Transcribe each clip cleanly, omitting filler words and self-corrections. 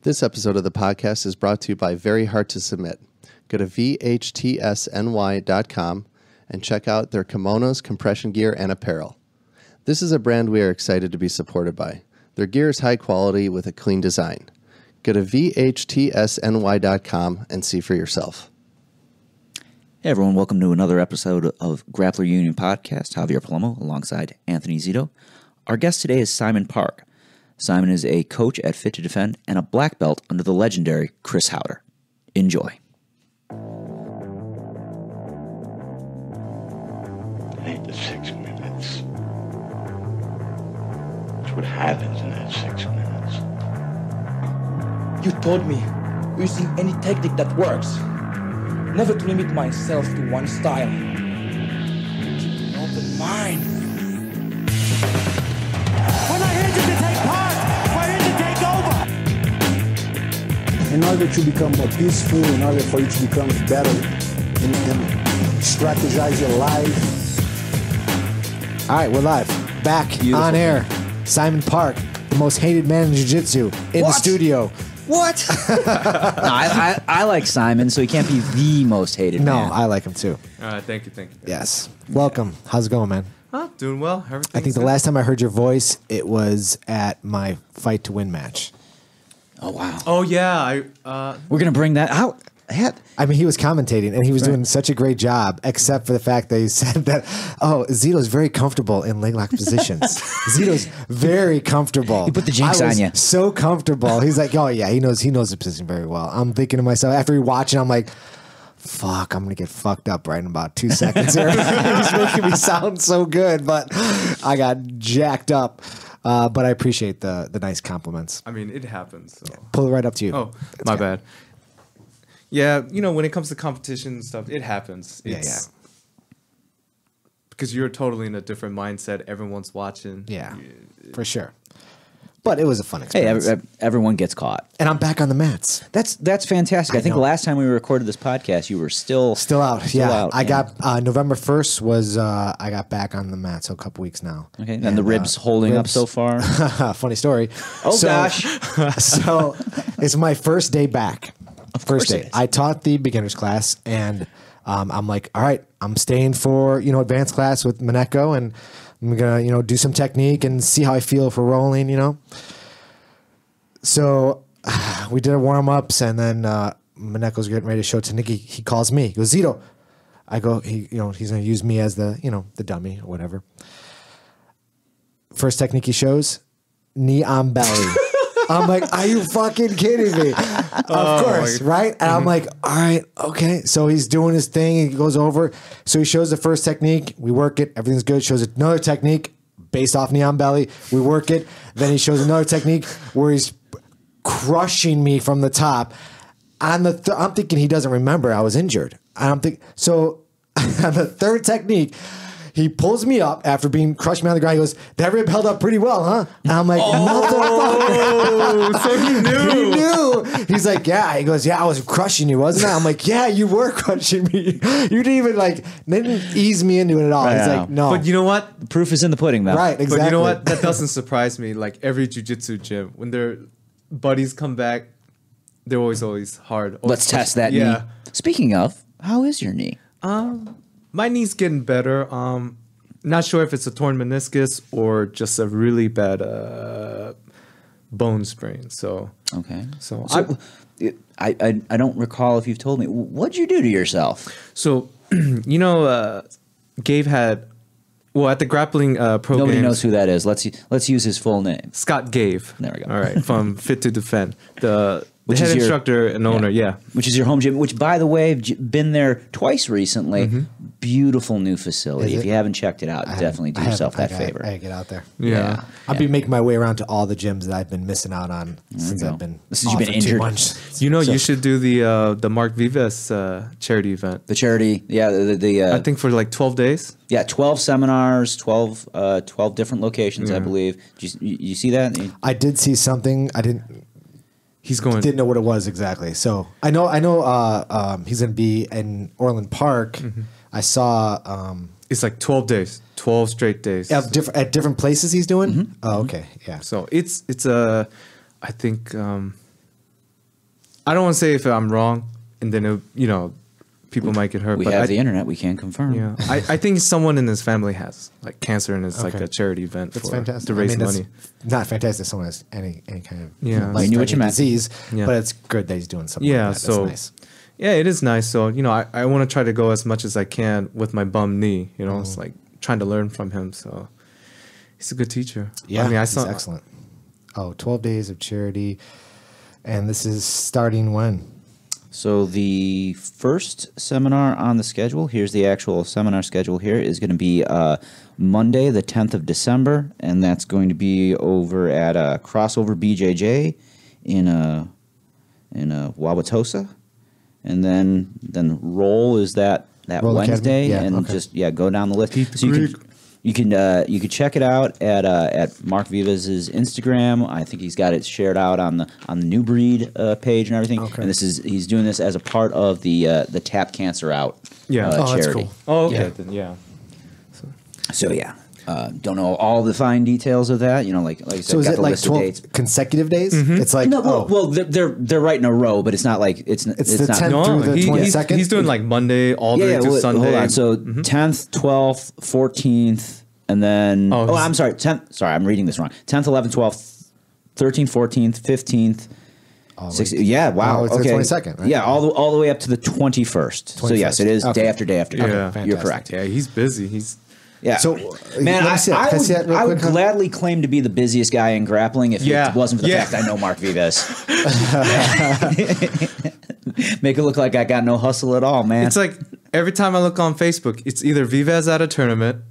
This episode of the podcast is brought to you by Very Hard to Submit. Go to vhtsny.com and check out their kimonos, compression gear, and apparel. This is a brand we are excited to be supported by. Their gear is high quality with a clean design. Go to vhtsny.com and see for yourself. Hey everyone, welcome to another episode of Grappler Union podcast. Javier Palomo alongside Anthony Zito. Our guest today is Simon Park. Simon is a coach at Fit to Defend and a black belt under the legendary Chris Haueter. Enjoy. It ain't the 6 minutes. It's what happens in that 6 minutes. You told me, using any technique that works, never to limit myself to one style. Keep an open mind. When I hit you to take part, for him to take over. In order to become more peaceful, in order for you to become better and strategize your life. All right, we're live. Back on air. Simon Park, the most hated man in jiu-jitsu, in the studio. What? No, I like Simon, so he can't be the most hated man. No, I like him too. All right, thank you. Yes. Welcome. How's it going, man? Doing well. I think the last time I heard your voice, it was at my Fight to Win match. Oh, wow. Oh, yeah. We're going to bring that out. I mean, he was commentating, and he was doing such a great job, except for the fact that he said that, Zito's very comfortable in leg lock positions. Zito's very comfortable. He put the jinx on you. So comfortable. He's like, oh, yeah, he knows the position very well. I'm thinking to myself, after watching, I'm like, fuck, I'm going to get fucked up right in about 2 seconds here. He's making me sound so good, but I got jacked up. But I appreciate the nice compliments. I mean, it happens. So. Pull it right up to you. Oh, my bad. Yeah, when it comes to competition and stuff, it happens. It's because you're totally in a different mindset. Everyone's watching. Yeah, for sure. But it was a fun experience. Hey, everyone gets caught. And I'm back on the mats. That's fantastic. I think the last time we recorded this podcast, you were still out. I got November 1st was I got back on the mat, so a couple weeks now. Okay, and the ribs holding up so far. Funny story. Gosh. So it's my first day back. First day. I taught the beginners class, and I'm like, all right, I'm staying for advanced class with Mineko, and I'm gonna do some technique and see how I feel for rolling. So we did a warm ups, and then Mineko's getting ready to show to Nikki. He calls me. He goes, Zito. I go, he's gonna use me as the the dummy or whatever. First technique he shows, knee on belly. I'm like, are you fucking kidding me? Of course, right? And I'm like, all right, okay. So he's doing his thing. He goes over. So he shows the first technique. We work it. Everything's good. Shows another technique based off knee on belly. We work it. Then he shows another technique where he's crushing me from the top. I'm thinking he doesn't remember I was injured. And I'm thinking, so on the third technique, he pulls me up after being crushed me on the ground. He goes, that rib held up pretty well, huh? And I'm like, motherfucker. So he knew. He knew. He's like, yeah. He goes, yeah, I was crushing you, wasn't I? I'm like, yeah, you were crushing me. You didn't even they didn't ease me into it at all. Right. He's like, no. But you know what? The proof is in the pudding, man. Right, exactly. But you know what? That doesn't surprise me. Like every jiu-jitsu gym, when their buddies come back, they're always hard. Let's test that knee. Speaking of, how is your knee? My knee's getting better. Not sure if it's a torn meniscus or just a really bad bone sprain. So okay. So I don't recall if you've told me. What'd you do to yourself? So Gabe had at the grappling program. Nobody knows who that is. Let's use his full name. Scott Gave. There we go. All right, from Fit to Defend. The head instructor and owner, Which is your home gym, which, by the way, I've been there twice recently. Beautiful new facility. If you haven't checked it out, definitely do yourself that favor. I get out there. Yeah. I'll be making my way around to all the gyms that I've been missing out on since I've been you've been injured. You should do the Mark Vivas charity event. The charity, I think for like 12 days. Yeah, 12 seminars, 12 different locations, I believe. Did you see that? I did see something. I didn't. Didn't know what it was exactly. So I know. He's gonna be in Orland Park. I saw. It's like 12 days, 12 straight days at different places. He's doing. Oh, okay, yeah. So it's I think I don't want to say if I'm wrong, and then people might get hurt. We but have the internet. We can confirm. Yeah, I think someone in his family has like cancer, and it's like Okay. a charity event That's for fantastic. to raise that's money. Not fantastic. Someone has any kind of Yeah. I knew what you life-threatening meant. disease, Yeah. but it's good that he's doing something. Yeah, like that. so That's nice. yeah, it is nice. So I want to try to go as much as I can with my bum knee. It's like trying to learn from him. So he's a good teacher. Yeah, I mean, he's excellent. 12 days of charity, and this is starting when? So the first seminar on the schedule, here's the actual seminar schedule here, is going to be Monday, the 10th of December, and that's going to be over at Crossover BJJ in Wauwatosa. And then Roll is that Roll Wednesday, Academy? Yeah, and okay. just go down the list. So you can check it out at Mark Vivas' Instagram. I think he's got it shared out on the New Breed page and everything. Okay. And he's doing this as a part of the Tap Cancer Out Yeah. Oh, that's charity. cool. Oh, okay. Yeah. Then, yeah. So yeah, don't know all the fine details of that. Like I said, So is got it the like list of 12 dates. consecutive days? It's like No, well, they're right in a row, but it's not like it's the not 10th No, through the he's 22nd? he's doing like Monday all the way to well, Sunday. Hold on. So 10th, 12th, 14th, and then Oh, I'm sorry, 10th. Sorry, I'm reading this wrong. 10th, 11th, 12th, 13th, 14th, 15th. 16th. Yeah, wow. Oh, it's the okay. 22nd, right? Yeah, all the way up to the 21st. So yes, it is Okay. day after day after day. Yeah. You're Fantastic. correct. Yeah, he's busy. He's Yeah. So, man, let me see that. Can I see that real I would quick, huh? gladly claim to be the busiest guy in grappling if Yeah. it wasn't for the Yeah. fact I know Mark Vivas. Make it look like I got no hustle at all, man. It's like every time I look on Facebook, it's either Vivas at a tournament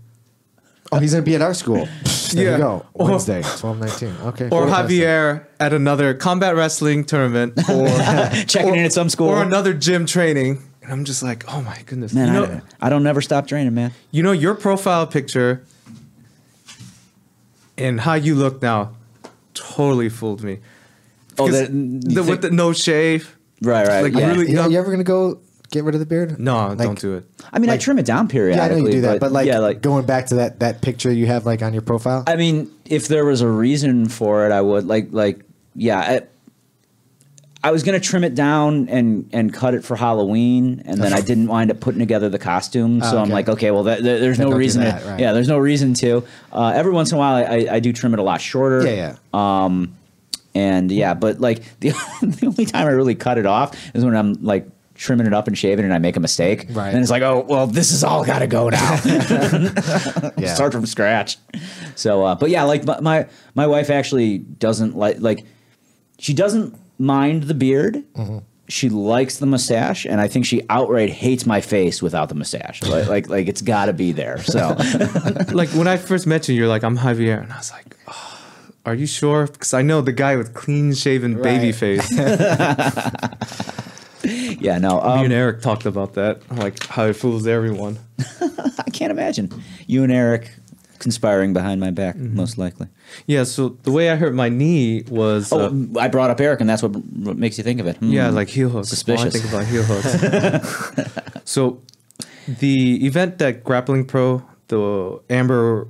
Oh, he's going to be at our school. There Yeah. you go. Or- Wednesday, 12/19. Okay. or fantastic. Javier at another combat wrestling tournament or Checking in at some school. or another gym training. And I'm just like, oh my goodness. Man, I don't never stop training, man. Your profile picture and how you look now totally fooled me. Oh, Because with the no shave. right. like, yeah. really- Yeah, you ever going to go get rid of the beard? No, Like- don't do it. I mean, I trim it down Yeah, I periodically. know you do that, but yeah, going back to that picture you have like on your profile. I mean, if there was a reason for it, I would I was gonna trim it down and cut it for Halloween, and then I didn't wind up putting together the costume. So I'm okay. like, okay, well, there's Then no don't do reason. that, To, right. Yeah, there's no reason to. Every once in a while, I do trim it a lot shorter. Yeah. And yeah, but like the only time I really cut it off is when I'm like trimming it up and shaving and I make a mistake. Right. And it's like, oh, well, this is all got to go now. Yeah. Start from scratch. So, but yeah, like my wife actually doesn't like she doesn't mind the beard. Mm-hmm. She likes the mustache, and I think she outright hates my face without the mustache. Like it's got to be there. So, Like when I first met you, you're like, I'm Javier. And I was like, oh, are you sure? Because I know the guy with clean shaven baby Right. face. yeah, no. Me and Eric talked about that, like how it fools everyone. I can't imagine you and Eric conspiring behind my back, Mm-hmm. most likely. Yeah, so the way I hurt my knee was I brought up Eric, and that's what makes you think of it. yeah, like heel hooks. Suspicious. All I think about heel hooks. So the event that Grappling Pro, the Amber,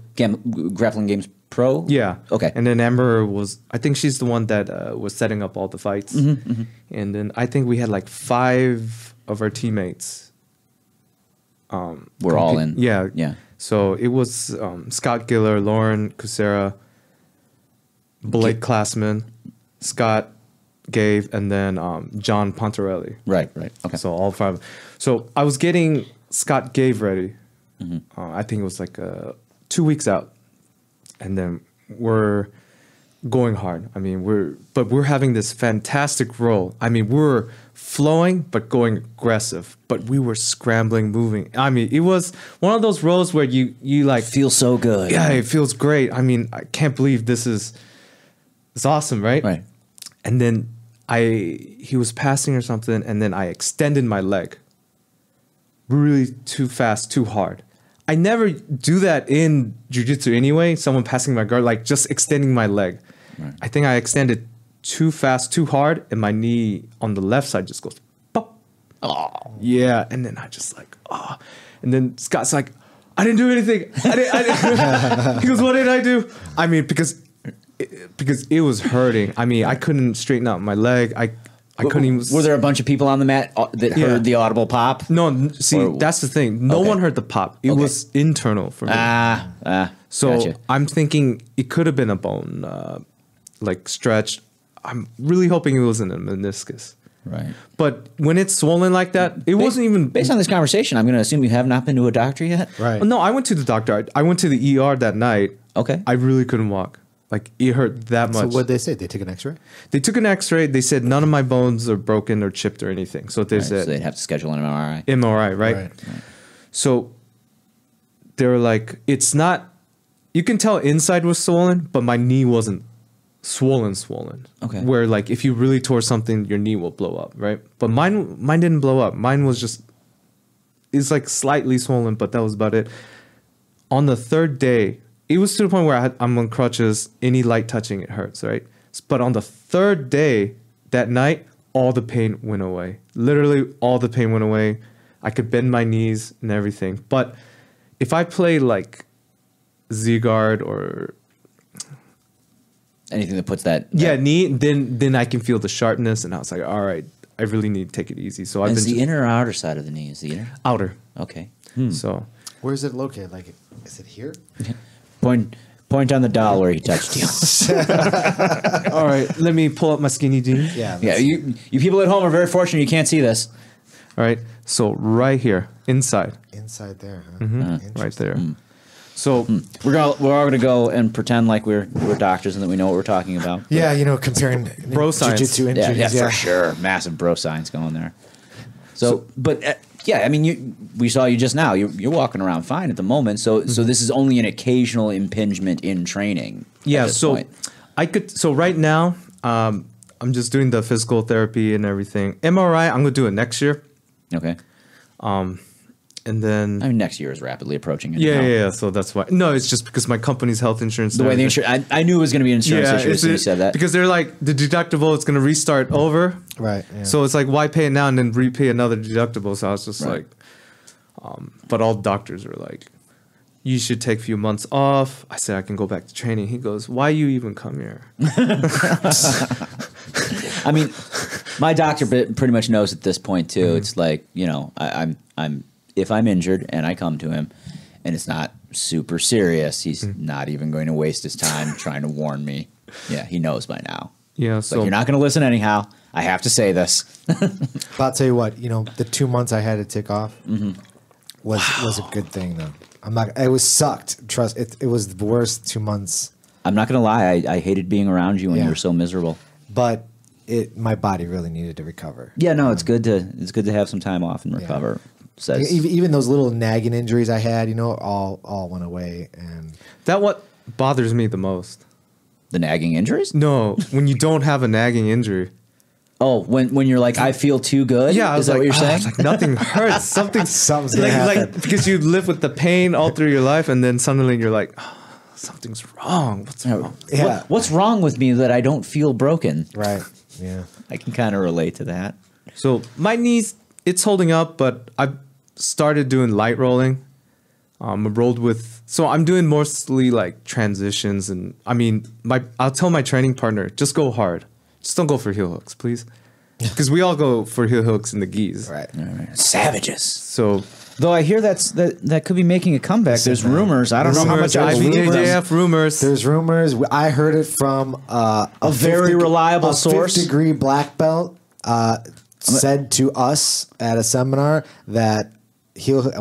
Grappling Games Pro. yeah, Okay. and then Amber was, I think she's the one that was setting up all the fights, and then I think we had like 5 of our teammates. We're all in. Yeah, Yeah. So it was Scott Giller, Lauren Kucera, Blake Classman, Scott Gave, and then John Pontarelli. Right. Okay. So all 5. So I was getting Scott Gave ready. I think it was like 2 weeks out, and then we're going hard. I mean, we're having this fantastic roll. I mean, we're flowing but going aggressive, but we were scrambling, moving. I mean, it was one of those rolls where you like Feels so good. yeah, it feels great. I mean, I can't believe it's awesome, right? Right. And then he was passing or something, and then I extended my leg really too fast, too hard. I never do that in jiu-jitsu anyway, someone passing my guard, like just extending my leg. Right. I think I extended too fast, too hard, and my knee on the left side just goes pop. Oh. Yeah, and then I just like, oh. And then Scott's like, I didn't do anything. I didn't. He goes, what did I do? I mean, because it was hurting. I mean, I couldn't straighten out my leg. I couldn't even. Were there a bunch of people on the mat that heard the audible pop? No, see, that's the thing. No Okay. one heard the pop. It was internal for me. So Gotcha. I'm thinking it could have been a bone, like stretched. I'm really hoping it wasn't a meniscus. Right. But when it's swollen like that, it wasn't even. Based on this conversation, I'm going to assume you have not been to a doctor yet. Right. No, I went to the doctor. I went to the ER that night. Okay. I really couldn't walk. Like it hurt that So much. what they say? They took an X-ray. They took an X-ray. They said none of my bones are broken or chipped or anything. So they Right, so said they'd have to schedule an MRI. MRI, right? So they were like, it's not. You can tell inside was swollen, but my knee wasn't swollen. Okay. Where like if you really tore something, your knee will blow up, right? But mine didn't blow up. Mine was just. It's like slightly swollen, but that was about it. On the third day, it was to the point where I'm on crutches. Any light touching, it hurts, right? But on the third day, that night, all the pain went away. Literally, all the pain went away. I could bend my knees and everything. But if I play like Z-guard or Anything that puts that. knee, then I can feel the sharpness, and I was like, all right, I really need to take it easy. So I've Is been the inner or outer side of the knee? Is the inner? outer. Okay. So Where is it located? Like, is it here? Point on the doll where he touched you. all right, let me pull up my skinny jeans. Yeah. Yeah, you people at home are very fortunate you can't see this. All right, so right here, inside, Inside there. Huh? Mm-hmm. right there. So We're all gonna go and pretend like we're doctors and that we know what we're talking about. Yeah, you know, comparing Bro science. jiu-jitsu Yeah, injuries. yeah, for sure. Massive bro science going there. So but yeah, I mean, we saw you just now. You're walking around fine at the moment. So this is only an occasional impingement in training. yeah, at this so point. I could. So right now, I'm just doing the physical therapy and everything. MRI, I'm gonna do it next year, Okay. and then I mean, next year is rapidly approaching. yeah. So that's why. No, it's just because my company's health insurance. The way the insurance, I knew it was going to be an insurance issue as soon as you said that. because they're like the deductible is gonna restart over. Right. Yeah. So it's like, why pay it now and then repay another deductible? So I was just Right. like, but all doctors are like, you should take a few months off. I said I can go back to training. He goes, why you even come here? I mean, my doctor pretty much knows at this point too. It's like, you know, I'm if I'm injured and I come to him and it's not super serious, he's not even going to waste his time trying to warn me. Yeah, he knows by now. Yeah, Like, so you're not going to listen anyhow. I have to say this. But I'll tell you what, you know, the 2 months I had to take off was a good thing though. I'm not. It was sucked. Trust it was the worst 2 months. I'm not going to lie. I hated being around you when Yeah. you were so miserable. But my body really needed to recover. Yeah, no, it's good to have some time off and recover. Says, Even those little nagging injuries I had, you know, all went away. And that what bothers me the most. the nagging injuries? No, when you don't have a nagging injury. Oh, when you're like, I feel too good? Yeah, I Is was that like, what you're saying? it's like nothing hurts. Something's gonna happen. because you live with the pain all through your life, and then suddenly you're like, oh, something's wrong. What's wrong? Yeah. What's wrong with me that I don't feel broken? Right. Yeah. I can kind of relate to that. So my knees, it's holding up, but I started doing light rolling. I rolled with, so I'm doing mostly like transitions, and I mean, I'll tell my training partner, just go hard, just don't go for heel hooks, please, because we all go for heel hooks in the gis. Right. All right. Savages. So Though I hear that could be making a comeback. There's rumors. I don't know how much rumors, I believe them. IBJJF rumors. There's rumors. I heard it from a very reliable source. 5th-degree black belt said to us at a seminar that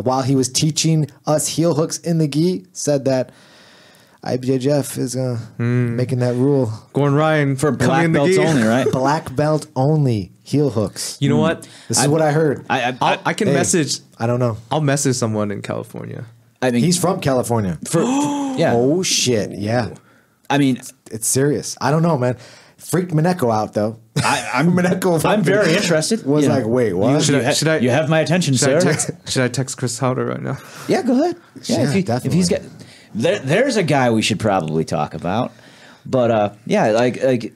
while he was teaching us heel hooks in the gi, said that IBJJF is making that rule. Gordon Ryan For coming black in the belts gi. only, right? Black belt only heel hooks. You know what? This is what I heard. I can Hey, message. I don't know. I'll message someone in California. I mean, He's from California. yeah. Oh shit! Yeah, I mean, it's serious. I don't know, man. Freaked Mineko out though. I'm Mineko. I'm very interested. Was You know, like, wait, what? Should I- You have my attention, sir. Should I text Chris Haueter right now? Yeah, go ahead. Yeah, Yeah, if he's got, definitely. there's a guy we should probably talk about. But yeah, like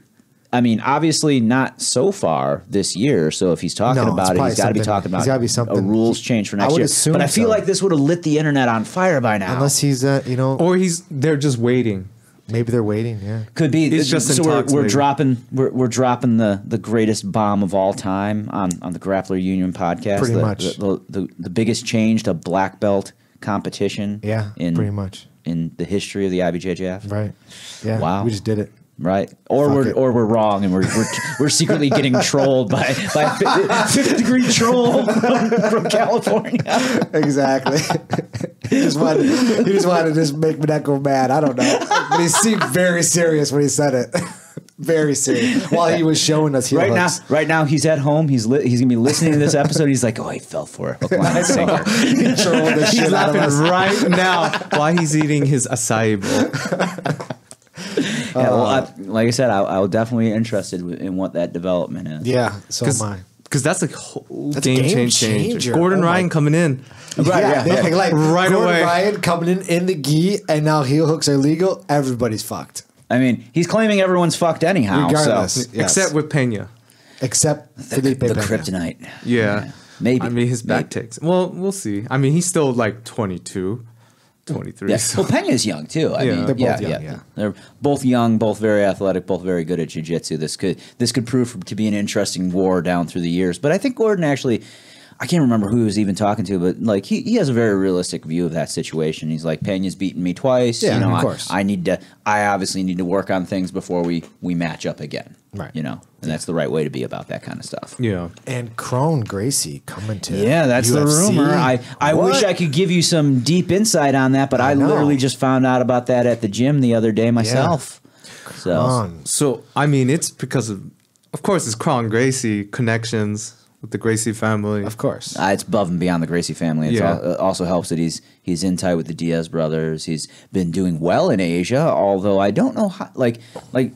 I mean, obviously not so far this year. So if he's talking No, it's about it, probably he's got to be something- talking about he's gotta be a something- rules change for I next would year. assume But I feel so. like this would have lit the internet on fire by now. Unless he's, you know, Or they're just waiting. Maybe they're waiting. Yeah. Could be. He's just in so talks, we're maybe. dropping the greatest bomb of all time on the Grappler Union podcast. Pretty much. The biggest change to black belt competition. Yeah. Pretty much in the history of the IBJJF. Right. Yeah. Wow. We just did it. Right, or Fuck we're it. wrong, and we're secretly getting trolled by 50 degree troll from California. Exactly. he just wanted to just make Mineko mad. I don't know, but he seemed very serious when he said it. Very serious while he was showing us heel hooks. Right now he's at home. He's gonna be listening to this episode. He's like, oh, I fell for it. Hook, line, and sinker. He trolled the He's shit out of laughing us. right now while he's eating his acai bowl. Yeah, well, like I said, I was definitely interested in what that development is. Yeah, so am I. Because that's a whole That's a game game changer. changer. Gordon Oh my- Ryan coming in. Right, yeah, yeah. like Right Gordon away. Ryan coming in the gi, and now heel hooks are legal. Everybody's fucked, I mean, he's claiming everyone's fucked anyhow. regardless. So. Yes. Except with Pena. except Felipe The Pena. kryptonite. Yeah. Maybe. I mean, his back takes. Well, we'll see. I mean, he's still like 22, 23. Yeah. So. Well, Pena's young too. I Yeah. mean, They're both young, yeah. They're both young, both very athletic, both very good at jiu-jitsu. This could prove to be an interesting war down through the years. But I think Gordon actually, I can't remember who he was even talking to, but like he has a very realistic view of that situation. He's like, Pena's beaten me twice. Yeah, you know, of course. I obviously need to work on things before we match up again. Right. You know, and that's the right way to be about that kind of stuff. Yeah. And Crone Gracie coming to Yeah, that's the UFC. rumor. I What? wish I could give you some deep insight on that, but I know. literally just found out about that at the gym the other day myself. So Crone. So, I mean, it's because of course, it's Cron Gracie connections with the Gracie family. Of course. it's above and beyond the Gracie family. It Yeah. also helps that he's in tight with the Diaz brothers. He's been doing well in Asia, although I don't know how. Like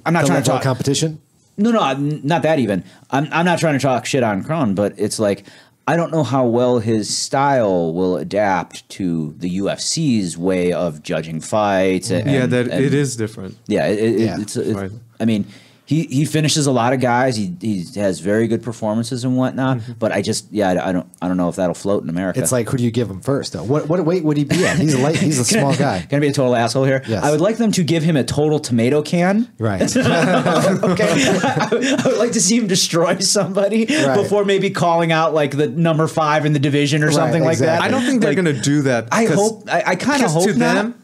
I'm not The trying to level of talk. competition. No, not that even. I'm not trying to talk shit on Kron, but it's like I don't know how well his style will adapt to the UFC's way of judging fights. And, it is different. Yeah, Yeah. it's Right. I mean, he finishes a lot of guys. He has very good performances and whatnot. But I don't know if that'll float in America. It's like, who do you give him first, though? What weight would he be at? He's a small guy. Gonna be a total asshole here. Yes. I would like them to give him a total tomato can. Right. Okay. I would like to see him destroy somebody Right. before maybe calling out like the number 5 in the division or Right, something like that. exactly. I don't think they're Like, going to do that. I 'cause- hope. I kind of because hope to not. them,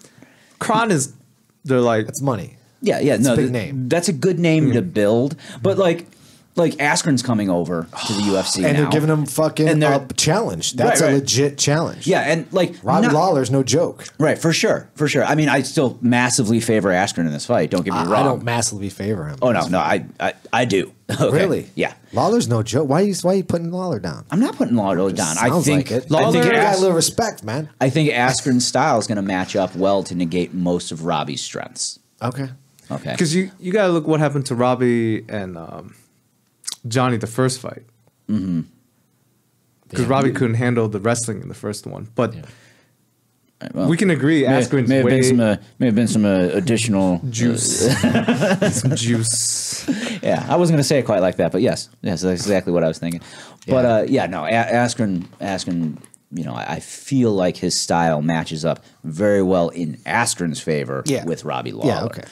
Kron is, they're like, It's money. Yeah, no, a big name. That's a good name to build, but like Askren's coming over to the UFC And now. they're giving him fucking And they're- a challenge. That's Right. a legit challenge. Yeah, and like Robbie not- Lawler's no joke. Right, for sure. I mean, I still massively favor Askren in this fight. Don't get me wrong. I don't massively favor him. Oh no, I do. Okay. Really? Yeah. Lawler's no joke. Why are you putting Lawler down? I'm not putting Lawler down. I Sounds think like it. I think Lawler got a As- little respect, man. I think Askren's style is going to match up well to negate most of Robbie's strengths. Okay. Okay. because you got to look what happened to Robbie and Johnny the first fight. Mm-hmm. Because Robbie couldn't handle the wrestling in the first one. But Well, we can agree Askren's may have way been some additional juice. Some juice. Yeah, I wasn't going to say it quite like that, but yes, that's exactly what I was thinking. But Askren, you know, I feel like his style matches up very well in Askren's favor Yeah. with Robbie Lawler. Yeah, okay.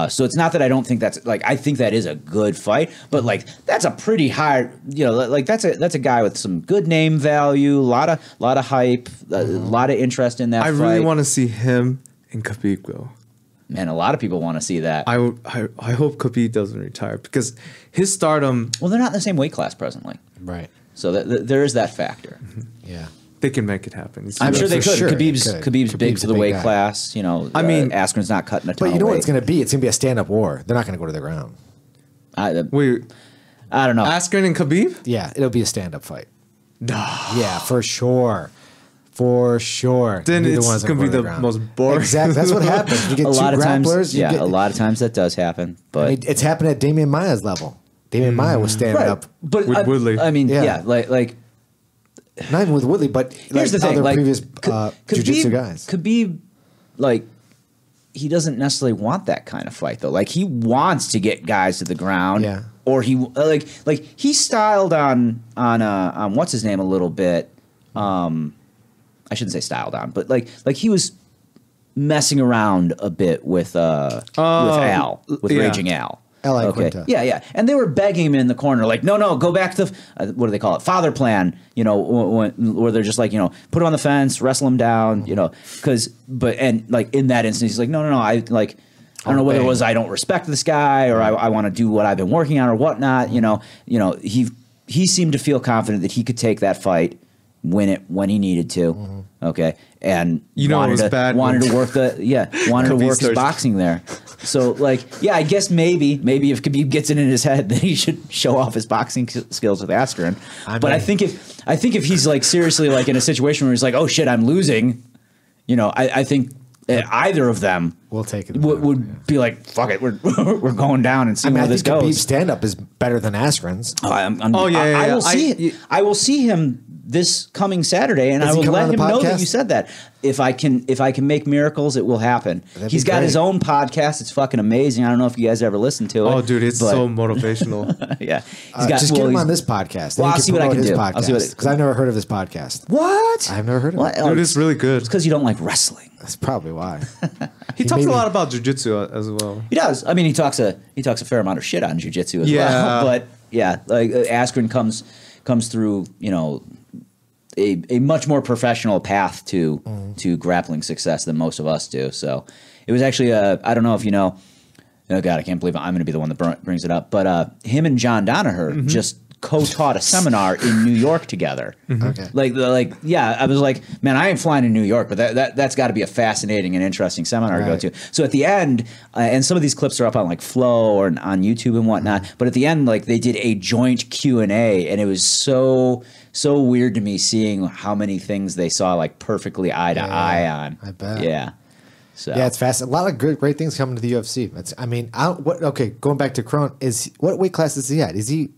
So it's not that I don't think that's like I think that is a good fight, but like that's a pretty high, you know, like that's a guy with some good name value, a lot of hype, a lot of interest in that. I fight. really want to see him in Khabib though. Man, a lot of people want to see that. I hope Khabib doesn't retire because his stardom, Well, they're not in the same weight class presently, Right. so there is that factor. Yeah. they can make it happen. He's I'm sure they for could. sure they Khabib's could. big Khabib's for a the big weight guy. class. You know, I mean- Askren's not cutting a ton. But you know of what weight. it's going to be? It's going to be a stand-up war. They're not going to go to the ground. Wait, I don't know. Askren and Khabib? Yeah, it'll be a stand-up fight. Yeah, for sure. For sure. Then Neither it's one's gonna be go to the ground. most boring. Exactly. That's what happens. You get a two lot of times, grapplers. You get, a lot of times that does happen. But I mean, it's happened at Damian Maya's level. Damian Maya was standing right, up. but With Woodley. I mean, Yeah. yeah, like Not even with Woodley, but here's the thing. other Like previous jiu-jitsu guys. Khabib, like he doesn't necessarily want that kind of fight though. Like he wants to get guys to the ground. Yeah. Or he like he styled on what's his name a little bit. I shouldn't say styled on, but like he was messing around a bit with Al, with yeah. Raging Al. L.I. Quinta. Yeah. And they were begging him in the corner, like, no, go back to what do they call it? Father plan. You know, where they're just like, you know, put him on the fence, wrestle him down. You know, and like in that instance, he's like, no, I don't know whether it was I don't respect this guy or I want to do what I've been working on or whatnot. You know, he seemed to feel confident that he could take that fight, win it when he needed to. Okay, and it was bad. Wanted to work his boxing there. So like, yeah, I guess maybe if Khabib gets it in his head, then he should show off his boxing skills with Askren. But I think if he's like seriously like in a situation where he's like, oh shit, I'm losing, you know, I think either of them We'll take it. would be like, fuck it, we're going down and see where this goes. Khabib's stand up is better than Askren's. I will see him this coming Saturday, and I will let him know that you said that. If I can make miracles, it will happen. He's got his own podcast. It's fucking amazing. I don't know if you guys ever listened to it. Oh, dude, it's so motivational. Yeah, just get him on this podcast. Well, I'll see what I can do. I'll see what because I've never heard of this podcast. What? I've never heard of it. Dude, it's really good. It's because you don't like wrestling. That's probably why. He talks a lot about jiu-jitsu as well. He does. I mean, he talks a fair amount of shit on jiu-jitsu as well. But yeah, like Askren comes through, you know, a much more professional path to grappling success than most of us do. So it was actually I don't know if you know. Oh God, I can't believe I'm going to be the one that brings it up. But him and John Danaher just co-taught a seminar in New York together. Okay. Like yeah, I was like, man, I ain't flying to New York, but that's got to be a fascinating and interesting seminar to go to. So at the end, and some of these clips are up on like Flow or on YouTube and whatnot. But at the end, like they did a joint Q&A, and it was so weird to me seeing how many things they saw like perfectly eye to eye on. I bet. Yeah. So yeah, it's fast. A lot of great things coming to the UFC. Okay, going back to Kron, what weight class is he at? Is he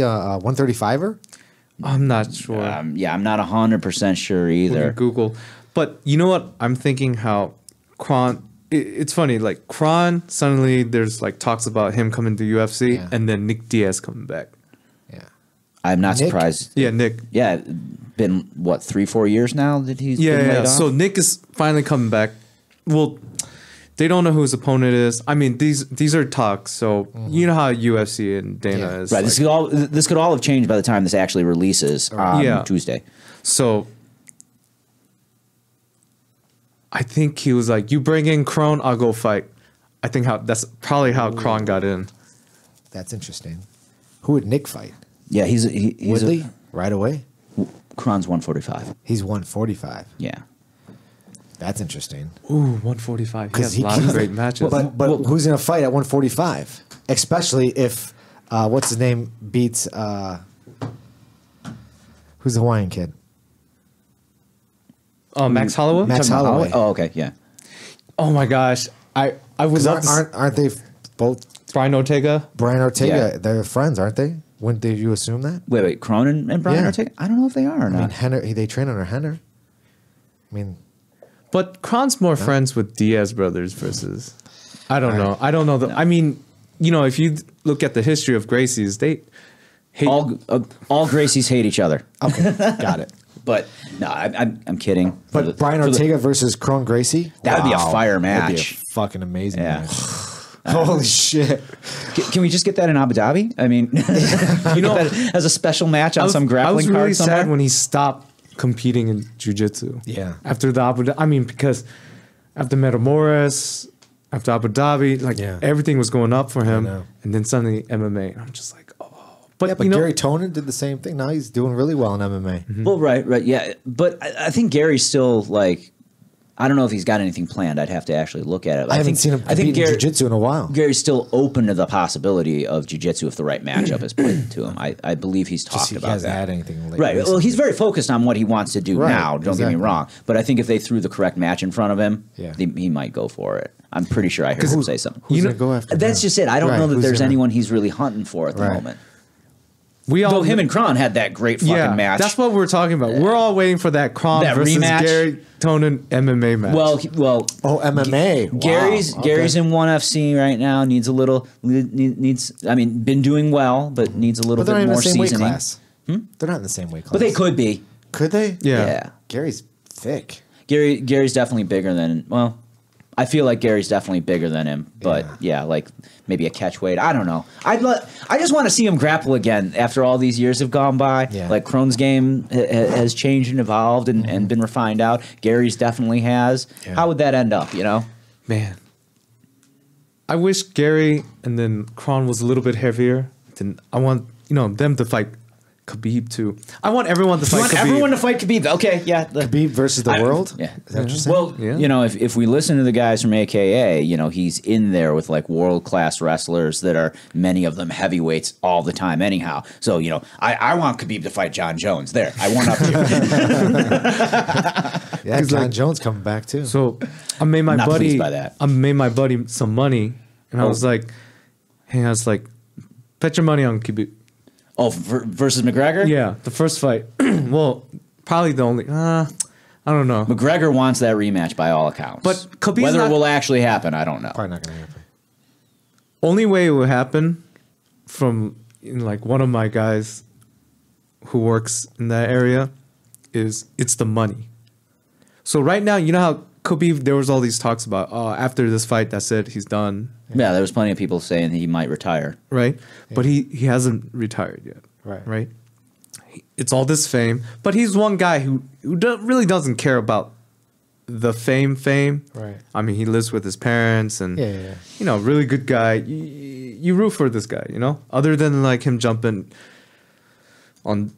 a 135er? I'm not sure. Yeah, I'm not 100% sure either. Google. But you know what? I'm thinking how Kron. It's funny. Like Kron, suddenly there's like talks about him coming to UFC, and then Nick Diaz coming back. Yeah, I'm not surprised. Yeah, Nick. Yeah, been what 3-4 years now that he's been laid off? So Nick is finally coming back. Well, they don't know who his opponent is. I mean, these are talks. So you know how UFC and Dana is. Right. Like, this could all have changed by the time this actually releases on Tuesday. So I think he was like, "You bring in Kron, I'll go fight." I think that's probably how Kron got in. That's interesting. Who would Nick fight? Yeah, he's Woodley right away. Kron's 145. He's 145. Yeah. That's interesting. Ooh, 145. He has a lot of great matches. But who's going to fight at 145? Especially if, what's his name, beats, who's the Hawaiian kid? Max Holloway? Max Holloway. Oh, okay, yeah. Oh my gosh. I would love to... Aren't they both... Brian Ortega? They're friends, aren't they? Wouldn't you assume that? Wait, Cronin and Brian Ortega? I don't know if they are or not. I mean, they train under Henner. I mean... But Kron's more friends with Diaz brothers versus... I don't know. I don't know. I mean, you know, if you look at the history of Gracie's, they hate... All Gracies hate each other. Okay, got it. But, no, I'm kidding. But Brian Ortega versus Kron Gracie? That would be a fire match. That'd be a fucking amazing match. Yeah. Holy shit. Can we just get that in Abu Dhabi? I mean, you know, as a special match on some grappling card somewhere? I was really sad when he stopped competing in jiu-jitsu. Yeah. After the Abu Dhabi, I mean, because after Metamoris, after Abu Dhabi, like everything was going up for him, and then suddenly MMA. And I'm just like, oh. But you know, Gary Tonin did the same thing. Now he's doing really well in MMA. Mm-hmm. Well, right, yeah. But I think Gary's still like, I don't know if he's got anything planned. I'd have to actually look at it. I haven't seen him compete in jiu-jitsu in a while. Gary's still open to the possibility of jiu-jitsu if the right matchup is put to him. I believe he's talked about that. He hasn't had anything like right. Well, he's very focused on what he wants to do now. Don't get me wrong. But I think if they threw the correct match in front of him, he might go for it. I'm pretty sure I heard him say something. Who's going to go after that's just it. I don't know that there's anyone he's really hunting for at the moment. Though him and Kron had that great fucking match. That's what we're talking about. We're all waiting for that Kron versus rematch. Gary Tonin MMA match. Well, MMA. Gary's in ONE FC right now. Needs a little. I mean, been doing well, but needs a little bit more seasoning. They're not in the same weight class. But they could be. Could they? Yeah. Gary's thick. Gary's definitely bigger than I feel like Gary's definitely bigger than him, but yeah, like maybe a catch weight. I don't know. I just want to see him grapple again after all these years have gone by. Yeah. Like Krone's game has changed and evolved and been refined out. Gary's definitely has. Yeah. How would that end up? You know, Man, I wish Gary and then Kron was a little bit heavier. Then I want them to fight Khabib too. I want everyone to fight. You want Khabib. everyone to fight Khabib. Okay, yeah. Khabib versus the world? Yeah. Is that what you're saying? Well, Yeah. if we listen to the guys from AKA, he's in there with like world class wrestlers that are many of them heavyweights all the time. Anyhow, so I want Khabib to fight John Jones. There, I want up to. Yeah, John Jones coming back too. So I made my Not buddy. pleased by that. I made my buddy some money, and I was like, bet your money on Khabib. Oh, versus McGregor. Yeah, the first fight. Well, probably the only. I don't know. McGregor wants that rematch by all accounts. But Khabib's whether not- it will actually happen, I don't know. Probably not going to happen. Only way it would happen from one of my guys who works in that area is it's the money. So right now, you know how Khabib, there was all these talks about after this fight, that's it, he's done. Yeah, there was plenty of people saying that he might retire. Right? But he hasn't retired yet. Right? It's all this fame. But he's one guy who really doesn't care about the fame. Right. I mean, he lives with his parents and, really good guy. You root for this guy, Other than like him jumping on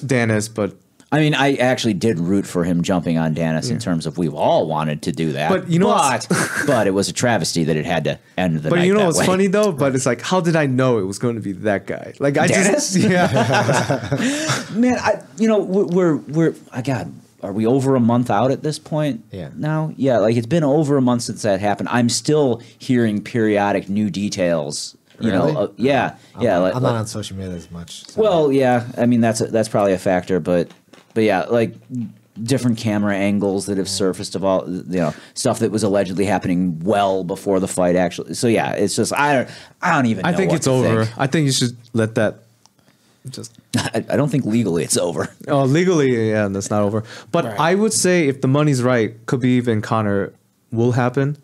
Dennis, but... I mean, I actually did root for him jumping on Dennis in terms of we've all wanted to do that. But you know what's- but it was a travesty that it had to end the night. But you know that what's way. funny though? But it's like, how did I know it was going to be that guy? Like I Dennis? just Man, God, are we over a month out at this point? Yeah. Now? Yeah, like it's been over a month since that happened. I'm still hearing periodic new details. Really? I'm not on social media as much. So. Well, yeah, I mean that's probably a factor, but yeah, like different camera angles that have surfaced of all stuff that was allegedly happening well before the fight actually. So yeah, it's just I don't even know I think what it's to over. think. I think you should let that just I don't think legally it's over. Oh, legally, yeah, that's not over. But Right. I would say if the money's right, Khabib and Conor will happen.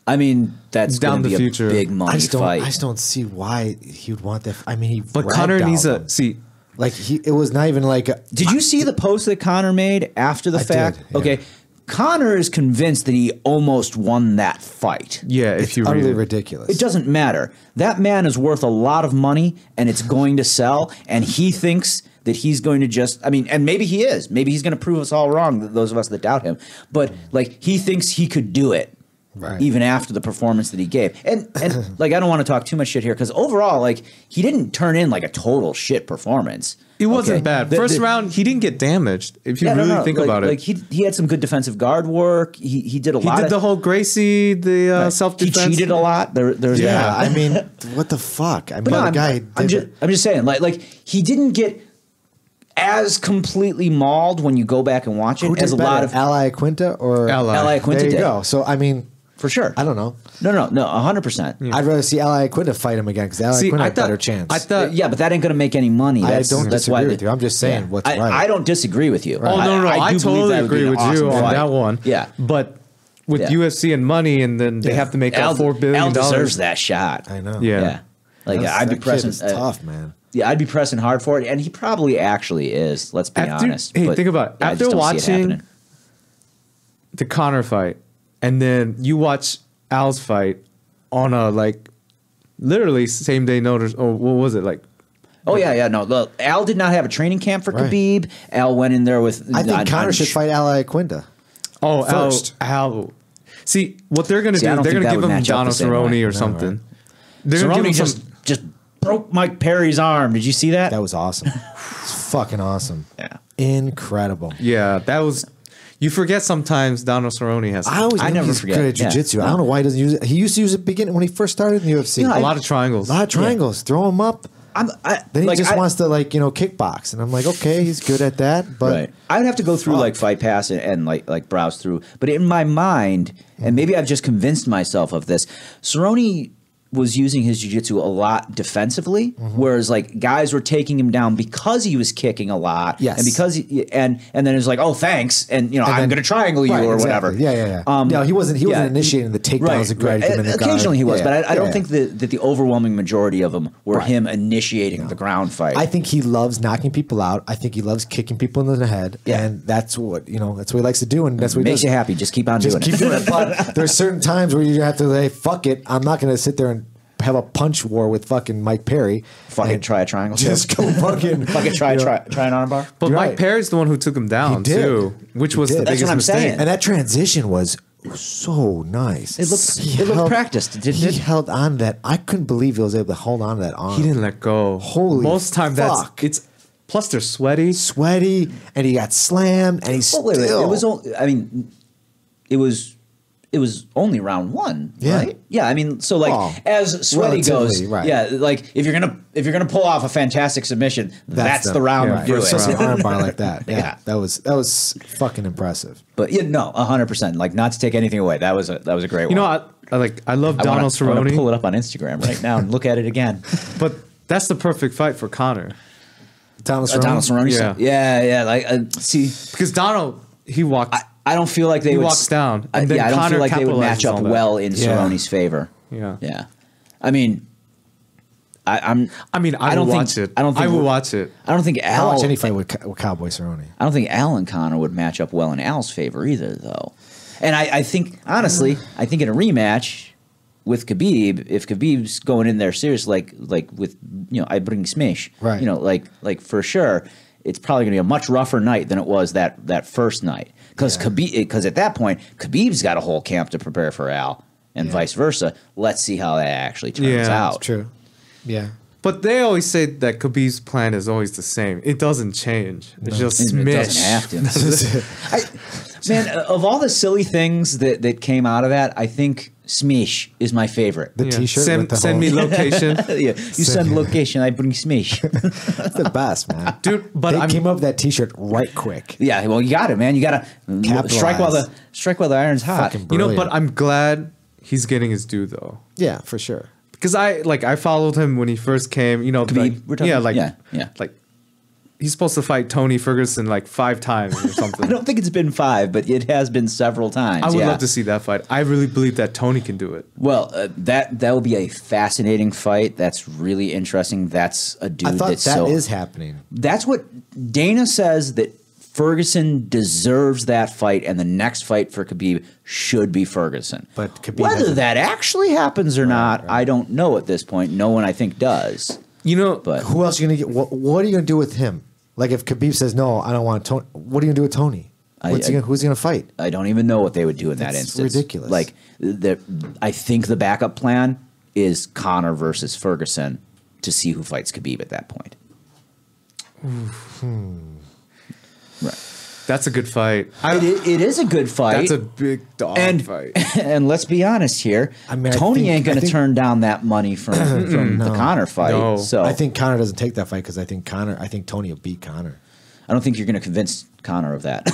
I mean, that's Down going to the be future. a big money I just fight. don't see why he would want that. I mean, he But Conor needs ragdolled him. see. Like it was not even like. Did you see the post that Conor made after the I fact? did, yeah. Okay, Conor is convinced that he almost won that fight. Yeah, if It's you read utterly it. ridiculous. It doesn't matter. That man is worth a lot of money, and it's going to sell. And he thinks that he's going to just. I mean, and maybe he is. Maybe he's going to prove us all wrong. Those of us that doubt him. But like, he thinks he could do it. Right. Even after the performance that he gave. And like, I don't want to talk too much shit here because overall, like, he didn't turn in like a total shit performance. It wasn't Okay? bad. First round, he didn't get damaged. If you Yeah, really think like, about it, like he had some good defensive guard work. He did a he lot. did of, the whole Gracie, the self He defense. cheated a lot. There's Yeah, that. I mean, what the fuck? I mean, But no, the guy. I'm did just saying, like he didn't get as completely mauled when you go back and watch it who as did a lot better, of Ally Quinta or Ally. Ally Quinta There you did. go. So I mean, For sure. I don't know. No, 100%. I'd rather see Ally Quinta fight him again because Ally See, Quinta I had a better thought- chance. I thought. Yeah, but that ain't going to make any money. I That's, don't that's disagree why with you. I'm just saying what's right. I don't disagree with you. Oh no, I I do believe totally that would be agree an with awesome you on fight. that one. Yeah. But with Yeah. UFC and money, and then they have to make Al, out $4 billion. Al deserves that shot. I know. Yeah. Yeah. Like That's- I'd be that kid pressing. is tough, man. Yeah, I'd be pressing hard for it, and he probably actually is. Let's be honest. Hey, But, think about it. yeah, I After just don't see it watching happening. the Conor fight, and then you watch Al's fight on a literally same day notice. Or what was it like? Oh yeah. No, look, Al did not have a training camp for Right. Khabib. Al went in there with. I think Conor should fight Ally Quinta. Oh, First. Al. See what they're gonna See, I do? don't They're think gonna that give would him match up Donald the same way. Cerrone or No, something. right. They're gonna give him Cerrone just broke Mike Perry's arm. Did you see that? That was awesome. It's fucking awesome. Yeah. Incredible. Yeah, that was. You forget sometimes Donald Cerrone has I always I knew never he's forget. good at Yeah. jiu-jitsu. I don't know why he doesn't use it. He used to use it beginning when he first started in the UFC. Yeah, a lot of triangles. a lot of triangles. Throw him up. Then he just wants to kickbox, and I'm like, okay, he's good at that. But Right. I would have to go through Fuck. Fight Pass and like browse through. But in my mind, and maybe I've just convinced myself of this, Cerrone was using his jiu-jitsu a lot defensively, whereas like guys were taking him down because he was kicking a lot, Yes. and because and then it was like, oh, thanks, and I'm going to triangle you or whatever. Yeah. No, he wasn't initiating the takedowns of Greg. Occasionally he was, but I don't think that the overwhelming majority of them were him initiating the ground fight. I think he loves knocking people out. I think he loves kicking people in the head, and that's what that's what he likes to do, and that's what he makes does. you happy. Just keep on doing Keep it. doing it. But there's certain times where you have to say, "Fuck it, I'm not going to sit there and have a punch war with fucking Mike Perry. Fucking try a triangle. Just go fucking try an armbar. But You're Mike right. Perry's the one who took him down He did. too, which He was did. the That's biggest what I'm mistake. saying. And that transition was so nice. It looked practiced, didn't He it? held on to that. I couldn't believe he was able to hold on to that arm. He didn't let go. Holy most time fuck. it's plus they're sweaty. Sweaty, and he got slammed, and he's Well, wait, still. it was. I mean, it was only round one, Yeah. right? Yeah, I mean, so like Well, as sweaty goes, relatively, right. yeah, like if you're gonna pull off a fantastic submission, that's the round yeah, to do first it. Such an armbar like that. Yeah, Yeah. that was fucking impressive. But yeah, no, 100%. Like not to take anything away, that was a great one. You know, I love Donald I wanna Cerrone, pull it up on Instagram right now and look at it again. but that's the perfect fight for Connor Donald Cerrone. Donald Cerrone, Yeah. yeah. Like see, because Donald he walked. I don't feel like they He would walks down, and then I don't Conor feel like they would match capitalizes up on that. well in Yeah. Cerrone's favor. Yeah. Yeah. I mean, I mean, I don't will think- watch it. I don't think I will we're- watch it. I don't think I'll watch Al. any fight with Cowboy Cerrone. I don't think Al and Connor would match up well in Al's favor either, though. And I think honestly, I think in a rematch with Khabib, if Khabib's going in there serious, like with I bring Smish, Right. like for sure, it's probably going to be a much rougher night than it was that first night because at that point Khabib's got a whole camp to prepare for Al, and vice versa. Let's see how that actually turns Yeah, out. It's true. Yeah. But they always say that Khabib's plan is always the same. It doesn't change. It's just It smish. doesn't have to. Man, of all the silly things that came out of that, I think Smish is my favorite. The Yeah. T-shirt. Send, with the send whole, me location, Yeah, you send location, I bring Smish. That's the best, man. dude. But They I'm came up with that T-shirt right quick. Yeah, well, you got it, man. You got to Capitalize. strike while the iron's hot. Fucking you know. brilliant. But I'm glad he's getting his due though. Yeah, for sure. Because I followed him when he first came. You know, Khabib, like, we're talking- yeah. like he's supposed to fight Tony Ferguson like 5 times or something. I don't think it's been 5, but it has been several times. I would yeah. love to see that fight. I really believe that Tony can do it. Well, that will be a fascinating fight. That's really interesting. That's a dude I thought that's that is happening. That's what Dana says, that Ferguson deserves that fight, and the next fight for Khabib should be Ferguson. But Khabib whether hasn't- that actually happens or not, I don't know at this point. No one, I think, does. You know, But Who else are you gonna get? What are you gonna do with him? Like if Khabib says no, I don't want Tony. What are you gonna do with Tony? Who's he gonna fight? I don't even know what they would do in that That's instance. ridiculous. Like, I think the backup plan is Conor versus Ferguson to see who fights Khabib at that point. Right. that's a good fight. It is a good fight. That's a big dog and fight. and let's be honest here, I mean, Tony ain't going I to think- turn down that money from the Conor fight. No. So I think Conor doesn't take that fight because I think Tony will beat Conor. I don't think you're going to convince Conor of that.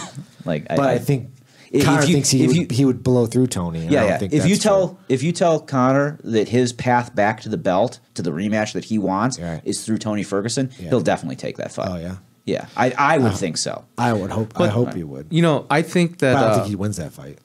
Like, But I think if Conor you- thinks he would blow through Tony. And I Yeah, don't yeah. think If you that's true. tell Conor that his path back to the belt, to the rematch that he wants, Right. is through Tony Ferguson, Yeah. he'll definitely take that fight. Oh yeah, Yeah, I would think so. I would hope. I hope he would. You know, I think that But I don't think he wins that fight.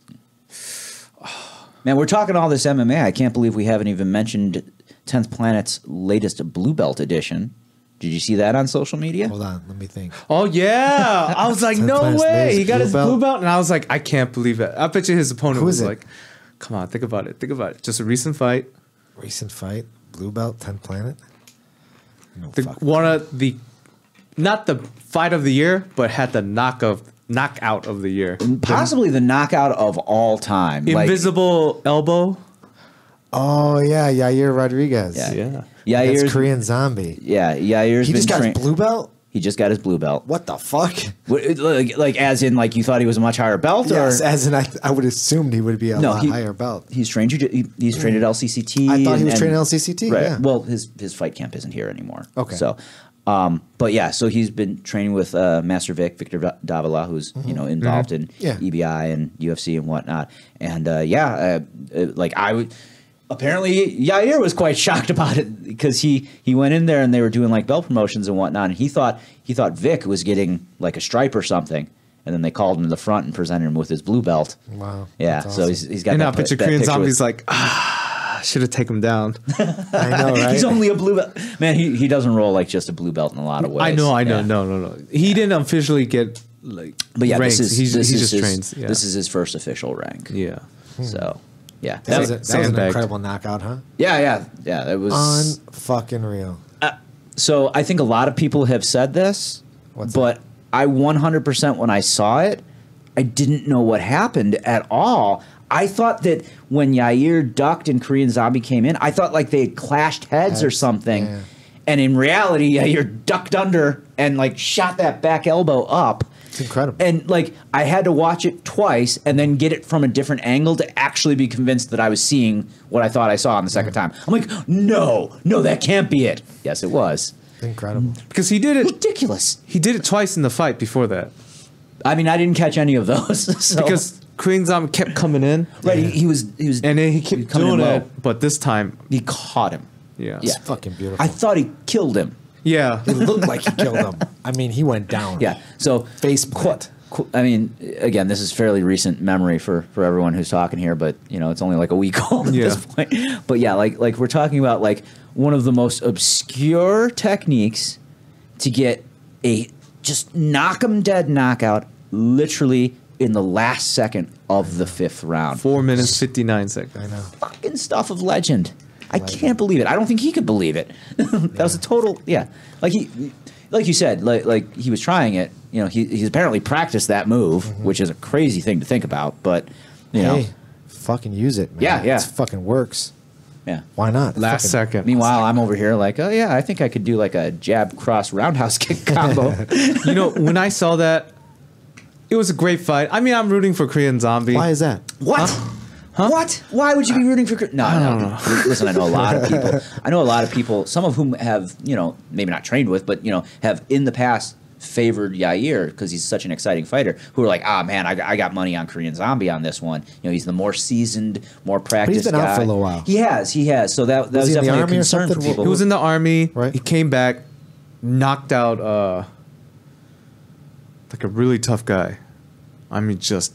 Man, we're talking all this MMA. I can't believe we haven't even mentioned 10th Planet's latest Blue Belt edition. Did you see that on social media? Hold on, let me think. Oh yeah, I was like, Tenth no Planet's way, latest he got blue his belt? blue belt, and I was like, I can't believe it. I bet you his opponent Who was is it? like, come on, think about it. Just a recent fight. Recent fight, blue belt, 10th Planet. No The, fuck. one of the, not the fight of the year, but had the knockout of the year. Possibly the knockout of all time. Invisible elbow. Oh yeah, Yair Rodriguez. Yeah. Yeah, Yair's that's Korean Zombie. Yeah, Yair's He been just got his blue belt. He just got his blue belt. What the fuck? Like as in, like you thought he was a much higher belt, Yes, or as in I would assumed he would be a lot he- higher belt. he's trained. He's trained at LCCT. I thought he was and- training LCCT. Right. Yeah. Well, his fight camp isn't here anymore. Okay. So, but yeah, so he's been training with Master Victor Davila, who's involved in Yeah. EBI and UFC and whatnot. And like I would. apparently Yair was quite shocked about it because he went in there and they were doing like belt promotions and whatnot, and he thought Vic was getting like a stripe or something, and then they called him to the front and presented him with his blue belt. Wow. Yeah. That's So awesome. he's got. And that now picture that Korean picture Zombie's with- like, should have taken him down. I know, right? He's only a blue belt. Man, he doesn't roll like just a blue belt in a lot of ways. I know. Yeah. No. He didn't officially get like. But yeah, ranks. this is he this is just his, trains. Yeah. This is his first official rank. yeah. So yeah, That was an sandbagged. incredible knockout, huh? yeah. It was Unfucking real. So I think a lot of people have said this, What's but I 100% when I saw it, I didn't know what happened at all. I thought that when Yair ducked and Korean Zombie came in, I thought like they had clashed heads or Heads, something. yeah. And in reality, Yair ducked under and like shot that back elbow up. It's incredible. And like I had to watch it twice and then get it from a different angle to actually be convinced that I was seeing what I thought I saw on the second time. I'm like, no, that can't be it. Yes, it was. Incredible. Because he did it. Ridiculous. He did it twice in the fight before that. I mean, I didn't catch any of those. So. Because Korean Zombie kept coming in. Right, he was, And then he kept coming in doing low. it. But this time, He caught him. yeah. Yeah. It's fucking beautiful. I thought he killed him. Yeah. It looked like he killed him. I mean, he went down. Yeah. So Face plant. I mean, again, this is fairly recent memory for everyone who's talking here, but it's only like a week old at Yeah. this point. But yeah, like we're talking about like one of the most obscure techniques to get a just knock 'em dead knockout, literally in the last second of the 5th round. 4 minutes 59 seconds. I know. Fucking stuff of legend. I can't believe it. I don't think he could believe it. That was a total, like you said, like he was trying it. He's apparently practiced that move, which is a crazy thing to think about. But you know, Hey, fucking use it, man. Yeah. It fucking works. yeah. Why not? Last Fucking- second. Meanwhile, I'm over here like, oh yeah, I think I could do like a jab cross roundhouse kick combo. When I saw that, it was a great fight. I mean, I'm rooting for Korean Zombie. Why is that? What? What? Why would you be rooting for? No. Listen, I know a lot of people. I know a lot of people. Some of whom have, maybe not trained with, but have in the past favored Yair because he's such an exciting fighter. Who are like, man, I got money on Korean Zombie on this one. He's the more seasoned, more practiced. been out guy. for a little while. He has. So that was he in the definitely a army or concern for something? people. He was in the army. Right. He came back, knocked out like a really tough guy. I mean, just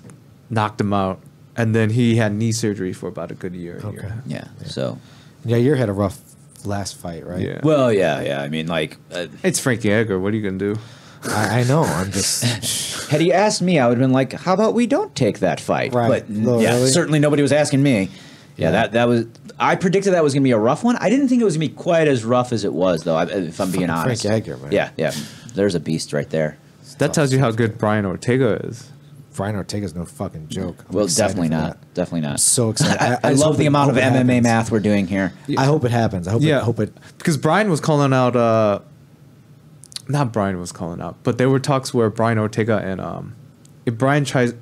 knocked him out. And then he had knee surgery for about a good year. Okay. Yeah. So. Yeah, you had a rough last fight, right? Yeah. Well, yeah. I mean, like. It's Frankie Edgar. What are you going to do? I know. I'm just. Had he asked me, I would have been like, "How about we don't take that fight?" Right. But No, yeah, really? certainly nobody was asking me. Yeah, that was. I predicted that was going to be a rough one. I didn't think it was going to be quite as rough as it was, though. If I'm being honest. Frank Edgar, man. Yeah. There's a beast right there. That tells you how good Brian Ortega is. Brian Ortega's no fucking joke. I'm Well, excited definitely for not. that. Definitely not. So excited. I just love hope the it- amount of hope it MMA happens. math we're doing here. I hope it happens. I hope it. Because Brian was calling out. Not Brian was calling out, but there were talks where Brian Ortega and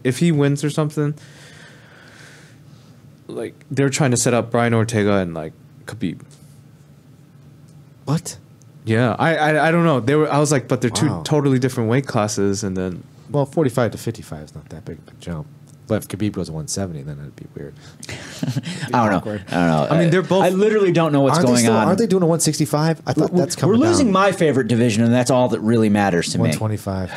if he wins or something, like they're trying to set up Brian Ortega and like Khabib. What? Yeah, I don't know. I was like, but they're Wow. two totally different weight classes, and then Well, 45 to 55 is not that big of a jump. But if Khabib goes to 170, then it'd be weird. I don't know. I mean, they're both. I literally don't know what's Aren't they going still, on. Aren't they doing a 165? I thought that's coming We're losing down. my favorite division, and that's all that really matters to me. 125.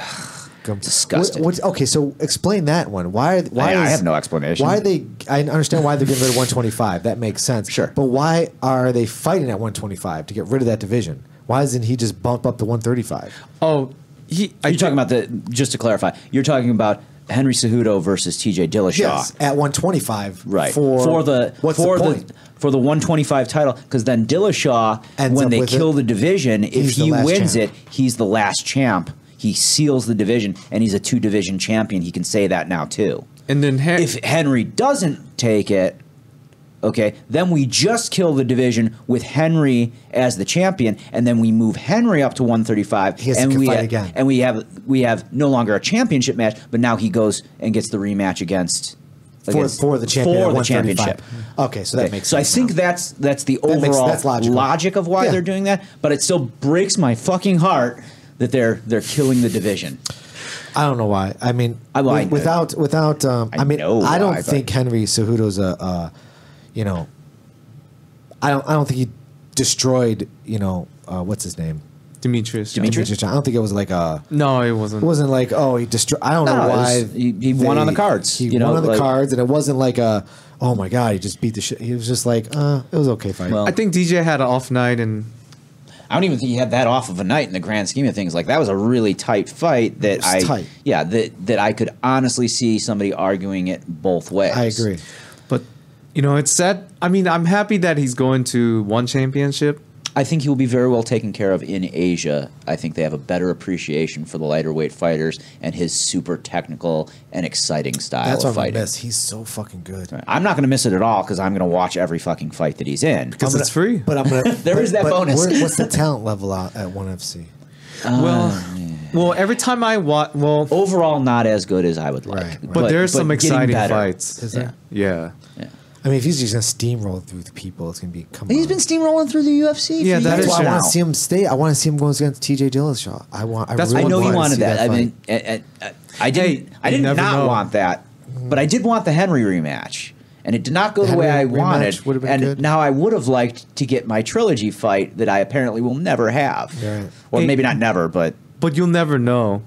Disgusting. Okay, so explain that one. Why I have no explanation. Why are they? I understand why they're getting rid of 125. That makes sense. Sure. But why are they fighting at 125 to get rid of that division? Why doesn't he just bump up to 135? Oh, You're talking about just to clarify, you're talking about Henry Cejudo versus TJ Dillashaw. Yes, at 125. Right. For the what's for the point? for the 125 title, because then Dillashaw, Ends when up they with kill it. the division, if He's the he last wins champ. it, he's the last champ. He seals the division, and he's a 2-division champion. He can say that now too. and then If Henry doesn't take it, okay, then we just kill the division with Henry as the champion, and then we move Henry up to 135. He has to and we fight ha- again. And we have no longer a championship match, but now he goes and gets the rematch against for the champion for at the 135. championship. Okay, so that Okay, makes so I sense. think now. that's the overall that's logical. logic of why Yeah. they're doing that, but it still breaks my fucking heart that they're killing the division. I don't know why. I mean, I know. without. I mean, know I don't why, but- think Henry Cejudo's I don't think he destroyed. What's his name? Demetrius. I don't think it was like a. No, it wasn't. It wasn't like he destroyed. I don't know No, why he won on the cards. He won on the cards, and it wasn't like a. Oh my god, he just beat the shit. He was just like, it was okay fight. Well, I think DJ had an off night, and I don't even think he had that off of a night in the grand scheme of things. Like that was a really tight fight that tight. Yeah, that I could honestly see somebody arguing it both ways. I agree. but it's sad. I mean, I'm happy that he's going to one championship. I think he will be very well taken care of in Asia. I think they have a better appreciation for the lighter weight fighters and his super technical and exciting style That's of what I fighting. miss. He's so fucking good. I'm not going to miss it at all because I'm going to watch every fucking fight that he's in. Because it's free. But I'm gonna. There is that bonus. What's the talent level out at ONE FC? Well, every time I watch, Overall, not as good as I would like. Right. but there's some getting exciting better. fights. Is there? Yeah. Yeah. I mean, if he's just gonna steamroll through the people, it's gonna be. Come He's on. been steamrolling through the UFC. Yeah, for that years is That's why I now. want to see him stay. I want to see him go against TJ Dillashaw. That's really I know you wanted to wanted see that. I fight. mean, I didn't. I did never not know. want that, but I did want the Henry rematch, and it did not go the way I Henry rematch wanted. would have been And good. now I would have liked to get my trilogy fight that I apparently will never have, Right. or Hey, maybe not never, but But you'll never know.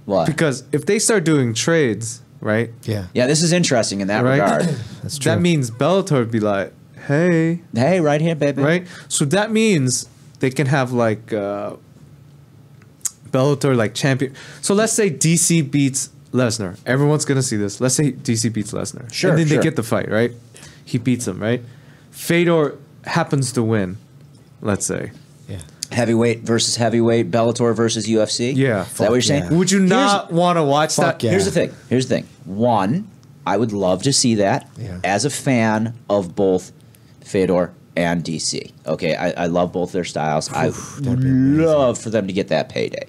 what? Because if they start doing trades, right? Yeah, Yeah, this is interesting in that Right? regard. that's true. That means Bellator would be like, hey, Hey, right here, baby. right? So that means they can have like Bellator like champion. So let's say DC beats Lesnar. Everyone's gonna see this. Let's say DC beats Lesnar. Sure, And then sure. they get the fight, right? He beats him, right? Fedor happens to win. Let's say. yeah. Heavyweight versus heavyweight, Bellator versus UFC. Yeah. Is that what you're saying? yeah. Would you not want to watch Fuck that? yeah. Here's the thing. Here's the thing. One, I would love to see that Yeah. as a fan of both Fedor and DC. Okay, I love both their styles. I that'd would be amazing. love for them to get that payday.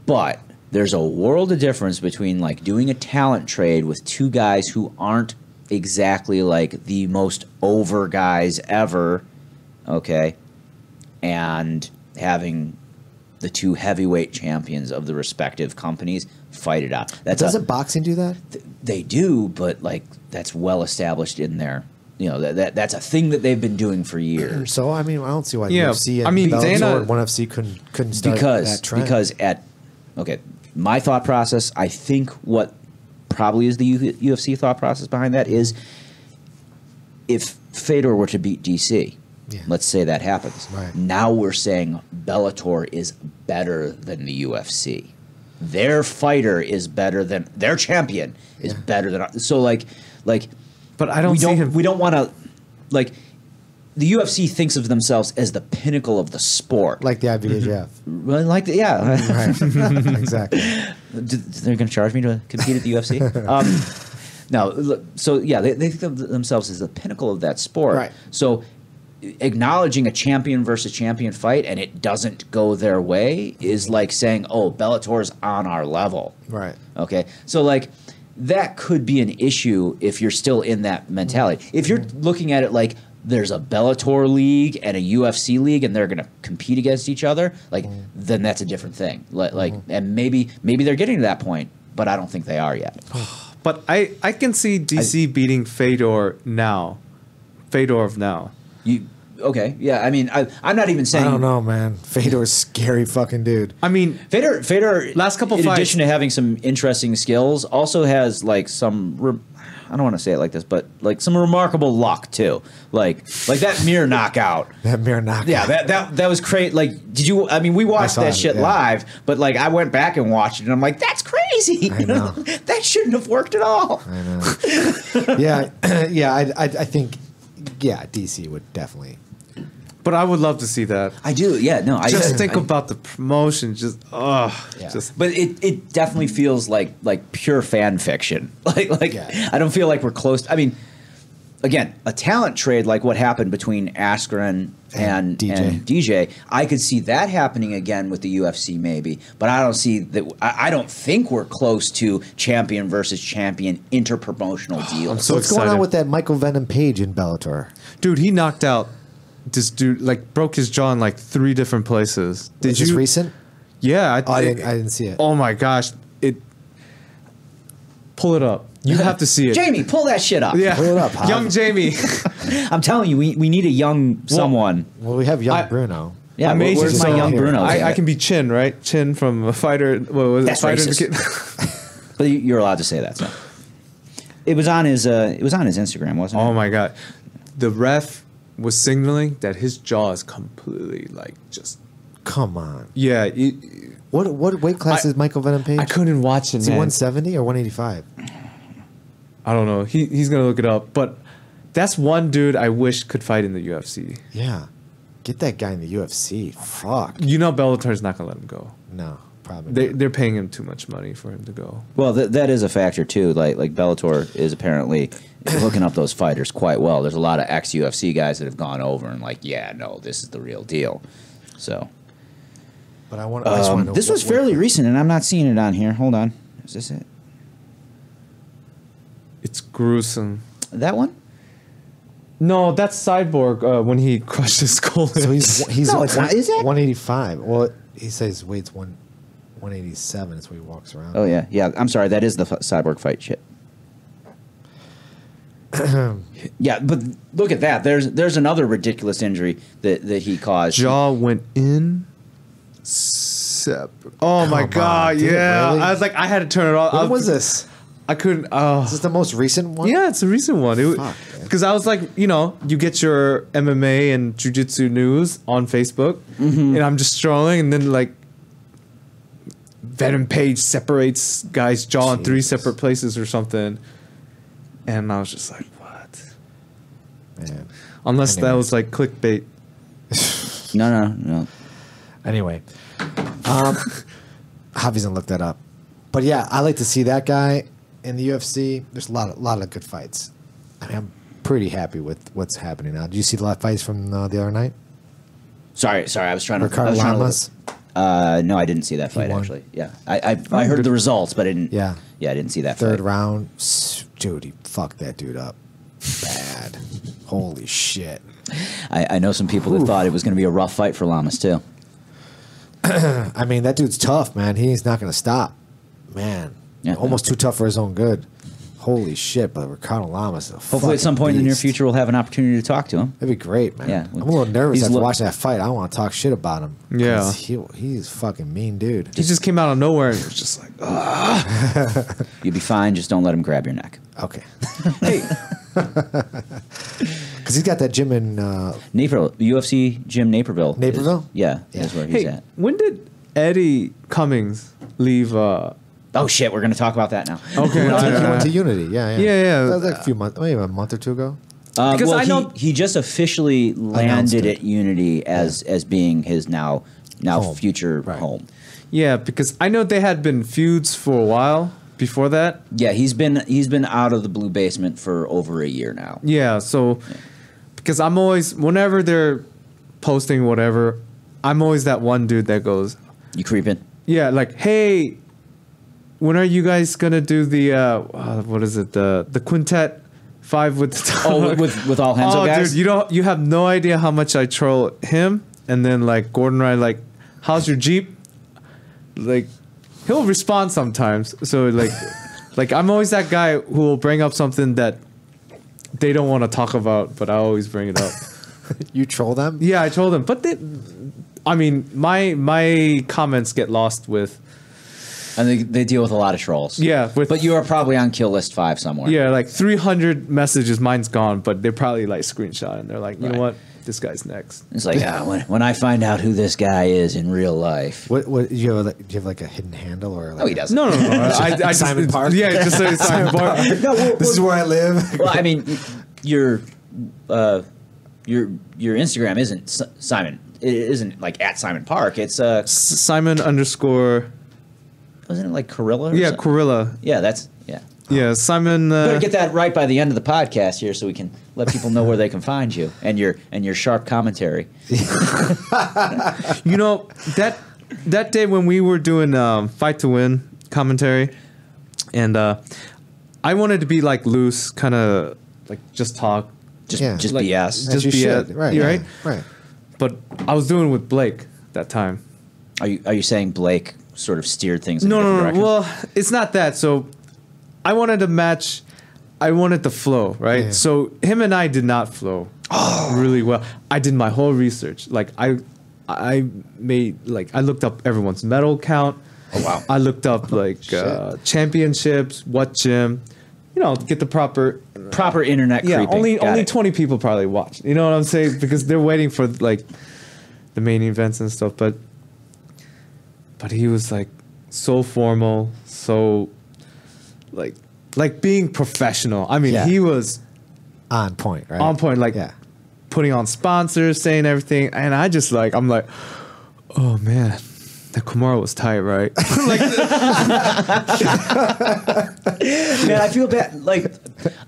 But there's a world of difference between like doing a talent trade with two guys who aren't exactly like the most over guys ever, okay, and having the two heavyweight champions of the respective companies fight it out. Doesn't boxing do that? They do, but like that's well established in their, that's a thing that they've been doing for years. So I mean, I don't see why Yeah, UFC and I mean, Bellator Dana- and ONE FC couldn't start that trend. My thought process, I think what probably is the UFC thought process behind that is if Fedor were to beat DC, Yeah. let's say that happens. Right. Now we're saying Bellator is better than the UFC. Their fighter is better than their champion is better than so like But I don't see him. Mm. we don't want to like the UFC thinks of themselves as the pinnacle of the sport. like the IBJJF. Well, like the, yeah. Right. Exactly. They're going to charge me to compete at the UFC. No, look, so yeah, they think of themselves as the pinnacle of that sport. Right. So acknowledging a champion versus champion fight and it doesn't go their way is like saying, "Oh, Bellator's on our level." Right. Okay, so like that could be an issue if you're still in that mentality. If you're looking at it like there's a Bellator league and a UFC league and they're going to compete against each other, like then that's a different thing. Like and maybe they're getting to that point, but I don't think they are yet. But I can see DC beating Fedor now. Fedor of now. You okay? Yeah, I mean, I'm not even saying I don't know, man. Fedor's a scary fucking dude. I mean, Fedor. Last couple in fights- addition to having some interesting skills, also has like some. I don't want to say it like this, but like some remarkable luck too. Like that mirror knockout. That mirror knockout. Yeah, that was crazy. Like, did you? I mean, we watched saw that it, shit yeah. live, but like I went back and watched it, and I'm like, that's crazy. I know. That shouldn't have worked at all. I know. yeah. I think, yeah, DC would definitely. but I would love to see that. I do. Yeah. No. Just think about the promotion. Just Yeah. just But it definitely feels like pure fan fiction. Like Yeah. I don't feel like we're close. I mean, again, a talent trade like what happened between Askren and DJ. I could see that happening again with the UFC maybe, but I don't see that. I don't think we're close to champion versus champion interpromotional deals. so What's going on excited. with that Michael Venom Page in Bellator? dude, he knocked out this dude. Like broke his jaw in like 3 different places. Did Is this you? recent? Yeah, Oh, I didn't see it. Oh my gosh! Pull it up. You have to see it. Jamie, pull that shit up. Yeah. Pull it up, Hob. Young Jamie. I'm telling you, we need a young someone. Well, we have young I- Bruno. Yeah, Amazing. where's my So young here. Bruno? I can be Chin, right? Chin from a fighter. What was That's it? Fighter racist. But you're allowed to say that. So it was on his Instagram, wasn't it? Oh my god, the ref was signaling that his jaw is completely like just. Come on. Yeah, What weight class is Michael Venom Page? I couldn't watch it, Is he man. 170 or 185? I don't know. He's gonna look it up, but that's one dude I wish could fight in the UFC. Yeah. Get that guy in the UFC. Fuck. You know, Bellator's not gonna let him go. No, probably not. They're paying him too much money for him to go. Well, that is a factor too. Like Bellator is apparently hooking up those fighters quite well. There's a lot of ex-UFC guys that have gone over and like, yeah, no, this is the real deal. So But I just want to know this was what- fairly recent, and I'm not seeing it on here. Hold on, is this it? It's gruesome. That one? No, that's Cyborg when he crushed his skull. So he's No, it's not. Is it? 185. Well, he says weight's 187 is what he walks around. Oh yeah. I'm sorry, that is the Cyborg fight shit. Yeah, but look at that. There's another ridiculous injury that he caused. Jaw went in. Oh my Come god! on, dude, Yeah, really? I was like, I had to turn it off. When was this? I couldn't. Oh, Is this the most recent one? yeah, it's a recent one. Fuck, man. Because I was like, you get your MMA and jiu-jitsu news on Facebook, and I'm just strolling, and then like Venom Page separates guy's jaw in 3 Jesus. separate places or something, and I was just like, what? Man. Unless that Anyway. was like clickbait. No. Anyway, Javi's gonna look that up. But yeah, I like to see that guy in the UFC. There's a lot of good fights. I mean, I'm pretty happy with what's happening now. Did you see the last fights from the other night? Sorry. I was trying to. Ricardo Lamas. No, I didn't see that fight won. actually. Yeah, I heard the results, but I didn't. Yeah. I didn't see that Third fight. round, dude, he fucked that dude up. Bad. Holy shit. I know some people that thought it was going to be a rough fight for Lamas too. I mean, that dude's tough, man. He's not going to stop. Man. Yeah. Almost too tough for his own good. Holy shit, but Ricardo Lamas is a Hopefully, at some fucking point in the near beast. future, we'll have an opportunity to talk to him. That'd be great, man. Yeah. I'm a little nervous He's after look- watching that fight. I don't want to talk shit about him. 'Cause Yeah. He's a fucking mean dude. He just came out of nowhere and it was just like, ugh. You'll be fine. Just don't let him grab your neck. Okay. Hey, Because he's got that gym in Naperville, UFC Gym Naperville. Naperville? Yeah, Yeah. is where he's hey, at. when did Eddie Cummings leave? Oh shit, we're going to talk about that now. Okay, he went to Unity. Yeah. Yeah. That was like a few months, maybe a month or two ago. Because well, I know- he just officially landed it. at Unity as being his now Home. future Right. home. Yeah, because I know they had been feuds for a while before that. Yeah, he's been out of the Blue Basement for over a year now. Yeah, so because I'm always whenever they're posting whatever, I'm always that one dude that goes, You creeping? yeah, like, hey, when are you guys gonna do the what is it, the quintet 5 with the Oh, with all Henzo oh, guys? dude, you have no idea how much I troll him, and then like Gordon Ryan, like, how's your Jeep? Like, he'll respond sometimes. So like I'm always that guy who will bring up something that they don't want to talk about, but I always bring it up. You troll them? Yeah, I told him, but I mean, my comments get lost with. And they deal with a lot of trolls. Yeah, but you are probably on kill list 5 somewhere. Yeah, like 300 messages. Mine's gone, but they're probably like screenshot, and they're like, you Right. know what, this guy's next. It's like when I find out who this guy is in real life. What do you have like a hidden handle or like No, he doesn't. No. I just, Simon Park? Yeah, just say Simon Park. this is where I live. Well, I mean, your Instagram isn't Simon. It isn't like at Simon Park. It's Simon _ wasn't it like Corilla? Or yeah, something? Corilla. Yeah, that's yeah. Yeah, Simon. Better get that right by the end of the podcast here, so we can let people know where they can find you and your sharp commentary. You know that day when we were doing Fight to Win commentary, and I wanted to be like loose, kind of like just talk, Just Yeah. just like, BS. As just you be should. Right. You're yeah, right. Right. But I was doing it with Blake that time. Are you saying Blake sort of steered things in a No. different direction? Well, it's not that. So I wanted a match. I wanted the flow, right? Yeah. So him and I did not flow really well. I did my whole research. Like I made like I looked up everyone's medal count. Oh wow. I looked up like championships, what gym, you know, get the proper internet yeah. creeping. Got Only it. 20 people probably watch. You know what I'm saying? Because they're waiting for like the main events and stuff. But he was like so formal, so like being professional. I mean, Yeah. he was On point, right? on point, like yeah. putting on sponsors, saying everything, and I just like I'm like, oh man, that Kumara was tight, right? Man, I feel bad. Like,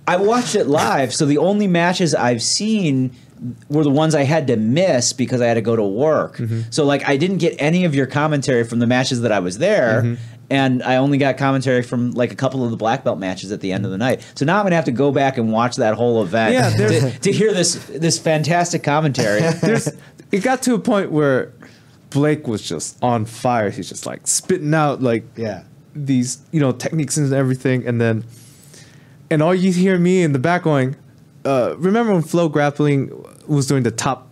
I watched it live, so the only matches I've seen were the ones I had to miss because I had to go to work. So, like, I didn't get any of your commentary from the matches that I was there, and I only got commentary from, like, a couple of the black belt matches at the end of the night. So now I'm going to have to go back and watch that whole event Yeah, to hear this fantastic commentary. It got to a point where Blake was just on fire. He's just like spitting out like Yeah. these, you know, techniques and everything, and all you hear me in the back going, remember when Flow Grappling was doing the top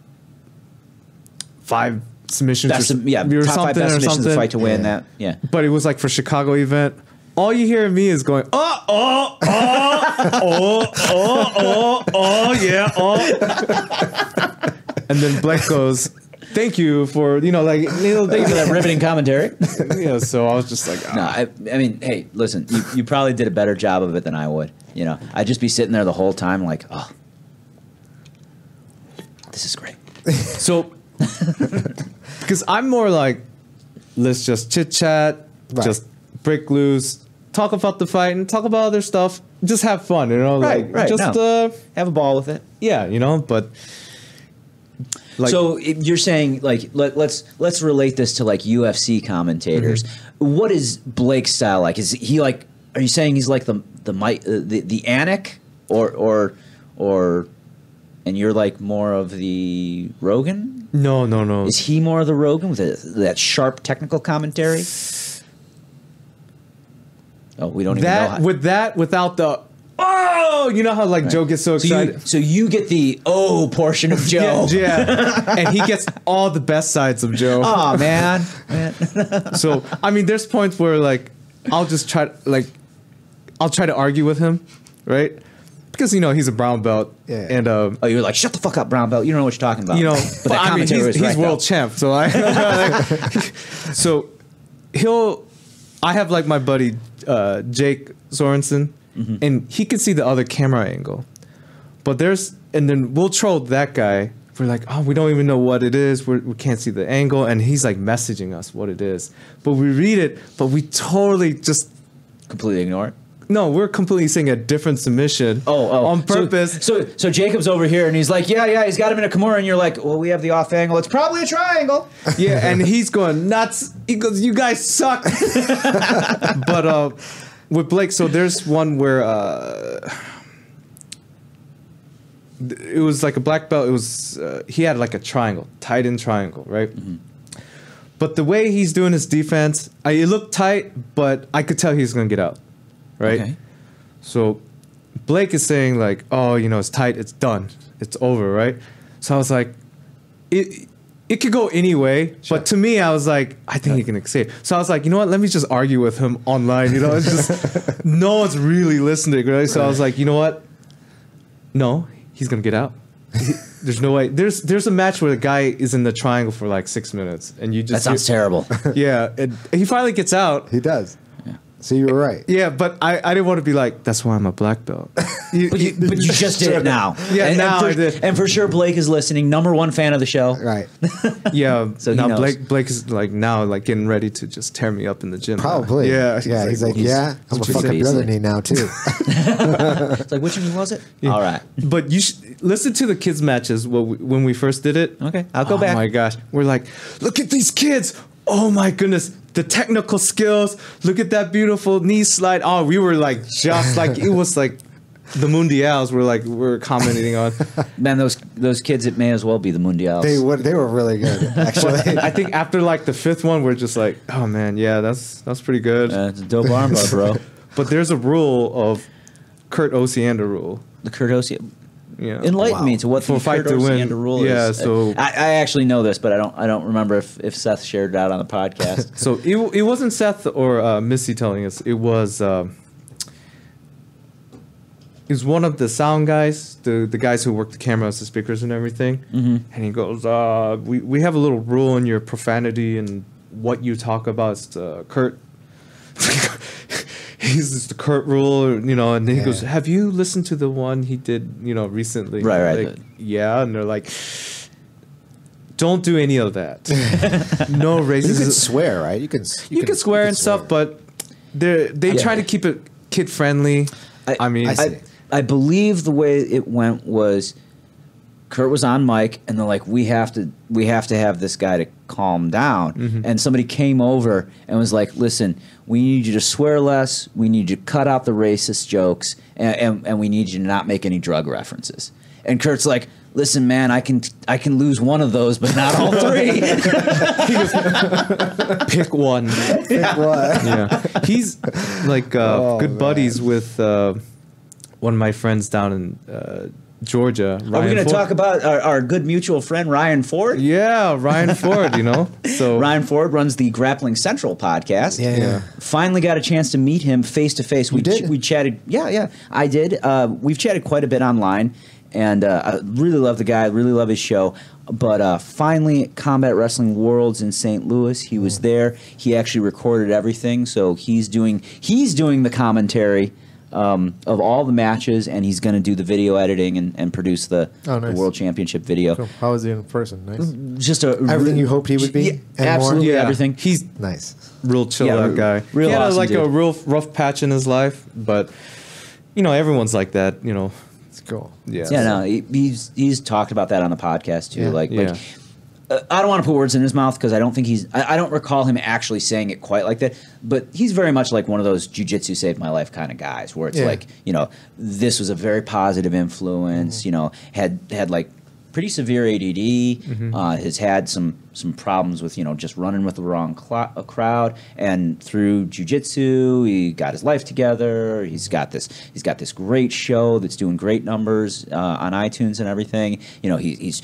5 submissions Top 5 something best submissions to fight to win that. Yeah. but it was like for Chicago event. All you hear me is going, oh, yeah, and then Blake goes, thank you for, you know, like little Thank you things. for that riveting commentary. You know, so I was just like, No, I mean, hey, listen, you probably did a better job of it than I would. You know, I'd just be sitting there the whole time like, oh, this is great. So, because I'm more like, let's just chit chat, Right. just break loose, talk about the fight, and talk about other stuff. Just have fun, you know, Right, just Have a ball with it. yeah, you know. But like, So you're saying like let's relate this to like UFC commentators. What is Blake's style like? Is he like? Are you saying he's like the Anik or and you're like more of the Rogan? no. Is he more of the Rogan with that sharp technical commentary? Oh, we don't even know. Without the you know how like Joe gets so excited. So you get the portion of Joe. Yeah, and he gets all the best sides of Joe. Oh man. So I mean, there's points where like I'll try to argue with him, right? Because you know he's a brown belt, Yeah. and Oh, you're like, shut the fuck up, brown belt. You don't know what you're talking about. you know, but that I mean, commentary was he's right, world though. champ, so so I have like my buddy Jake Sorensen, and he can see the other camera angle, but and then we'll troll that guy. We're like, oh, we don't even know what it is. We can't see the angle, and he's like messaging us what it is, but we read it, but we totally just. Completely ignore it. No, we're completely saying a different submission. On purpose. So Jacob's over here and he's like, yeah, he's got him in a Kimura, and you're like, well, we have the off angle. It's probably a triangle. Yeah, and he's going nuts. He goes, you guys suck. But with Blake, so there's one where it was like a black belt. It was he had like a triangle, tight end triangle, right? But the way he's doing his defense, it looked tight, but I could tell he's gonna get out. Right. Okay. So Blake is saying like, oh, you know, it's tight, it's done, it's over, right? So I was like, it could go any way, but to me, I was like, I think he can escape. So I was like, you know what? Let me just argue with him online. You know, it's just no one's really listening, right? So I was like, you know what? No, he's gonna get out. There's no way. There's a match where the guy is in the triangle for like 6 minutes, and you just That sounds terrible. Yeah, and he finally gets out. He does. So you were right. Yeah, but I didn't want to be like, that's why I'm a black belt. But you just did it now. Yeah, now for, I did. And for sure, Blake is listening. #1 fan of the show. Right. Yeah, So he now knows. Blake is like now like getting ready to just tear me up in the gym. now. Probably. Yeah. Yeah. He's like, yeah, I'm gonna fuck up your other knee now too. It's like, which one was it? All right. But you should listen to the kids' matches when we first did it. Okay, I'll go back. Oh my gosh, we're like, look at these kids. Oh my goodness, the technical skills. Look at that beautiful knee slide. Oh, we were like just like it was like the Mundials. We're commenting on. Man, those kids, it may as well be the Mundials. They were really good, actually. I think after like the 5th one, we're just like, oh man, yeah, that's pretty good. It's a dope armbar, bro. But there's a rule of Kurt Osiander rule. The Kurt Osiander. Yeah. Enlighten me to what For the fight Kurt to win. Osiander rule Yeah, is. so- I actually know this, but I don't remember if Seth shared it out on the podcast. So it wasn't Seth or Missy telling us. It was one of the sound guys, the guys who work the cameras, the speakers, and everything. Mm-hmm. And he goes, "We have a little rule in your profanity and what you talk about. It's Kurt." He's the Kurt rule, you know. And then he goes, "Have you listened to the one he did, you know, recently?" Right. Like, yeah, and they're like, "Don't do any of that. No racism." You can swear, right? You can swear and stuff, but they try to keep it kid friendly. I mean, I believe the way it went was Kurt was on mic, and they're like, "We have to have this guy to calm down." Mm-hmm. And somebody came over and was like, "Listen, we need you to swear less. We need you to cut out the racist jokes, and we need you to not make any drug references." And Kurt's like, "Listen, man, I can lose one of those, but not all three." pick one. Pick one. Yeah, he's like good buddies with one of my friends down in Georgia. Ryan Are we going to Ford. talk about our good mutual friend Ryan Ford? Yeah, Ryan Ford. You know, so Ryan Ford runs the Grappling Central podcast. Yeah. Finally got a chance to meet him face to face. We did? We chatted. Yeah, I did. We've chatted quite a bit online, and I really love the guy. Really love his show. But finally, Combat Wrestling Worlds in St. Louis. He was there. He actually recorded everything, so he's doing the commentary of all the matches, and he's going to do the video editing and produce the World Championship video. Cool. How was he in person? Nice. Just Everything you hoped he would be? Yeah, and absolutely more? yeah, everything. He's Nice. real chill Yeah, that guy. real he had awesome a dude. real rough patch in his life, but you know everyone's like that. You know, It's cool. yeah. Yeah, no, he's talked about that on the podcast too. Yeah. Like Yeah. I don't want to put words in his mouth because I don't think I don't recall him actually saying it quite like that. But he's very much like one of those jiu-jitsu saved my life kind of guys, where it's like, you know, this was a very positive influence. Mm-hmm. You know, had like pretty severe ADD. Has had some problems with, you know, just running with the wrong crowd. And through jiu-jitsu, he got his life together. He's got this great show that's doing great numbers on iTunes and everything. You know, he's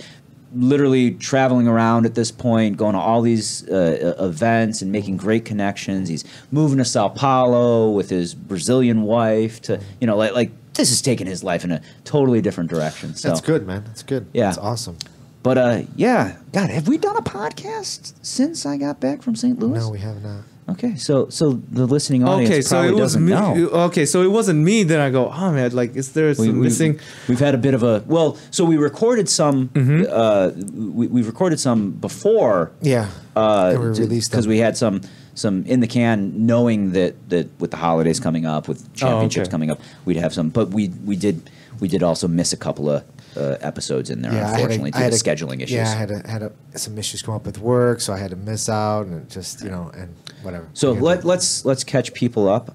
literally traveling around at this point, going to all these events and making great connections. He's moving to Sao Paulo with his Brazilian wife to, you know, like this is taking his life in a totally different direction. So That's good, man. That's good. Yeah. That's awesome. But yeah, God, have we done a podcast since I got back from St. Louis? No, we have not. Okay, so the listening audience Okay, so probably it was doesn't me. know. Okay, so it wasn't me. Then I go, oh man, like, is there some missing? We've had a bit of a so we recorded some. We've recorded some before. Yeah. And we released them. because we had some in the can, knowing that with the holidays coming up, with championships coming up, we'd have some. But we did also miss a couple of episodes in there, unfortunately, due to scheduling issues. Yeah, I had some issues come up with work, so I had to miss out, and it just, you know, and whatever. So let's catch people up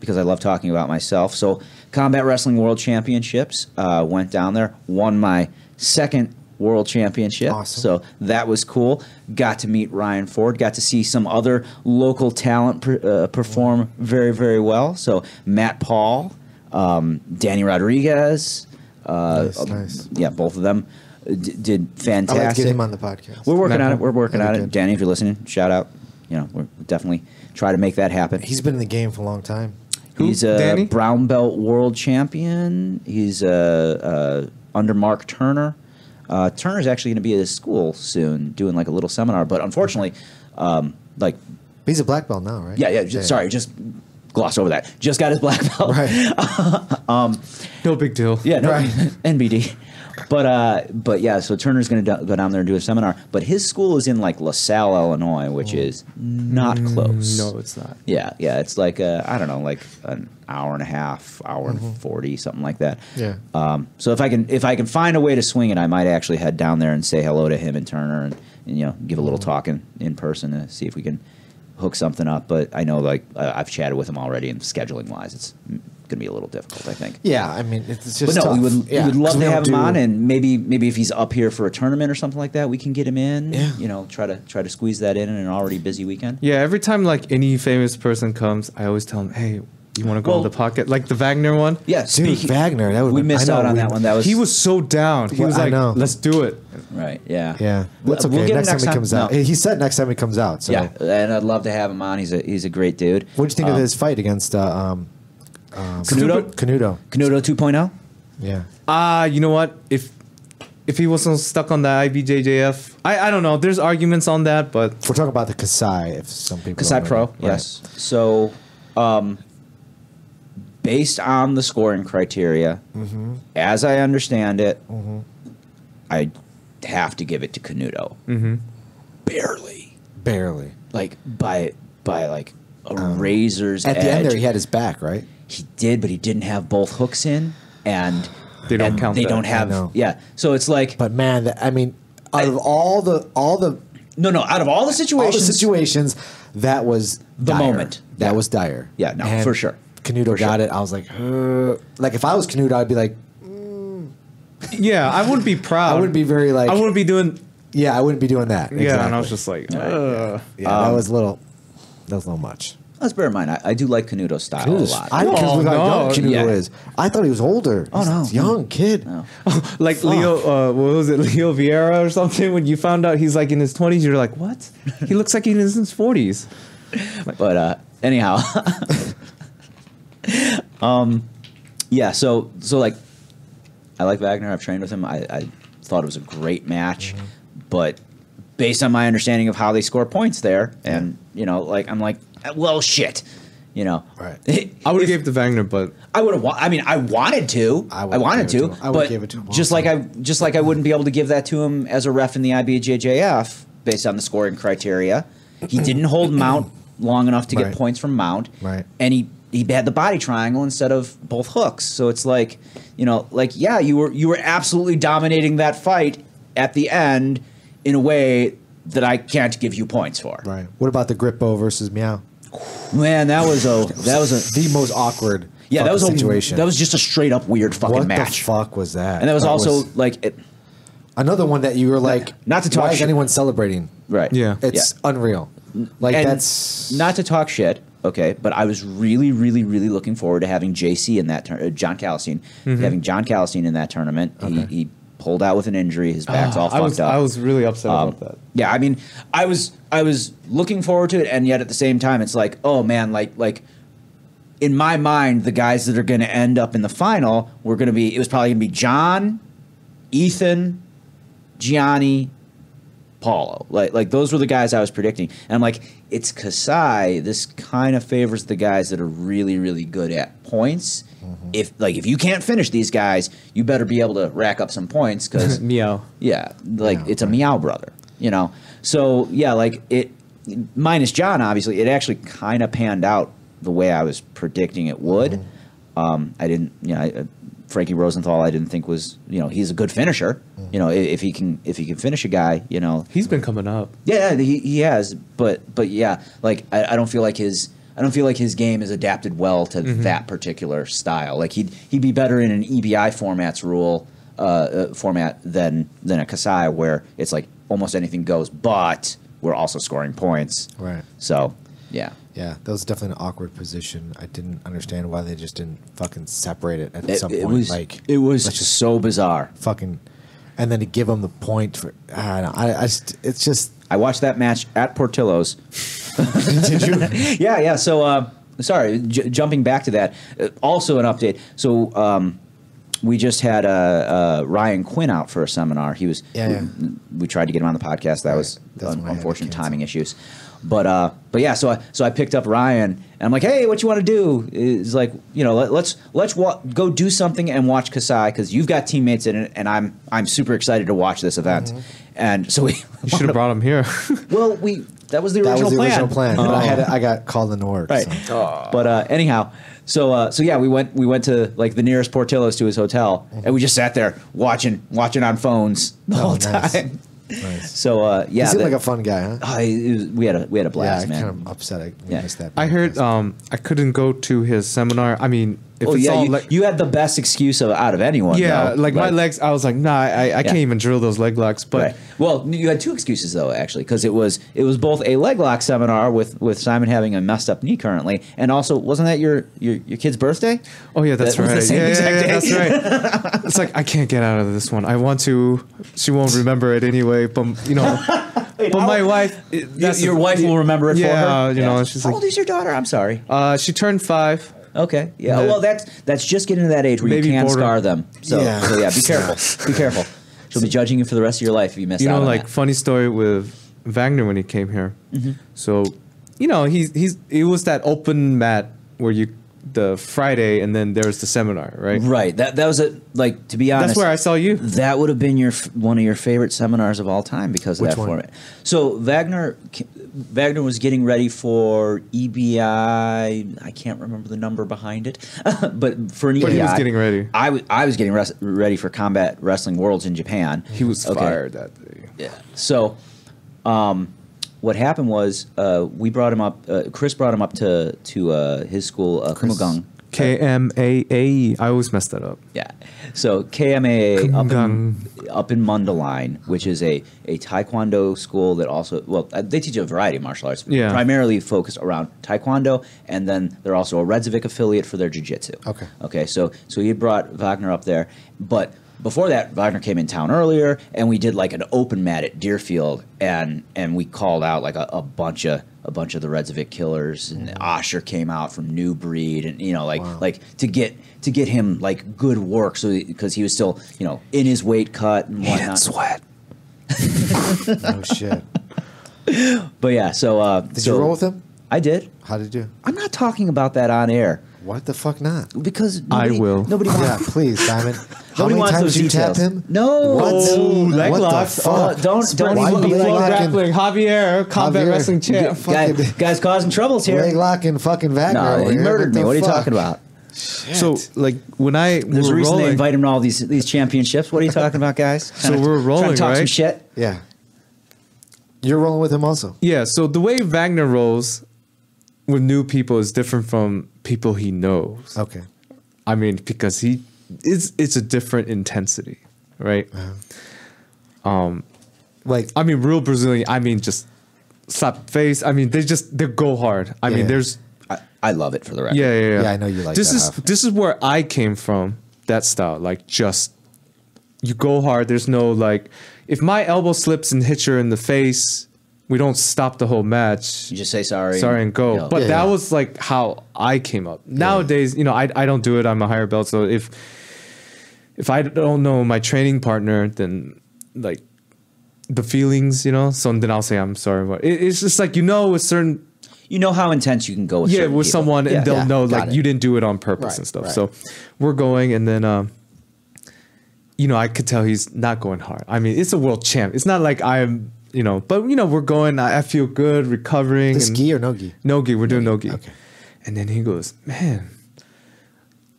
because I love talking about myself. So Combat Wrestling World Championships, went down there, won my second World Championship. Awesome. So that was cool. Got to meet Ryan Ford. Got to see some other local talent perform very, very well. So Matt Paul, Danny Rodriguez. Nice. Yeah, both of them did I'd fantastic. like to get him on the podcast. We're working Matt on it. Paul. We're working That'd on be it. good. Danny, if you're listening, shout out. You know, we're definitely try to make that happen. He's been in the game for a long time. He's a Danny? brown belt world champion. He's under Mark Turner. Turner's actually going to be at his school soon, doing like a little seminar. But unfortunately, like He's a black belt now, right? sorry, just gloss over that. Just got his black belt. Right. No big deal. Yeah, no, Right. NBD. But yeah, so Turner's going to go down there and do a seminar. But his school is in like LaSalle, Illinois, which is not close. No, it's not. Yeah, it's like I don't know, like an hour and a half, hour and 40, something like that. Yeah. So if I can find a way to swing it, I might actually head down there and say hello to him and Turner and you know give a little talk in person to see if we can hook something up. But I know like I've chatted with him already, and scheduling wise, it's going to be a little difficult, I think. Yeah, I mean, it's just But no, tough. we would love 'cause we to have don't him on, do- and maybe if he's up here for a tournament or something like that, we can get him in. Yeah. You know, try to squeeze that in an already busy weekend. Yeah, every time like any famous person comes, I always tell them, hey, You want to go on the pocket like the Wagner one? Yeah, Dude, Wagner. That would we missed out on that one. That was He was so down. He Well, was I like, know. "Let's do it." right. Yeah, Yeah, that's okay. We'll get him next time he comes out, No. he said next time he comes out. So, Yeah, and I'd love to have him on. He's a great dude. what do you think of his fight against Canuto? Canuto? Canuto 2.0. Yeah, You know what? If he wasn't stuck on the IBJJF, I don't know. There's arguments on that, but we're talking about the Kasai. If some people Kasai don't Pro, know. Right. yes. So, based on the scoring criteria, as I understand it, I have to give it to Canuto. Barely, Barely. by like a razor's At edge. the end there, he had his back, right? He did, but he didn't have both hooks in, and They don't count They that. don't I have. know. Yeah, so it's like But man, I mean, out of all the no. Out of all the situations, that was The dire. moment. That Yeah. was dire. Yeah, no, And for sure. Canuto For got sure. it. I was like if I was Canuto, I'd be like, yeah, I wouldn't be proud. I wouldn't be very like, I wouldn't be doing. yeah, I wouldn't be doing that. Yeah, and I was Exactly. just like, yeah, that was a little much. let's bear in mind, I do like Canuto's style a lot. I don't Oh, care how young no. Canuto Yeah. is. I thought he was older. Oh, no. He's a young kid. No. like Fuck. Leo. What was it, Leo Vieira or something? When you found out he's like in his 20s, you're like, what? He looks like he's in his 40s. But anyhow, yeah. So like, I like Wagner. I've trained with him. I thought it was a great match, but based on my understanding of how they score points there, and like I'm like, well, shit, Right. I would have gave it to Wagner, but I would have. I mean, I wanted to. I I would've wanted gave it to. to him. I would've But gave it to him just also. like I wouldn't be able to give that to him as a ref in the IBJJF based on the scoring criteria. He didn't hold Mount long enough to Right. get points from Mount. Right. And he had the body triangle instead of both hooks. So it's like, yeah, you were absolutely dominating that fight at the end in a way that I can't give you points for. Right. What about the Grippo versus Meow? Man, that was a The most awkward. yeah, that was a situation. that was just a straight up weird fucking what match. the fuck was that? And that was also like another one that you were like, not to talk why is shit. anyone celebrating? right. Yeah. It's unreal. Like And that's not to talk shit, okay, but I was really, really, really looking forward to having JC in that John Calistine, having John Calistine in that tournament. He pulled out with an injury. His back's all fucked up. I was really upset about that. Yeah, I mean, I was looking forward to it, and yet at the same time, it's like, oh man, like in my mind, the guys that are going to end up in the final were going to be. It was probably going to be John, Ethan, Gianni, Paulo. Like those were the guys I was predicting, and I'm like, it's Kasai. This kind of favors the guys that are really, really good at points. If you can't finish these guys, you better be able to rack up some points because Meow. yeah, like Yeah, it's a Meow brother, So yeah, like it minus John, obviously, it actually kind of panned out the way I was predicting it would. I didn't, Frankie Rosenthal, I didn't think was, he's a good finisher. If he can finish a guy, He's been coming up. yeah, he has, but yeah, like I don't feel like his game is adapted well to that particular style. Like he'd be better in an EBI format than a Kasai where it's like almost anything goes, but we're also scoring points. right. So yeah, Yeah, that was definitely an awkward position. I didn't understand why they just didn't fucking separate it at some point. it was let's just so bizarre. fucking, and then to give them the point for I don't know, it's just. I watched that match at Portillo's. Did you? Yeah. So, sorry, jumping back to that. Also, an update. So, we just had Ryan Quinn out for a seminar. He was. Yeah. We tried to get him on the podcast. That was That's when I had to unfortunate cancel. timing issues. But yeah. So I picked up Ryan and I'm like, hey, what you want to do? Is like, let's go do something and watch Kasai because you've got teammates in it, and I'm super excited to watch this event. And so we You should have brought him here. well, that was the That original was the plan. original plan. But I got called into work. Right. So. But anyhow, so yeah, we went to like the nearest Portillo's to his hotel, and we just sat there watching on phones the whole nice. time. Nice. So yeah, He seemed like a fun guy, huh? we had a blast, yeah, man. I'm kind of upset. I Yeah. missed that. I heard podcast. I couldn't go to his seminar. I mean, if Oh it's yeah, all you had the best excuse out of anyone. yeah, though. like my legs, I was like, nah, I can't even drill those leg locks. But Right. Well, you had two excuses though, actually, because it was both a leg lock seminar with Simon having a messed up knee currently, and also wasn't that your kid's birthday? oh yeah, that's That was right. the same yeah, exact day. that's right. It's like I can't get out of this one. I want to. She won't remember it anyway. But you know, but my wife, Your wife will remember it for yeah, her. you know, she's How like, old is your daughter? I'm sorry. she turned 5. Okay. Yeah. Yeah. Well, that's just getting to that age where Maybe you can border- scar them. So Yeah. yeah, be careful. Be careful. She'll be judging you for the rest of your life if you miss You out know, on like that. funny story with Wagner when he came here. So, you know, it was that open mat where the Friday and then there's the seminar, right? Right. That was to be honest. That's where I saw you. That would have been one of your favorite seminars of all time because of Which that one? format. So Wagner was getting ready for EBI. I can't remember the number behind it, but for an EBI, But he was getting ready. I was getting ready for Combat Wrestling Worlds in Japan. He was Okay. fired that day. Yeah. So, what happened was we brought him up. Chris brought him up to his school, Kumagang. KMAA. I always mess that up. Yeah. So KMAA Kumagang. up in Mundaline, which is a taekwondo school that also they teach a variety of martial arts, Yeah. primarily focused around taekwondo, and then they're also a Redsvik affiliate for their jiu-jitsu. Okay. Okay. So he brought Wagner up there, but before that, Wagner came in town earlier, and we did like an open mat at Deerfield, and we called out like a bunch of the Redsvik killers, and Osher came out from New Breed, and you know like to get him like good work, so because he was still in his weight cut and whatnot. Sweat. Oh shit. But yeah, so Did you roll with him? I did. How did you do? I'm not talking about that on air What the fuck not? because I will. Nobody wants. Yeah, please, Simon. How Nobody many wants times those you details. tap him? No. What? leg What the locks. fuck? Don't Why even you be leg like locking? Grappling. Javier, combat Javier. wrestling champ. guys causing troubles here. Leg locking fucking Wagner. No, over he here. murdered me. the What are you fuck? talking about? So like when There's we a were reason they rolling, invite him to all these championships. What are you talking about, guys? So we're trying rolling, to talk some right? shit. Yeah. You're rolling with him also. yeah. So the way Wagner rolls with new people is different from people he knows. Okay. I mean, because it's a different intensity, right? Like I mean, real Brazilian. I mean, just slap face. I mean, they go hard. I Yeah. mean, there's I love it for the record. yeah. Yeah, I know you like this that, is Huff. this is where I came from. That style, like just you go hard. There's no like, if my elbow slips and hits you in the face, we don't stop the whole match. You just say sorry. And go. go. But Yeah, that yeah. was like how I came up. Nowadays, I don't do it. I'm a higher belt, so if I don't know my training partner, then like the feelings, so then I'll say I'm sorry. But it's just like with certain You know how intense you can go with certain with people. someone, and Yeah. they'll Yeah, know got like it. you didn't do it on purpose Right, and stuff. right. So we're going, and then I could tell he's not going hard. I mean, it's a world champ. It's not like I'm. But we're going. I feel good, recovering. this and gi or no gi? No gi. We're doing no gi. Okay. And then he goes, "Man,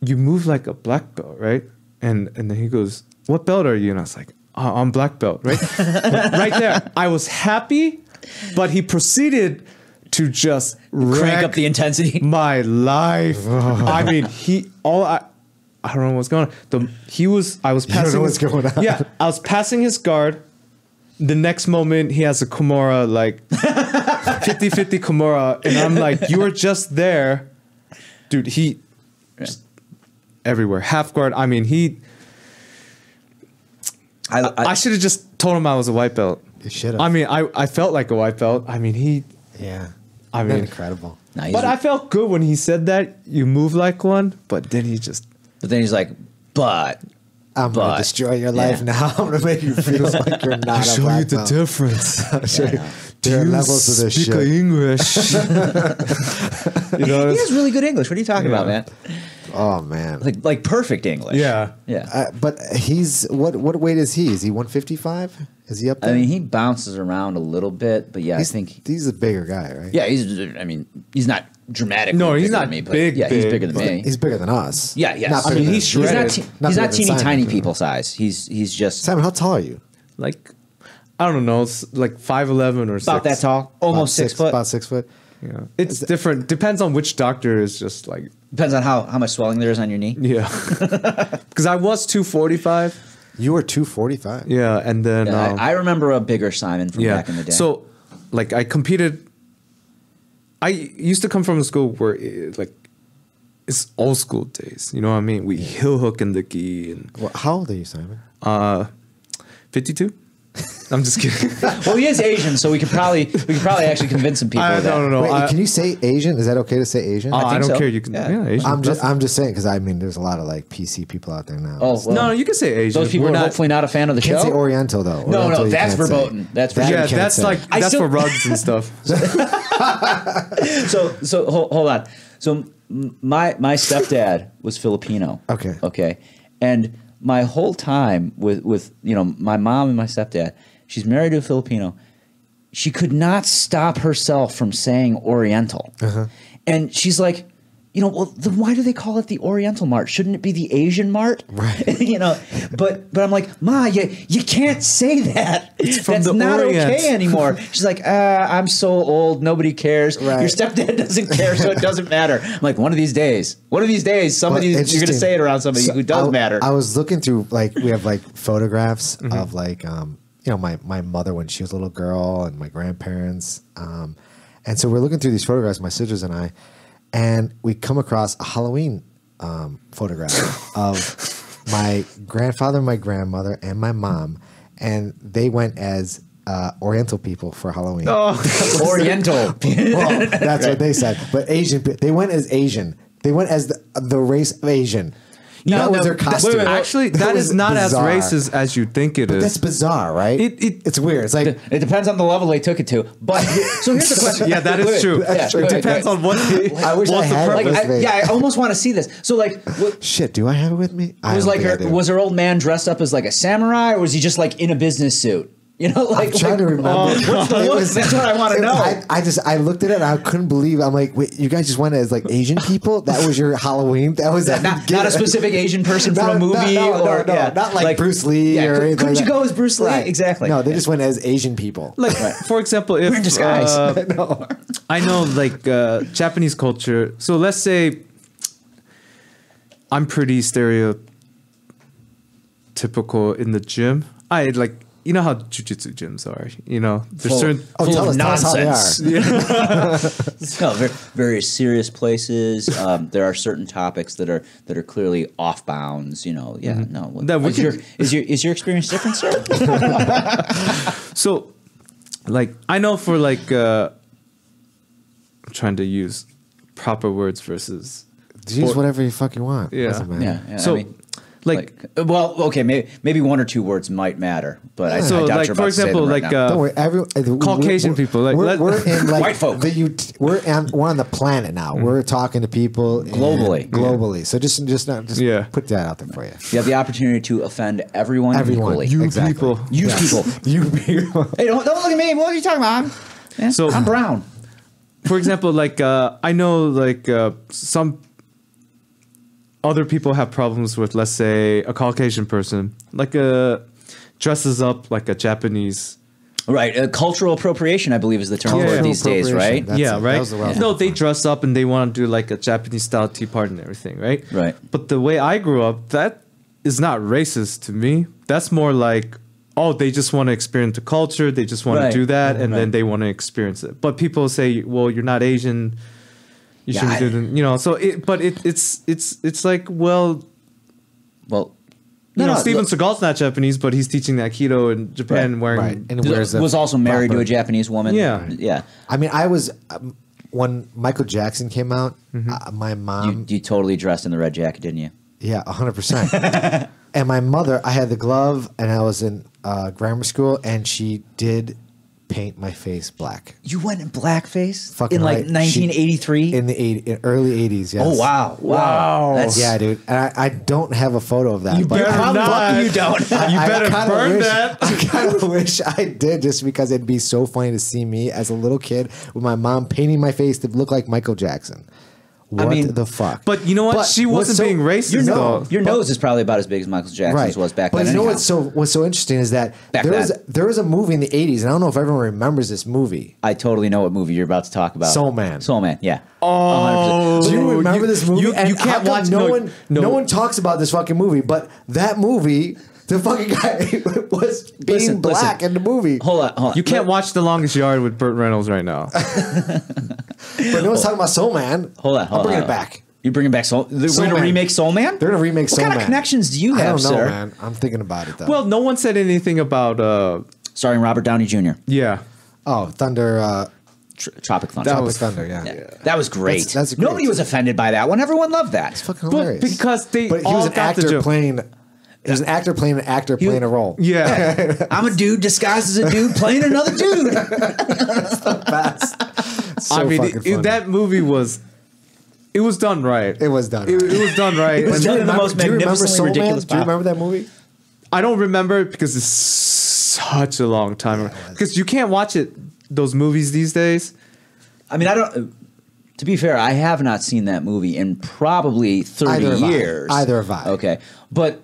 you move like a black belt, right?" And then he goes, "What belt are you?" And I was like, "I'm black belt, right?" Right there, I was happy, but he proceeded to just Crank wreck up the intensity. my life. I mean, I don't know what's going on. I was You don't passing know what's going on. Yeah, I was passing his guard. The next moment, he has a Kimura, like 50-50 Kimura, and I'm like, you were just there. Dude, he just everywhere. Half guard. I mean, I should have just told him I was a white belt. You should have. I mean, I felt like a white belt. I mean, Yeah. I Isn't that mean- incredible. Nah, he's- but I felt good when he said that. You move like one, but then he just. but then he's like, but I'm But- gonna destroy your life yeah. now. I'm gonna make you feel like you're not a black belt. difference. I'll show you. There are levels to this shit. English? he has really good English. What are you talking about, man? Oh man. Like perfect English. Yeah. Yeah. But he's what weight is he? Is he 155? Is he up there? I mean, he bounces around a little bit, but yeah, I think he's a bigger guy, right? yeah, he's not dramatically No, he's bigger not than me, but big, yeah, he's big, bigger than but me. He's bigger than us. Yeah, yes. Not I bigger mean, than- he's shredded. not not he's bigger not than teeny Simon. tiny people size. He's just Simon, how tall are you? Like, I don't know. It's like 5'11" or about that 6. tall, almost About 6 foot. About 6 foot. Yeah, it's different. Depends on which doctor is just like. Depends on how much swelling there is on your knee. Yeah, because I was 245. You were 245. Yeah, and then Yeah, I remember a bigger Simon from back in the day. So, like, I competed. I used to come from a school where, it's old school days. You know what I mean? We heel hook in the gi and. Well, how old are you, Simon? 52. I'm just kidding. Well, he is Asian, so we could probably actually convince some people. Of that. No. Wait, can you say Asian? Is that okay to say Asian? I don't so. care. You can. Yeah. Asian. I'm just saying because I mean there's a lot of like PC people out there now. Oh, well, No, you can say Asian. those people We're are not- hopefully not a fan of the you can't show. say Oriental though. No, Oriental you that's can't say. verboten. That's That you Yeah, verboten. can't that's say. like I that's still- for rugs and stuff. So hold on. So my stepdad was Filipino. Okay. Okay. And my whole time with my mom and my stepdad, she's married to a Filipino. She could not stop herself from saying Oriental. And she's like, well, then why do they call it the Oriental Mart? Shouldn't it be the Asian Mart? Right. But I'm like, Ma, you can't say that. from That's the not Orient. okay anymore. She's like, I'm so old, nobody cares. Right. Your stepdad doesn't care, so it doesn't matter. I'm like, one of these days, somebody you're interesting. gonna say it around somebody who does matter. I was looking through we have photographs of my mother when she was a little girl and my grandparents, and so we're looking through these photographs, my sisters and I, and we come across a Halloween photograph of my grandfather, my grandmother, and my mom, and they went as Oriental people for Halloween. Oriental. Well, that's what they said. But Asian, they went as Asian. They went as the race of Asian. That was their costume. Actually, that is not as racist as you think it But is. that's bizarre, right? It's weird. It's like It depends on the level they took it to. But so here's the question. Yeah, that is true. It depends on what. I wish I what's the had purpose. it with me. I almost want to see this. So shit. Do I have it with me? I was don't like think I do. was her old man dressed up as like a samurai, or was he just like in a business suit? I'm trying to remember. What's the look? That's what I want to know. I looked at it and I couldn't believe. I'm like, wait, you guys just went as like Asian people? That was your Halloween? That was not a specific Asian person from a movie, no, not like Bruce Lee or anything. Couldn't like you that. go as Bruce Lee? Right. Exactly. No, they just went as Asian people. Like, for example, if We're in disguise. I know, like Japanese culture. So let's say I'm pretty stereotypical in the gym. I like. You know how jujitsu gyms are. There's certain tell us how they are. No, very, very serious places. There are certain topics that are clearly off bounds. No. Is your experience different, sir? So, like, I know for like, I'm trying to use proper words versus. Use whatever you fucking want. Yeah. Doesn't matter. Yeah. So, I mean, okay, maybe one or two words might matter, but I so doubt like you're for about to say example, them right like now. Don't worry, Caucasian people, like, we're in like White folk. We're on the planet now. We're talking to people Globally. So just put that out there for you. You have the opportunity to offend everyone equally. you Exactly. people. You people. You people. Hey, don't look at me. What are you talking about? I'm brown. For example, like I know like some other people have problems with, let's say, a Caucasian person, like dresses up like a Japanese. Right, cultural appropriation, I believe, is the term for Yeah. it these days, right? That's yeah, it. right. That was the word. No, they dress up and they want to do like a Japanese style tea party and everything, right? Right. But the way I grew up, that is not racist to me. That's more like, oh, they just want to experience the culture. They just want Right. to do that, and Right. then they want to experience it. But people say, well, you're not Asian. You shouldn't do the, So it's like, well, Steven Seagal's not Japanese, but he's teaching Aikido in Japan, wearing. Right. And wears was also married to proper- a Japanese woman. Yeah. Yeah. I mean, I was when Michael Jackson came out. My mom, You totally dressed in the red jacket, didn't you? yeah, 100%. And my mother, I had the glove, and I was in grammar school, and she did paint my face black. You went in blackface Fucking in like right. 1983. In early 80s. Yes. Oh wow! That's, Yeah, dude. And I don't have a photo of that. You but better I- not. You don't. You better kinda burn wish, that. I kind of wish I did, just because it'd be so funny to see me as a little kid with my mom painting my face to look like Michael Jackson. What the fuck? But you know what? But She what's wasn't so- being racist though. Your nose is probably about as big as Michael Jackson's was back but then. you know anyhow. what's so interesting is that Back there was a movie in the 80s, and I don't know if everyone remembers this movie. I totally know what movie you're about to talk about. Soul Man. Soul Man, yeah. Oh, 100%. Do you remember this movie? You And how can't come watch. no one talks about this fucking movie, but that movie, the fucking guy was being Listen, black in the movie. Hold on. You can't watch The Longest Yard with Burt Reynolds right now. But no one's talking about Soul Man. Hold on. I'm bringing it back. You bringing back Soul? We're Soul going to Man. remake Soul Man? They're gonna remake What Soul kind Man. of connections do you I have, don't know, sir? man. I'm thinking about it though. Well, no one said anything about. Starring Robert Downey Jr. Yeah. oh, Thunder. Tropic Thunder. That Tropic was- Thunder. Yeah. Yeah. That was great. That's great. Nobody was offended by that one. Everyone loved that. It's fucking But hilarious. because they But he all was an got the actor joke. playing. He was an actor playing an actor playing a role. Yeah. I'm a dude disguised as a dude playing another dude. So I mean, fucking funny. that movie was. It was done right. It was done. It, right. it was done right. It was And done in the Remember- most do you remember magnificently Soul Man? ridiculous Do you pop. remember that movie? I don't remember it because it's such a long time. Because you can't watch it. Those movies these days. I mean, I don't. To be fair, I have not seen that movie in probably 30 Either have I. years. Either have I. Okay, but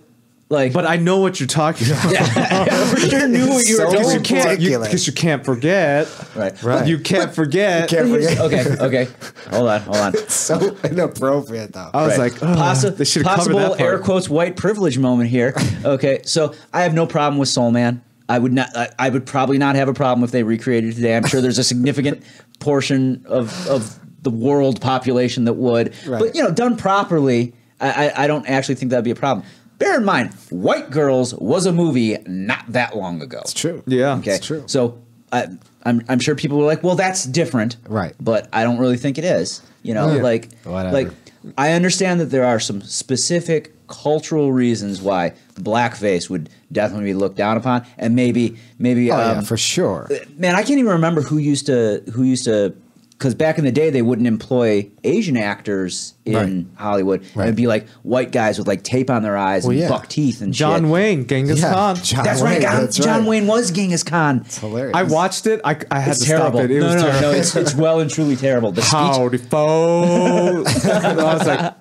like, But I know what you're talking about. I for sure knew what you were So doing. Because you can't. ridiculous. Because you can't forget. Right. Right. You can't forget. Can't forget. Okay. Hold on. So inappropriate though. I was Right. like, oh, they should have covered possible that part. air quotes white privilege moment here. Okay, so I have no problem with Soul Man. I would not. I would probably not have a problem if they recreated it today. I'm sure there's a significant portion of the world population that would. Right. But done properly, I don't actually think that'd be a problem. Bear in mind, White Girls was a movie not that long ago. It's true. Yeah. Okay, It's true. So I'm sure people were like, well, that's different, Right. But I don't really think it is. Yeah. Like Whatever. I understand that there are some specific cultural reasons why blackface would definitely be looked down upon, and maybe Oh yeah, for sure. man, I can't even remember who used to. Because back in the day, they wouldn't employ Asian actors in Right. Hollywood. Right. It'd be like white guys with like tape on their eyes Well, and yeah. buck teeth and John shit. Wayne, Genghis Yeah, Khan. John That's Wayne, right. that's John right. Wayne was Genghis Khan. It's hilarious. I watched it. I had It's to terrible. stop it. It was terrible. No. It's well and truly terrible. The speech. Howdy, folks. I was like,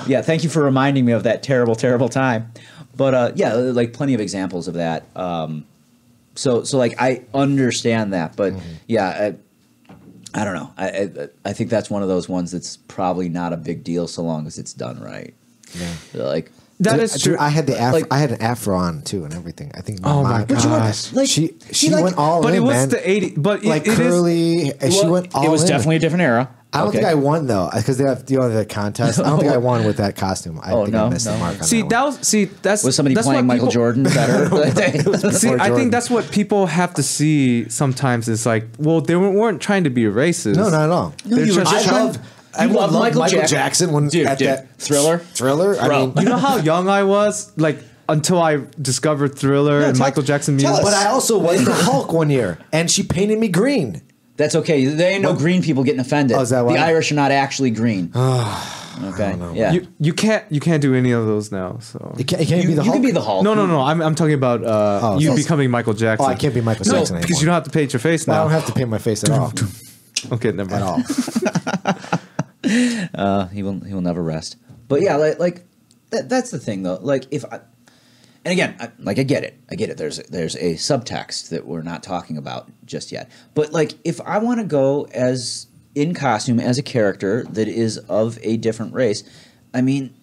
Yeah, thank you for reminding me of that terrible, terrible time. But yeah, like plenty of examples of that. So like I understand that, but yeah, I don't know. I think that's one of those ones that's probably not a big deal so long as it's done right. Yeah. Like that Dude, is true. I had the afro. Like- I had an afro on too, and everything. I think. Oh my mom- gosh. Like, she like- went all but in, it was man. the 80s. But like it is. curly. and she went all in. it was definitely a different era. I don't Okay. think I won though, because they have the contest. I don't think I won with that costume. I think I missed the mark on See, that one. that's Was somebody that's playing what Michael people- Jordan better? See, Before I Jordan. think that's what people have to see sometimes. Is like, well, they weren't trying to be racist. No, not at all. They're you were just just trying- trying- I You love love Michael Jackson when Dude, at that Thriller. Thriller. I Bro. mean, You know how young I was, like until I discovered Thriller and tell- Michael Jackson tell music. us. But I also was the Hulk one year, and she painted me green. That's okay. There ain't no green people getting offended. Oh, is that why? The Irish are not actually green. Okay. Yeah. You can't do any of those now. So You can't be the You Hulk. can be the Hulk. no. I'm talking about you so- becoming Michael Jackson. Oh, I can't be Michael No, Jackson because anymore. you don't have to paint your face Well, I now. don't have to paint my face at all. Okay, never At mind. all. He will never rest. But yeah, like that's the thing though. Like if I, and again, I get it. There's a subtext that we're not talking about just yet. But like if I want to go as in costume as a character that is of a different race, I mean,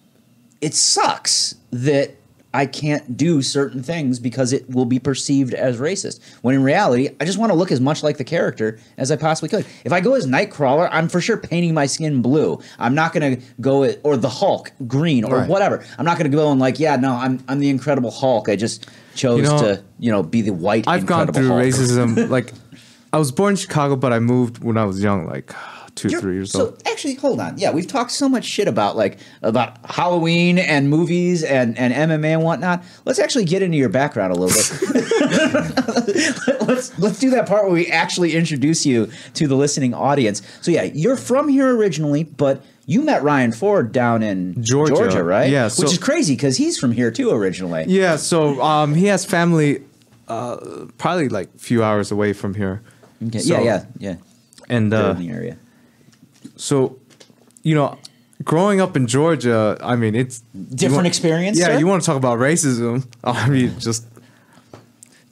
it sucks that I can't do certain things because it will be perceived as racist. When in reality, I just want to look as much like the character as I possibly could. If I go as Nightcrawler, I'm for sure painting my skin blue. I'm not going to go or the Hulk green or Right. whatever. I'm not going to go and like, yeah, no, I'm the Incredible Hulk. I just chose to be the white. I've gone Incredible through Hulk. racism. Like, I was born in Chicago, but I moved when I was young, like 3 years So old. actually, hold on. Yeah, we've talked so much shit about Halloween and movies and MMA and whatnot. Let's actually get into your background a little bit. let's do that part where we actually introduce you to the listening audience. So yeah, you're from here originally, but you met Ryan Ford down in Georgia. right? Yeah, which so- is crazy because he's from here too originally. Yeah, so he has family probably like a few hours away from here. Okay. So- Yeah. And They're in the area. So, you know, growing up in Georgia, I mean, it's Different experience, Yeah, sir? you want to talk about racism? I mean,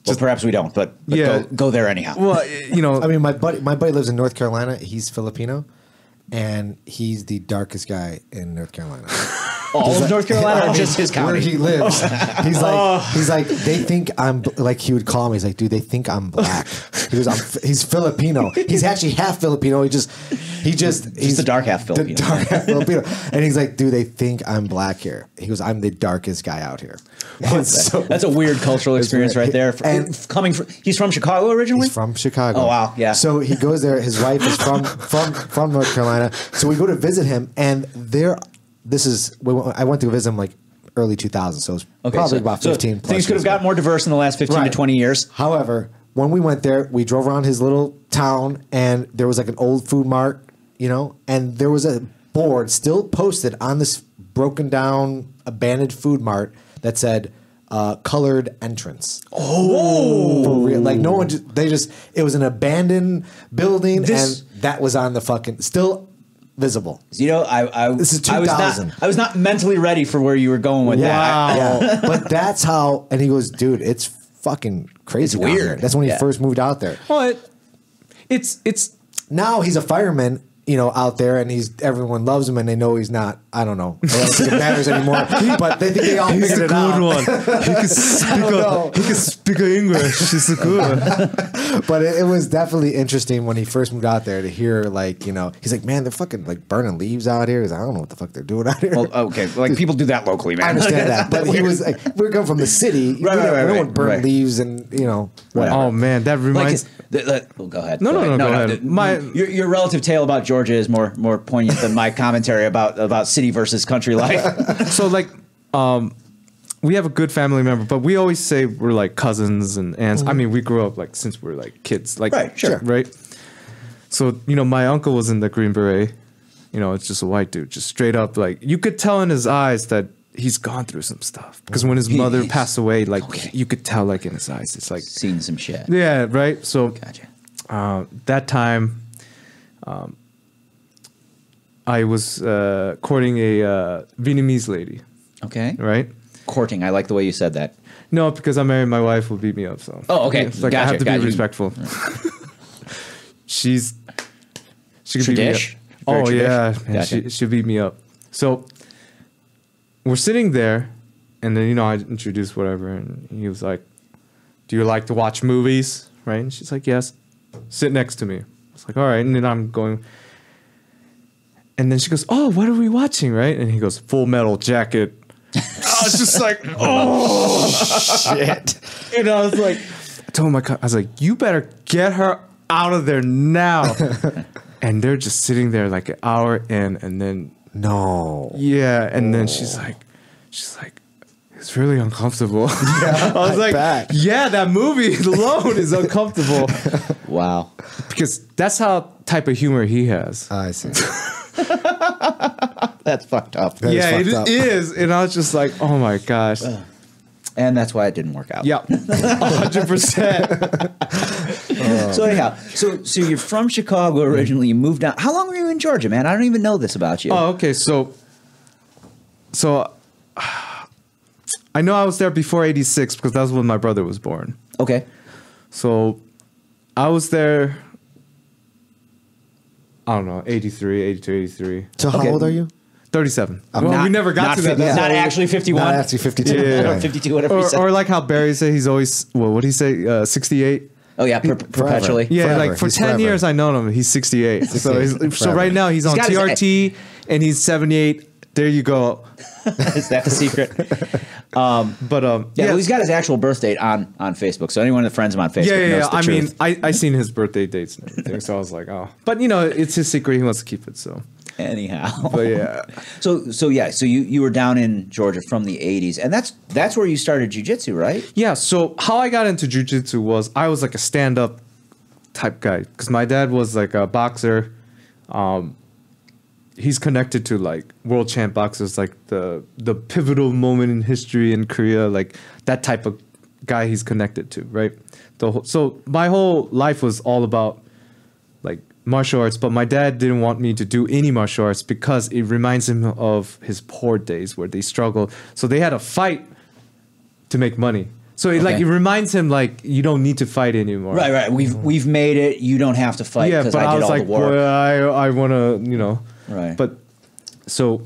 Well, perhaps we don't, but Yeah. go there anyhow. well, you know, I mean, my buddy lives in North Carolina. He's Filipino, and he's the darkest guy in North Carolina. All of North Carolina or just his Where county? he lives, he's like, they think I'm like. He would call me. He's like, dude, they think I'm black. He goes, he's Filipino. He's actually half Filipino. He's the dark half Filipino. The dark half Filipino. And he's like, dude, they think I'm black here. He goes, I'm the darkest guy out here. And so- That's a weird cultural experience right there. And- He's from Chicago originally? He's from Chicago. Oh, wow, yeah. So he goes there. His wife is from North Carolina. So we go to visit him, and I went to visit him like early 2000s. So it was probably about 15. plus Things could have years gotten ago. more diverse in the last 15 to Right. 20 years. However, when we went there, we drove around his little town, and there was like an old food mart, and there was a board still posted on this broken down, abandoned food mart that said colored entrance. Oh, for real! Like no one, it was an abandoned building, and that was on the fucking still visible. This is 2000. I was not mentally ready for where you were going with that. Yeah, but that's how. And he goes, dude, it's fucking crazy. It's down weird. here. That's when he first moved out there. well, it's Now he's a fireman, out there, and everyone loves him, and they know he's not. I don't know. I don't think it matters anymore. But they think they all he's figured a it out. good one. He can speak English. He's a good one. But it was definitely interesting when he first moved out there to hear, like, he's like, man, they're fucking like burning leaves out here. He's like, I don't know what the fuck they're doing out here. Well, okay, like people do that locally, man. I understand that, but he was like, we're coming from the city. Right, we don't right, burn right. leaves and whatever. Oh man, that reminds. Go ahead. No, go ahead. Your relative tale about Georgia is more poignant than my commentary about city versus country life. So like, we have a good family member, but we always say we're like cousins and aunts. I mean, we grew up like since we were like kids, like Right, sure. right. So my uncle was in the Green Beret. It's just a white dude, just straight up like you could tell in his eyes that he's gone through some stuff because when his mother passed away, like you could tell like in his eyes, it's like Seen some shit. yeah, right. So Gotcha. that time, I was courting a Vietnamese lady, Okay. right? Courting. I like the way you said that. No, because I'm married, my wife will beat me up. So Oh, okay. it's like I Gotcha, have to gotcha. be respectful. she can beat me up. Tradish? Very Oh tradish? yeah, man, Gotcha. she'll beat me up. So we're sitting there, and then I introduced whatever, and he was like, "Do you like to watch movies?" Right? And she's like, "Yes." Sit next to me. It's like, all right, and then I'm going. And then she goes, "Oh, what are we watching?" Right? And he goes, "Full Metal Jacket." I was just like, "Oh shit!" And I was like, I told I was like, "You better get her out of there now." And they're just sitting there like an hour in, and then No. yeah, and then she's like, it's really uncomfortable. Yeah, I was like, bet. yeah, that movie alone is uncomfortable Wow. because that's how type of humor he has. I see. That's fucked up. That is Yeah, fucked it up. is, and I was just like, oh my gosh. And that's why it didn't work out. Yeah, 100%. So anyhow, so you're from Chicago originally. You moved down. How long were you in Georgia, man? I don't even know this about you. Oh, okay. So I know I was there before '86 because that was when my brother was born. Okay. So I was there. I don't know, 83, 82, 83. So how Okay. old are you? 37. Not- Well, we never got not to that. fi- That's Not why- actually 51. Not actually 52. Yeah. Or 52, whatever you said. or like how Barry said he's always, well, what did he say? 68? Oh yeah, perpetually. Yeah, Forever. like for He's 10 forever. years I known him. He's 68. So, so Forever. right now he's on got his- TRT and he's 78. There you go. Is that the secret? But Yeah, well, he's got his actual birth date on Facebook. So anyone that friends him on Facebook knows the I mean, truth. I seen his birthday dates and everything. So I was like, oh. But it's his secret. He wants to keep it. So, Anyhow. but yeah. So you were down in Georgia from the 80s, and that's where you started jiu-jitsu, right? Yeah, so how I got into jiu-jitsu was I was like a stand-up type guy because my dad was like a boxer. He's connected to like world champ boxers, like the pivotal moment in history in Korea, like that type of guy he's connected to, right? So my whole life was all about like martial arts, but my dad didn't want me to do any martial arts because it reminds him of his poor days where they struggled. So they had to fight to make money. So it reminds him like you don't need to fight anymore. Right. We've made it. You don't have to fight because but I did was all like, the work. boy, I want to, Right. But so,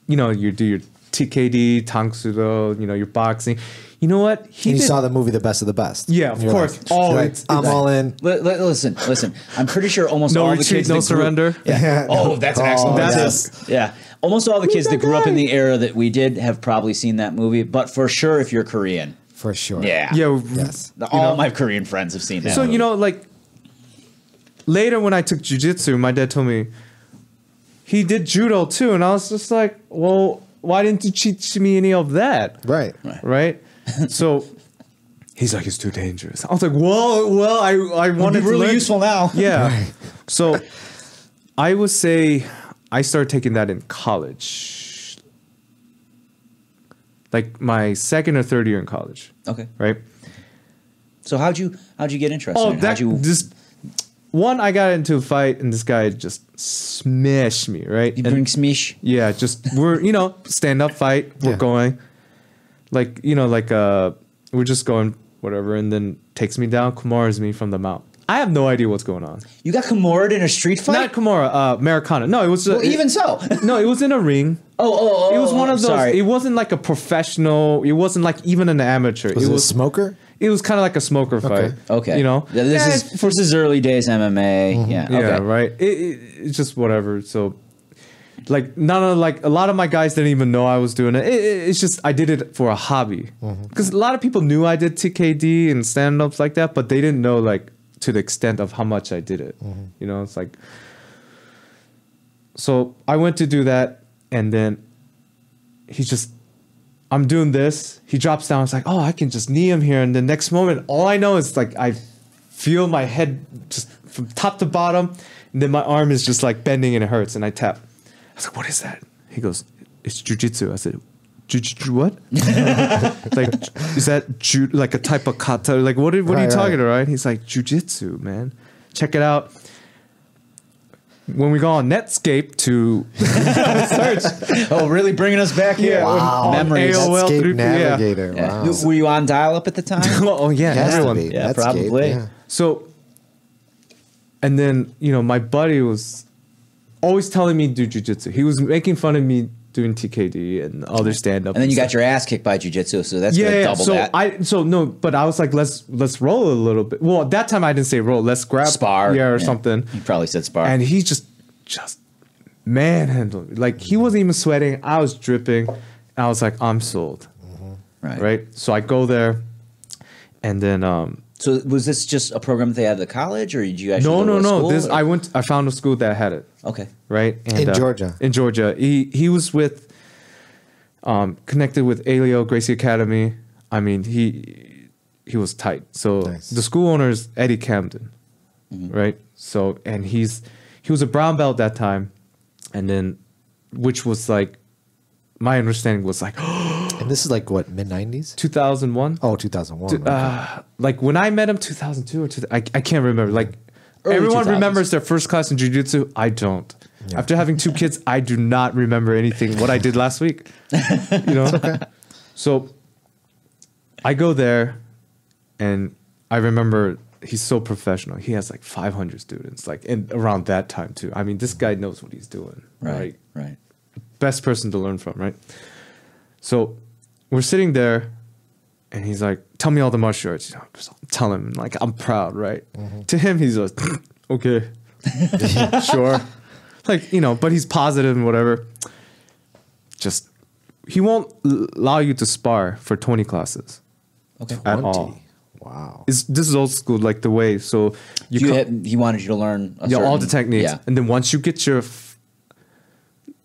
you do your TKD, Tangsudo, your boxing. You know what? You saw the movie The Best of the Best. Yeah, of course. I'm all in. Listen. I'm pretty sure almost No all retreat, the kids. no surrender. Yeah. Oh, that's an excellent. Yes. Yeah. Almost all the kids that grew up in the era that we did have probably seen that movie. But for sure, if you're Korean, For sure. yeah, Yes. all my Korean friends have seen that. So movie. like later when I took jiu-jitsu, my dad told me he did judo too, and I was just like, well, why didn't you teach me any of that? Right. So he's like, it's too dangerous. I was like, well, I wanted It'd be really to learn. useful now. Yeah. So I would say I started taking that in college, like my second or third year in college. Okay. Right. So how'd you get interested? Oh, in it? just one. I got into a fight, and this guy just smashed me. Right. You And- bring smish. Yeah, just we're stand up fight. We're going, like we're just going whatever, and then takes me down, Kimura's me from the mount. I have no idea what's going on. You got Kimura in a street fight? Not Kimura, Americana. No, it was Even so. no, it was in a ring. Oh, It was one of those. Sorry. It wasn't like a professional. It wasn't like even an amateur. Was it a smoker? It was kind of like a smoker fight. Okay. Yeah, This is early days MMA. Yeah. Okay. Yeah, right. It's just whatever. So, like, a lot of my guys didn't even know I was doing it. It's just I did it for a hobby because a lot of people knew I did TKD and stand ups like that, but they didn't know like to the extent of how much I did it. It's like. So I went to do that, and then I'm doing this. He drops down. It's like, oh, I can just knee him here. And the next moment, all I know is like I feel my head just from top to bottom, and then my arm is just like bending and it hurts, and I tap. I was like, what is that? He goes, it's jujitsu. I said, jujitsu what? Like, is that like a type of kata? Like, what are you talking about? Right? He's like, jujitsu, man. Check it out. When we go on Netscape to search. Oh, really bringing us back here? Yeah, Wow. Memories. AOL Netscape 3P, Navigator. Yeah. Wow. Were you on dial-up at the time? Oh yeah, Has to everyone. be. Yeah, Netscape, probably. yeah. So, and then, my buddy was always telling me to do jiu-jitsu. He was making fun of me doing TKD and other stand-up. And then you got your ass kicked by jiu-jitsu, so that's going to double so that. But I was like, let's roll a little bit. Well, at that time I didn't say roll. Let's grab Spar. or something. You probably said spar. And he just manhandled me. Like, he wasn't even sweating. I was dripping. And I was like, I'm sold. Right? So I go there, and then So was this just a program that they had at the college, or did you actually go to a no. school, I found a school that had it. Okay. Right? And, In Georgia. In Georgia. He was with connected with Aleo Gracie Academy. I mean, he was tight. So Nice. the school owner is Eddie Camden. Right? So, and he was a brown belt that time, and then which was like, my understanding was like And this is like what, mid-90s? 2001. Oh, 2001. okay. Like when I met him, 2002 or I can't remember. Like Early everyone 2000s. remembers their first class in jiu-jitsu. I don't. After having 2 kids, I do not remember anything what I did last week. So I go there, and I remember he's so professional. He has like 500 students, like around that time too. I mean, this guy knows what he's doing. Right. Best person to learn from, right? So we're sitting there, and he's like, tell me all the martial arts. Just tell him, like, I'm proud, right? To him, he's like, okay, sure. Like, but he's positive and whatever. Just, he won't allow you to spar for 20 classes. Okay. At all. Wow. This is old school, like the way. So He wanted you to learn all the techniques. Yeah. And then once you get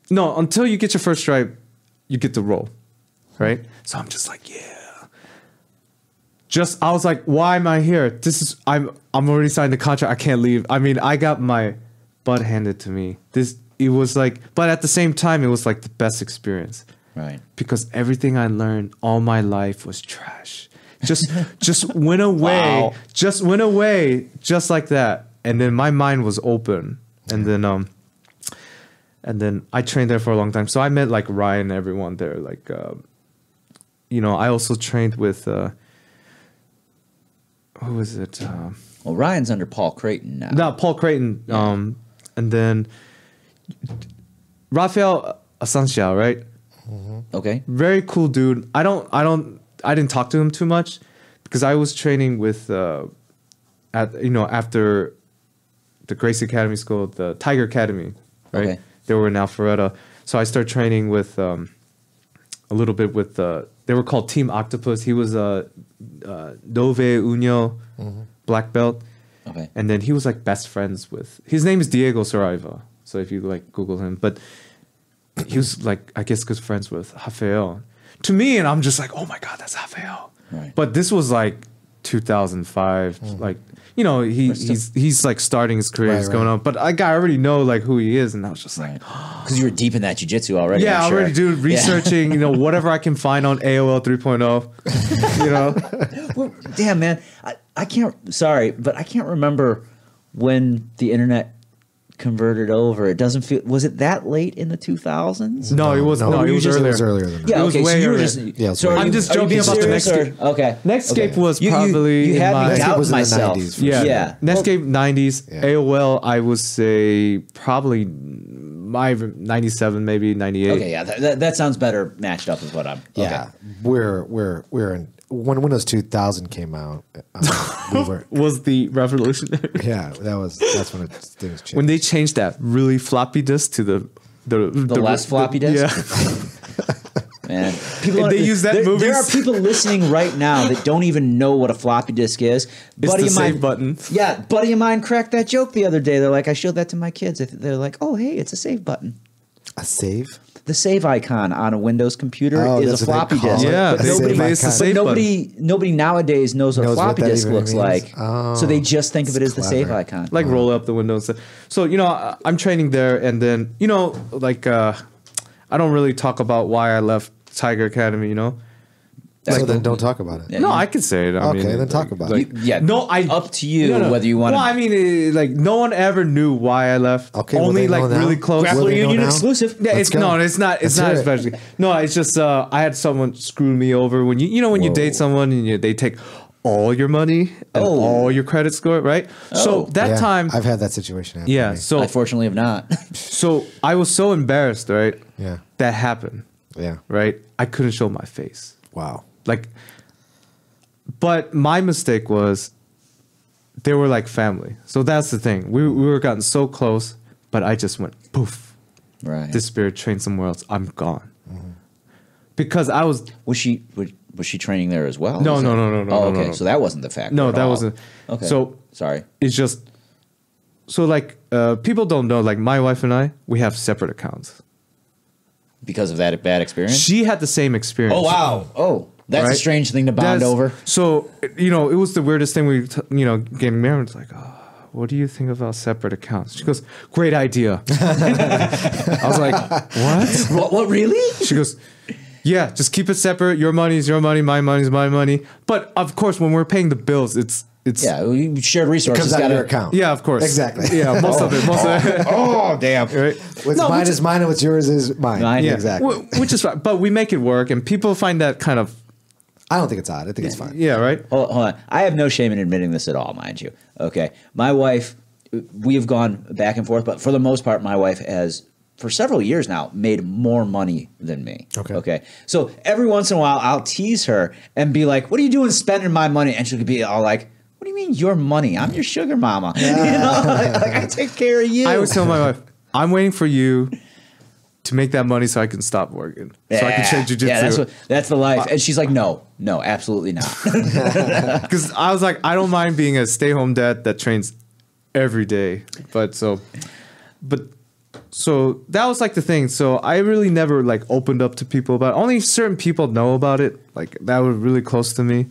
until you get your first stripe, you get the roll, right? So I'm just like, yeah. I was like, why am I here? I'm already signed the contract. I can't leave. I mean, I got my butt handed to me. It was like, but at the same time, it was like the best experience. Right. Because everything I learned all my life was trash. Just went away. Wow. Just went away just like that. and then my mind was open, and then I trained there for a long time. So I met like Ryan and everyone there. Like, I also trained with who was it? Well, Ryan's under Paul Creighton now. No, Paul Creighton. And then Rafael Asancial, right? Okay. Very cool dude. I didn't talk to him too much because I was training with after the Gracie Academy School, the Tiger Academy, right? Okay. They were in Alpharetta. So I started training with a little bit with they were called Team Octopus. He was a Dove Unio black belt. Okay. And then he was like best friends with, his name is Diego Saraiva. So if you like Google him, but he was like, I guess, good friends with Rafael. To me, and I'm just like, oh my God, that's Rafael. Right. But this was like 2005. Like, he's like starting his career, he's going on. But I already know like who he is, and I was just like, Because you were deep in that jiu-jitsu already. yeah, I'm I sure. already do researching, whatever I can find on AOL 3.0, Well, damn, man. I can't, sorry, but I can't remember when the internet converted over. It doesn't feel, was it that late in the 2000s? No, it was No, it was usually earlier. it was earlier than that. Yeah, It was okay, so way you were earlier. just, Yeah, it's so way are I'm you- just are you joking being about the serious Netscape. or- Okay. Netscape Okay. was You probably you in had my- me Netscape doubt was in the myself. 90s for Yeah, Yeah. Netscape 90s, Yeah. AOL. I would say probably my 97, maybe 98. Okay, yeah, that sounds better matched up with what I'm. Yeah, we're in when Windows 2000 came out. We were Was the revolutionary that's when things changed. when they changed that really floppy disk to the less floppy disk? Man, people And they use that in there are movies. people listening right now that don't even know what a floppy disk is. It's the save button. Yeah, buddy of mine cracked that joke the other day. They're like, I showed that to my kids. They're like, oh, hey, it's a save button. A save? The save icon on a Windows computer Oh, is that's a what they floppy call disk. it. Yeah, but they- nobody, they- it's the but save nobody nowadays knows what a Knows what floppy that disk even looks means. like. Oh, So they just think of it as the save clever. icon. Like roll up the windows. So I'm training there, and then like I don't really talk about why I left Tiger Academy. That's So then cool. don't talk about it. Yeah, No, you- I can say it. I Okay, mean, then talk about it. Yeah, up to you whether you want Well, to. I mean, like no one ever knew why I left. Okay, well, only they know like now. really close. Will Grappler they know Union now? exclusive. Yeah, Let's it's go. no, it's not. It's Let's not hear it. especially. No, it's just I had someone screw me over when when you date someone and they take all your money and Oh. all your credit score, right? So Oh. that Yeah, time, I've had that situation happen. yeah. to me. So I fortunately have not. so I was so embarrassed, right? Yeah. That happened, Yeah. right? I couldn't show my face, Wow. like. But my mistake was they were like family. So that's the thing. We were gotten so close, but I just went poof. Right. Disappeared, trained somewhere else. I'm gone. Because I was Was she training there as well? No, Was no, it- no, no, no, Oh, no, okay. no. So that wasn't the factor. No, at that all. wasn't. Okay. So sorry. it's just so like people don't know. Like my wife and I, we have separate accounts. Because of that bad experience. She had the same experience. Oh wow. Oh, that's a Right? strange thing to bond That's- over. So it was the weirdest thing. Getting married. It's like, oh, what do you think about separate accounts? She goes, great idea. I was like, what? What really? She goes, yeah, just keep it separate. Your money is your money. My money is my money. But of course, when we're paying the bills, it's Yeah, we shared It resources. comes out of gotta- your account. yeah, of course, Exactly. Yeah, most of it. Oh damn. Right? What's No, mine which is mine and what's yours is mine. Mine, Yeah, Exactly. Which is fine, but we make it work, and people find that kind of I don't think it's odd. I think it's fine. yeah, right. Hold on. I have no shame in admitting this at all, mind you. Okay. My wife, we have gone back and forth, but for the most part, my wife has, for several years now, made more money than me. Okay. Okay. So every once in a while, I'll tease her and be like, what are you doing spending my money? And she'll be all like, what do you mean your money? I'm your sugar mama. You know, like I take care of you. I always tell my wife, I'm waiting for you to make that money so I can stop working, so I can change jujitsu. Yeah, that's the life. And she's like, no, absolutely not. Because I was like, I don't mind being a stay-home dad that trains every day, but so that was like the thing. So I really never like opened up to people about it. Only certain people know about it, like that were really close to me.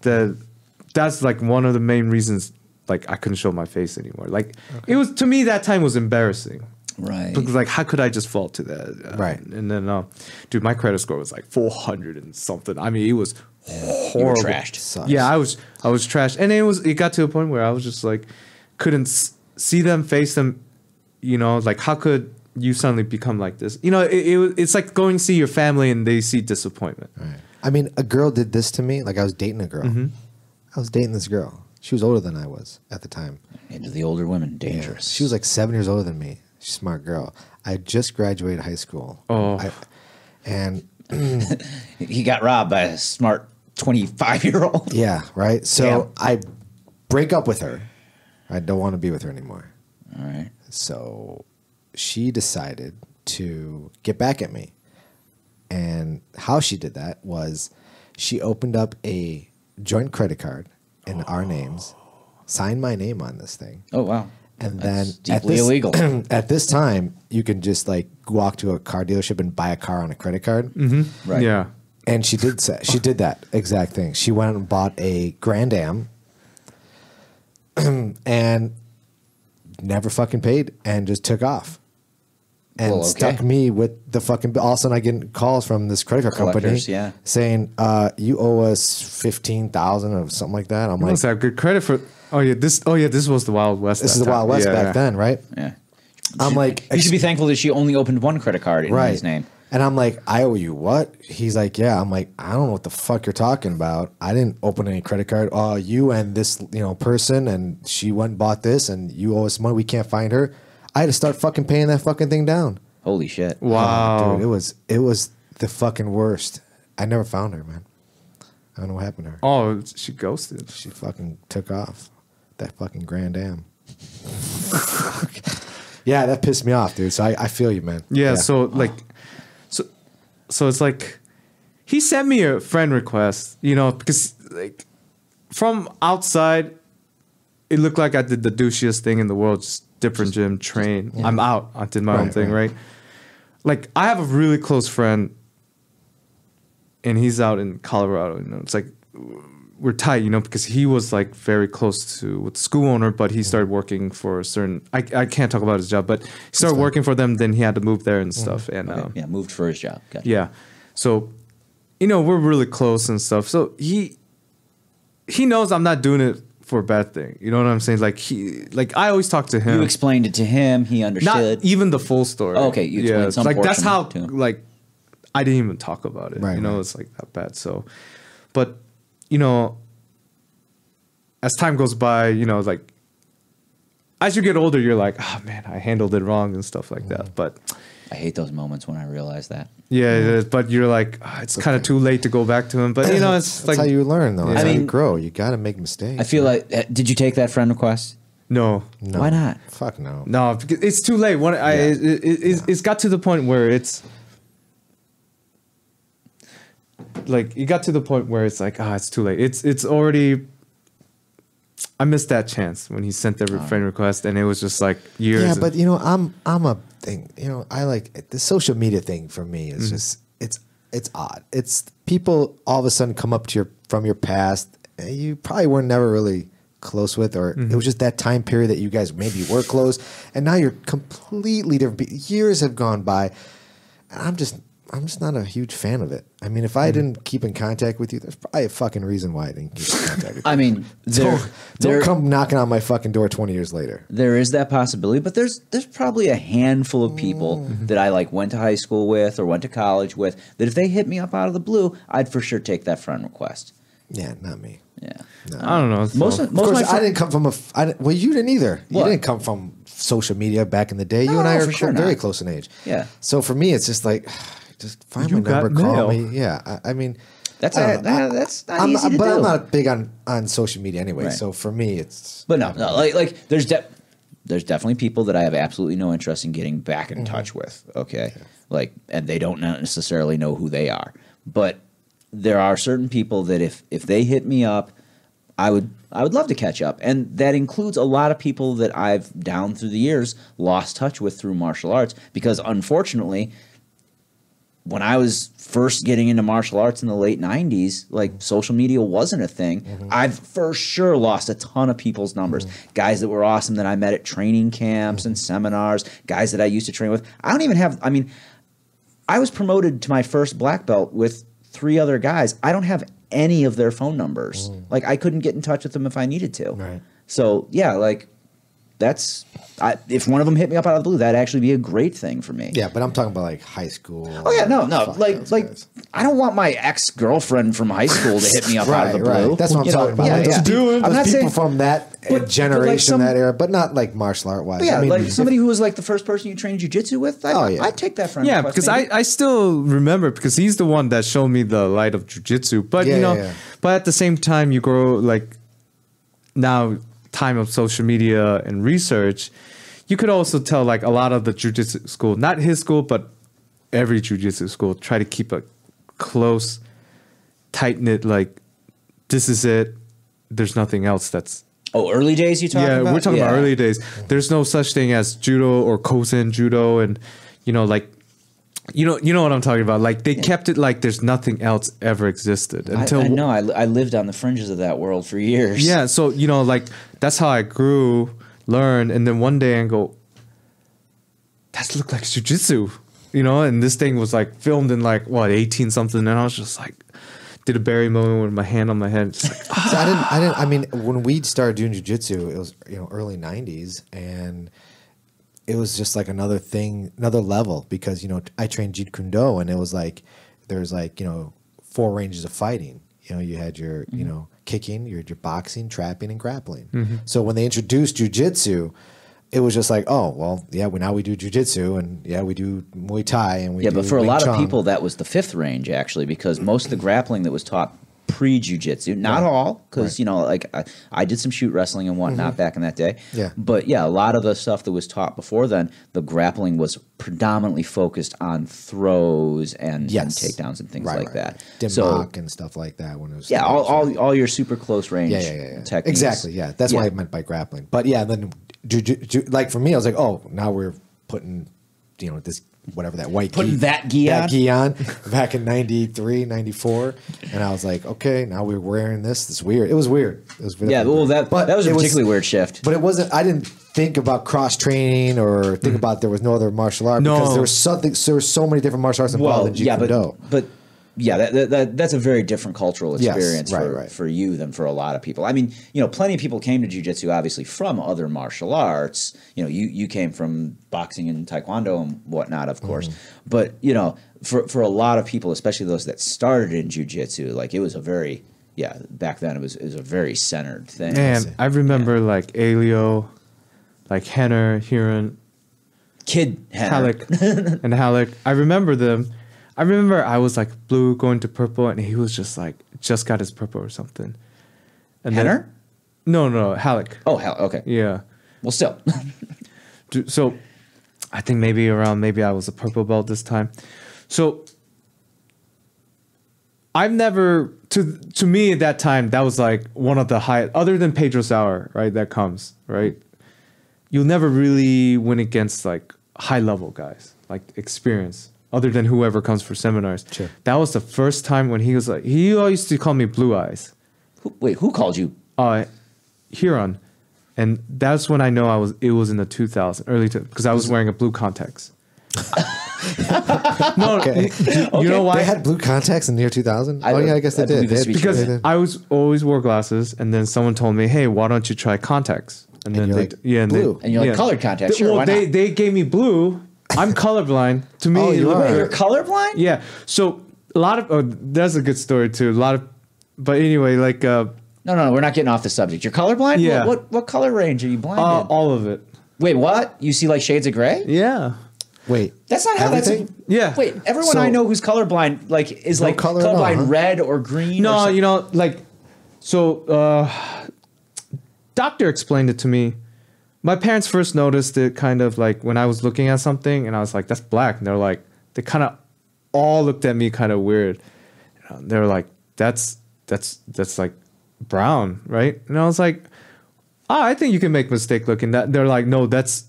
That's like one of the main reasons like I couldn't show my face anymore. Like it was, to me, that time was embarrassing. Right. Because like, how could I just fall to that? Right. And then, dude, my credit score was like 400 and something. I mean, it was You were horrible. trashed. Sucks. Yeah, I was trashed, and it got to a point where I was just like, couldn't see them, face them, you know, like how could you suddenly become like this? You know, it's like going to see your family and they see disappointment. Right. I mean, a girl did this to me. Like I was dating a girl. I was dating this girl. She was older than I was at the time. Into the older women, dangerous. Yeah. She was like 7 years older than me. She's a smart girl. I had just graduated high school. And he got robbed by a smart 25-year-old. Yeah, right. So Damn. I break up with her. I don't want to be with her anymore. All right. So she decided to get back at me. And how she did that was she opened up a joint credit card in our names, signed my name on this thing. Oh, wow. And That's then deeply illegal. At this time, you can just like walk to a car dealership and buy a car on a credit card. Right. Yeah. And she did that exact thing. She went and bought a Grand Am and never fucking paid and just took off. And Well, okay. stuck me with the fucking. All of a sudden, I get calls from this credit card company Collectors, yeah. saying, "You owe us $15,000 or something like that." I'm You like, must have good credit for. This was the Wild West. "This is that the Wild time. West Yeah, back yeah. then, right?" Yeah. I'm like, You should be thankful that she only opened one credit card in his name. And I'm like, "I owe you what?" He's like, "Yeah." I'm like, "I don't know what the fuck you're talking about. I didn't open any credit card. You and this person, and she went and bought this, and you owe us money. We can't find her." I had to start fucking paying that fucking thing down. Holy shit. Wow. Dude, it was the fucking worst. I never found her, man. I don't know what happened to her. Oh, she ghosted. She fucking took off. That fucking Grand Am. Yeah, that pissed me off, dude. So I feel you, man. Yeah. So like, so it's like, he sent me a friend request, because like, from outside, it looked like I did the douchiest thing in the world. Just different gym, train. Yeah. I'm out. I did my own thing, right? Like, I have a really close friend, and he's out in Colorado. It's like we're tight, because he was like very close to with the school owner, but he started working for a certain. I can't talk about his job, but he started working for them. Then he had to move there and stuff, and Yeah, moved for his job. Gotcha. yeah. So, we're really close and stuff. So he knows I'm not doing it for a bad thing. You know what I'm saying? Like I always talk to him. You explained it to him. He understood. Not even the full story. Oh, okay, you explained some like that's portion how to him. like I didn't even talk about it. Right, right. It's like that bad. So, but as time goes by, like as you get older, you're like, oh man, I handled it wrong and stuff like that. But I hate those moments when I realize that. yeah, but you're like, it's kind of too late to go back to him. But it's that's like how you learn, though. That's I how you mean, grow. You got to make mistakes. I feel like, did you take that friend request? no. No. Why not? Fuck no. No, because it's too late. It's got to the point where it's like it got to the point where it's like, it's too late. It's already. I missed that chance when he sent the friend request, and it was just like years. Yeah, but I'm a thing. I like the social media thing for me. It's just it's odd. It's people all of a sudden come up to from your past. You probably were never really close with, or it was just that time period that you guys maybe were close, and now you're completely different. Years have gone by, and I'm just not a huge fan of it. I mean, if I didn't keep in contact with you, there's probably a fucking reason why I didn't keep in contact with you. I mean, Don't come knocking on my fucking door 20 years later. There is that possibility, but there's probably a handful of people that I like went to high school with or went to college with that if they hit me up out of the blue, I'd for sure take that friend request. Yeah, not me. Yeah. I don't know. Most Of course, my I didn't come from well, you didn't either. What? You didn't come from social media back in the day. You No, and I are for sure very not. close in age. Yeah. So for me, it's just like, just find You my number, got call mail. me. Yeah, I mean, That's I don't know. that's not I'm easy to but do. I'm not big on social media anyway. Right. So for me, it's. But no, like there's definitely people that I have absolutely no interest in getting back in touch with. Okay, like, and they don't necessarily know who they are. But there are certain people that if they hit me up, I would love to catch up, and that includes a lot of people that I've down through the years lost touch with through martial arts because unfortunately, when I was first getting into martial arts in the late 90s, like social media wasn't a thing. I've for sure lost a ton of people's numbers. Guys that were awesome that I met at training camps and seminars, guys that I used to train with. I was promoted to my first black belt with 3 other guys. I don't have any of their phone numbers. Like I couldn't get in touch with them if I needed to. Right. So yeah, like if one of them hit me up out of the blue, that'd actually be a great thing for me. Yeah, but I'm talking about like high school. Oh yeah, no, Fuck like those like guys. I don't want my ex-girlfriend from high school to hit me up out of the blue. That's what I'm You know, talking about. Yeah, Like, yeah. those I'm not people saying, from that but generation, like some- that era, but not like martial art wise. but yeah, I mean, like somebody who was like the first person you trained jiu-jitsu with. I'd take that friend. Yeah, request, because maybe. I still remember because he's the one that showed me the light of jujitsu. But Yeah, you know, yeah. but at the same time, you grow like now time of social media and research. You could also tell like a lot of the jujitsu school, not his school, but every jujitsu school, try to keep a close, tight knit. Like this is it. There's nothing else that's. Oh, early days you talking Yeah, about? we're talking about early days. There's no such thing as judo or kosen judo, and you know, like, you know what I'm talking about. Like they kept it like there's nothing else ever existed until I know. I lived on the fringes of that world for years. yeah. So you know, like that's how I grew, learned, and then one day I go, that looked like jujitsu, you know. And this thing was like filmed in like what 18 something, and I was just like, did a Barry moment with my hand on my head. Just like, So I didn't. I mean, when we started doing jujitsu, it was early '90s, and it was just like another thing, another level because I trained Jeet Kune Do, and it was like there's like 4 ranges of fighting. You had your kicking, your boxing, trapping, and grappling. So when they introduced jujitsu, it was just like, oh well, yeah. Now we do jujitsu, and yeah, we do Muay Thai, and we Yeah, do but for a Wing lot of Chun. people, that was the 5th range actually, because most of the grappling that was taught pre-jiu-jitsu, not all, because like I did some shoot wrestling and whatnot back in that day. Yeah. But yeah, a lot of the stuff that was taught before then, the grappling was predominantly focused on throws and takedowns and things like that. Dimmock and stuff like that. When it was all your super close range yeah. techniques. Exactly, yeah. That's what I meant by grappling. But yeah, then like for me, I was like, oh, now we're putting, this whatever that white Putting that gi on? back in 93, 94. And I was like, okay, now we're wearing this. It's weird. It was weird. It was Yeah, well, that was a particularly weird shift. But it wasn't, I didn't think about cross training or think about there was no other martial art because there was so many different martial arts involved in Jeet Kune Do. But yeah, that's a very different cultural experience right. for you than for a lot of people. I mean, plenty of people came to jiu-jitsu obviously from other martial arts. You came from boxing and taekwondo and whatnot, of course. But, for a lot of people, especially those that started in jiu-jitsu, like it was a very, back then it was a very centered thing. man, I remember like Alio, like Henner, Huron, Kid Henner. Halleck, and Halleck. I remember them. I remember I was like blue going to purple, and he was just like just got his purple or something. And Henner? No, Halleck. Oh, hell, okay. Yeah. Well, still. So I think maybe I was a purple belt this time. So I've never to me at that time that was like one of the high other than Pedro Sauer, right? That comes, right? You'll never really win against like high level guys, like experience, other than whoever comes for seminars. Sure. That was the first time when he was like he always used to call me Blue Eyes. Who called you? Huron. And that's when I know it was in the 2000s, because I was wearing a blue contacts. No, Okay. you know why? They had blue contacts in the year 2000? Oh, yeah, I guess they did. believe this to be Because true. I always wore glasses, and then someone told me, "Hey, why don't you try contacts?" And then you're they, like, and blue. And you're like, colored contacts, sure, why they not? they gave me blue. I'm colorblind. To me, Oh, you are. Wait, you're colorblind? yeah. So a lot of that's a good story too. But anyway, like No, we're not getting off the subject. You're colorblind? Yeah. What color range are you blind in? all of it. Wait, what? You see like shades of gray? Yeah. Wait. That's not how Everything? that's. Yeah. Wait, everyone So- I know who's colorblind is No like color at all, colorblind huh? red or green. or No, something. like, so, doctor explained it to me. My parents first noticed it kind of like when I was looking at something and I was like, that's black. And they kind of all looked at me kind of weird. They were like, that's like brown, right? And I was like, I think you can make a mistake looking that. They're like, no, that's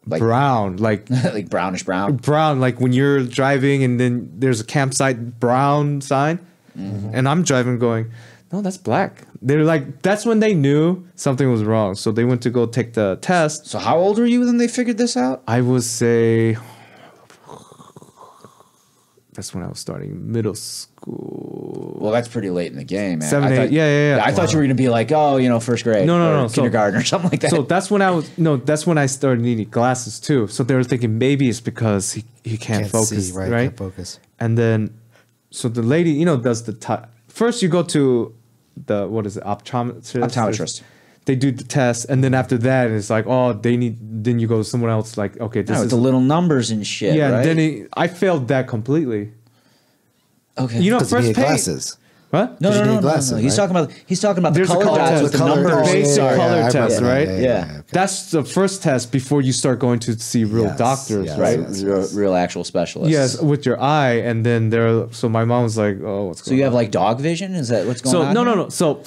Like- brown. Like, like brownish brown. brown, like when you're driving and then there's a campsite brown sign, and I'm driving going, no, that's black. They're like, that's when they knew something was wrong. So they went to go take the test. So how old were you when they figured this out? I would say That's when I was starting middle school. Well, that's pretty late in the game, man. 7, I 8, thought, yeah. I thought you were going to be like, oh, first grade. No. Or kindergarten or something like that. So that's when that's when I started needing glasses too. So they were thinking maybe it's because he can't focus, see, right? Can't focus. And then, so the lady, does the first you go to the, what is it, optometrist. They do the test, and then after that, it's like, oh, then you go to someone else, like, okay, this is the little numbers and shit, yeah, right? then I failed that completely. Okay. Because you first need pay. glasses. What? No. glasses, He's right? talking about the There's a color color dots test. with the The color- numbers. basic Sorry. color I remember test, that. right? Yeah. Okay. That's the first test before you start going to see real Yes, doctors, yes. right? Yes. Real actual specialists. Yes, with your eye, and then so my mom was like, "Oh, what's going on?" So you have like dog vision? Is that what's going on? No. So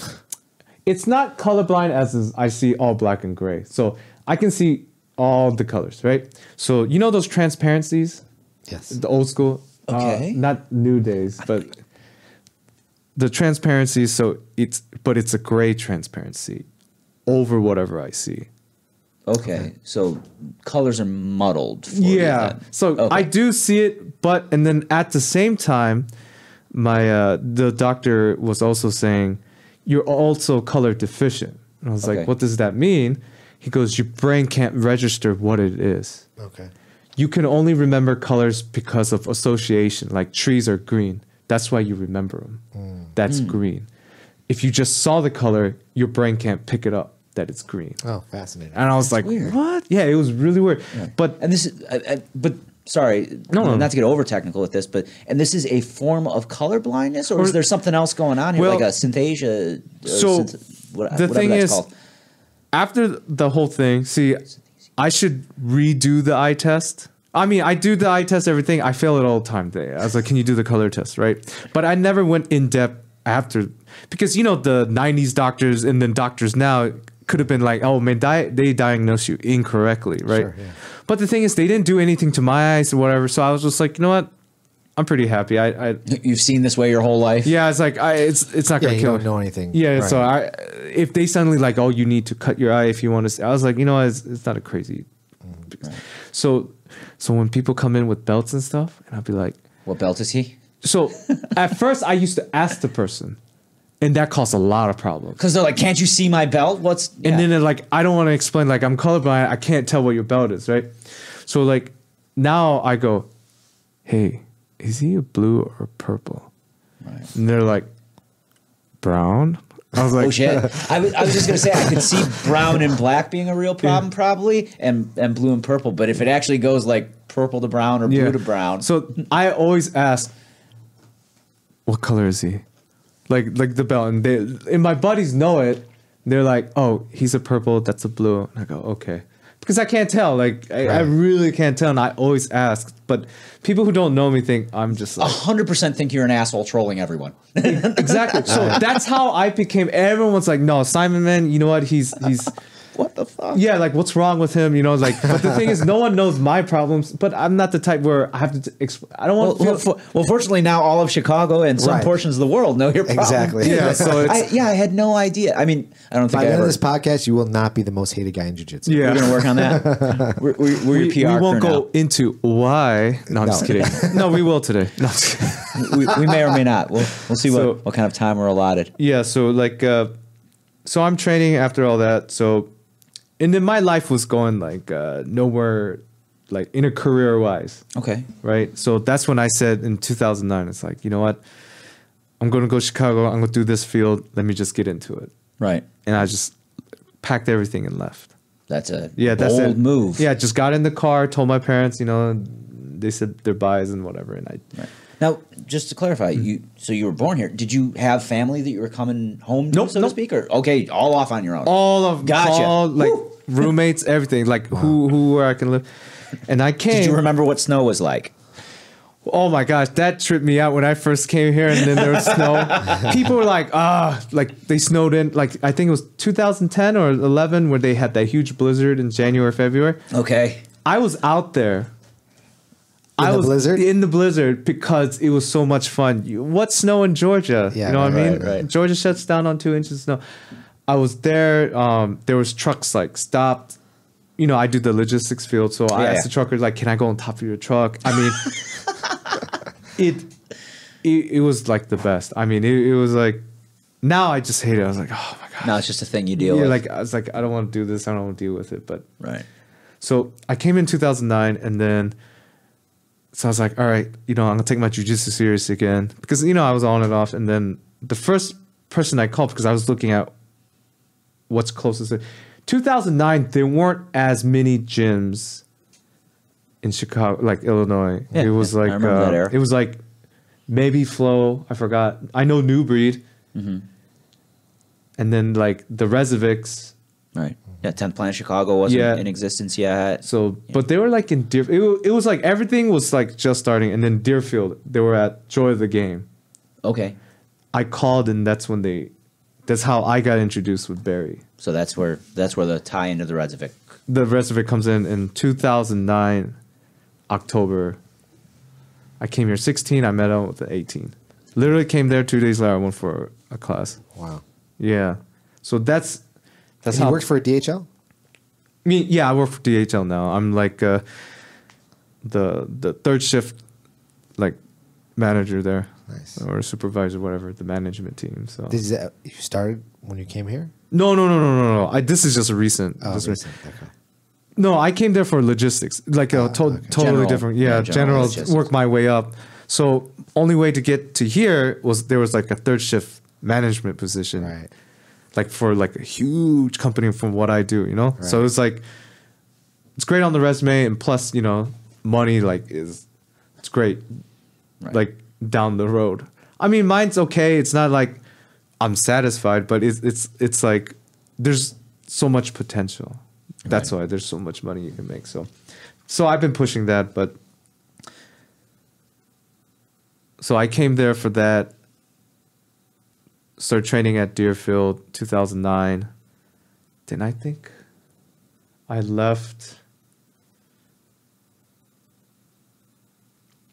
it's not colorblind as is I see all black and gray. So I can see all the colors, right? So those transparencies, Yes. the old school, Okay. not new days, but the transparency. So it's a gray transparency over whatever I see. Okay. So colors are muddled. For you Yeah. then. So Okay. I do see it, and then at the same time, the doctor was also saying, you're also color deficient. And I was Okay. like, what does that mean? He goes, your brain can't register what it is. Okay. You can only remember colors because of association, like trees are green. That's why you remember them. That's green. If you just saw the color, your brain can't pick it up that it's green. Oh, fascinating. And I was like, weird. what? Yeah, it was really weird. But And this is, but sorry, No. not to get over technical with this, and this is a form of color blindness, or is there something else going on here, Well, like a synesthesia? the thing that's is, called. after the whole thing, see, I should redo the eye test. I mean, I do the eye test, everything. I fail it all the time. I was like, can you do the color test, right? But I never went in depth after, because the 90s doctors and then doctors now could have been like, oh man, they diagnosed you incorrectly, right? Sure, yeah. But the thing is, they didn't do anything to my eyes or whatever. So I was just like, you know what? I'm pretty happy. You've seen this way your whole life. Yeah, it's like it's not gonna you kill don't me. know anything. Yeah, Right. so if they suddenly like, oh, you need to cut your eye if you want to, I was like, it's not a crazy. So when people come in with belts and stuff, and I'll be like, What belt is he? so at first I used to ask the person, and that caused a lot of problems. Because they're like, can't you see my belt? And then they're like, I don't want to explain, like I'm colorblind, I can't tell what your belt is, right? So like now I go, hey, is he a blue or purple? Right. And they're like, brown. I was like, Oh shit! I was just gonna say I could see brown and black being a real problem probably, and blue and purple. But if it actually goes like purple to brown or blue to brown, So I always ask, what color is he? Like the belt, and my buddies know it. They're like, oh, he's a purple, that's a blue. And I go, okay. Because I can't tell. Like, I really can't tell. And I always ask. But people who don't know me think I'm just like... 100% think you're an asshole trolling everyone. Exactly. So that's how I became... Everyone's like, no, Simon, man, you know what? He's What the fuck? yeah, like, what's wrong with him? You know, like... But the thing is, no one knows my problems. But I'm not the type where I have to... I don't want to feel... Well, fortunately, now all of Chicago and some Right. portions of the world know your problem. Exactly. Yeah, so it's... I had no idea. I mean, I don't think By the I end ever... of this podcast, you will not be the most hated guy in jiu-jitsu. Yeah. We're going to work on that. We're your PR we won't crew go now. into why. No, I'm just kidding. No, we will today. No, I'm just kidding. we may or may not. We'll see So- what kind of time we're allotted. Yeah, so like, so I'm training after all that. So, and then my life was going like nowhere, like in a career wise, Okay. right? So that's when I said in 2009, it's like, you know what? I'm going to go to Chicago. I'm going to do this field. Let me just get into it. Right. And I just packed everything and left. That's a That's bold it. move. Yeah, just got in the car, told my parents, they said their buys and whatever, and I. Right. Now, just to clarify, you were born here. Did you have family that you were coming home to, Nope, so to speak? Or okay, all off on your own. All of Gotcha. all, like Woo. roommates, everything, like who where I can live, and I came. Did you remember what snow was like? Oh my gosh, that tripped me out when I first came here, and then there was snow. People were like, like they snowed in. Like I think it was 2010 or 11 where they had that huge blizzard in January, February. Okay. I was out there. In the was blizzard? in the blizzard because it was so much fun. What snow in Georgia? Yeah, you know what I mean? right. Georgia shuts down on 2 inches of snow. I was there. There was trucks like stopped. I do the logistics field, so I Yeah, asked yeah. the trucker like, "Can I go on top of your truck?" I mean, it was like the best. I mean, it was like, now I just hate it. I was like, oh my god. No, it's just a thing you deal with. Like I was like, I don't want to do this. I don't want to deal with it. But Right. so I came in 2009, and then so I was like, all right, I'm gonna take my jiu-jitsu serious again, because I was on and off. And then the first person I called, because I was looking at what's closest. 2009, there weren't as many gyms in Chicago, like Illinois. Yeah, it was like I remember that era. it was like maybe Flow. I forgot. I know New Breed. Mm-hmm. And then like the Rezovics. Right. Yeah, 10th Planet Chicago wasn't Yeah. in existence yet. So, but they were like in Deerfield. It was like everything was like just starting. And then Deerfield, they were at Joy of the Game. Okay. I called, and that's how I got introduced with Barry. So that's where the tie into the Rezovic. The Rezovic comes in 2009, October. I came here 16. I met him with the 18. Literally came there 2 days later. I went for a class. Wow. Yeah. So that's And how you worked for a DHL? I mean, yeah, I work for DHL now. I'm like the third shift like manager there. Nice. Or supervisor, whatever, the management team. So You started when you came here? no. This is just a recent. Oh, this recent. Okay. No, I came there for logistics, like a totally General- different. yeah, Yeah, general general. logistics. Work my way up. So only way to get to here was there was like a third shift management position, Right. like for like a huge company from what I do, So Right. it's like it's great on the resume, and plus money like it's great, Right. like down the road. I mean, mine's okay. It's not like I'm satisfied, but it's like there's so much potential. That's why there's so much money you can make. So I've been pushing that, but so I came there for that. Started training at Deerfield 2009. Then I think I left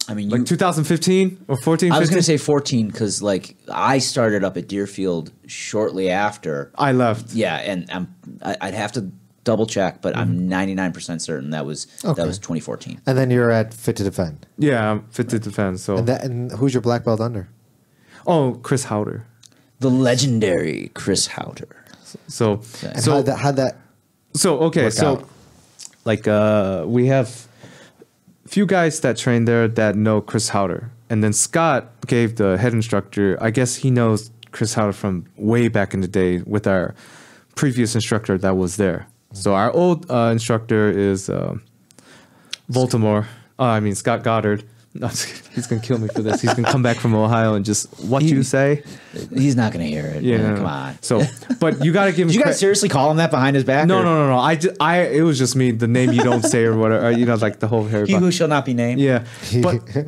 I mean, like 2015 or 14. I was 15? going to say 14 because like I started up at Deerfield shortly after. I left. Yeah, and I'd have to double check, but I'm 99% certain that was 2014. And then you're at Fit to Defend. Yeah, I'm fit to defend. So And who's your black belt under? Chris Haueter. The legendary Chris Haueter. So And so how'd that okay, work so out? like we have a few guys that train there that know Chris Haueter, and then Scott gave the head instructor. I guess he knows Chris Haueter from way back in the day with our previous instructor that was there. So our old instructor is Baltimore. Scott Goddard. No, he's gonna kill me for this. He's gonna come back from Ohio and just what you say. He's not going to hear it. Yeah, man, no, come no. on. So, but you gotta give him. Did you guys credit. seriously call him that behind his back? No, or- no, no, no. It was just me. The name you don't say or whatever. Like the whole Harry. He who shall not be named. Yeah,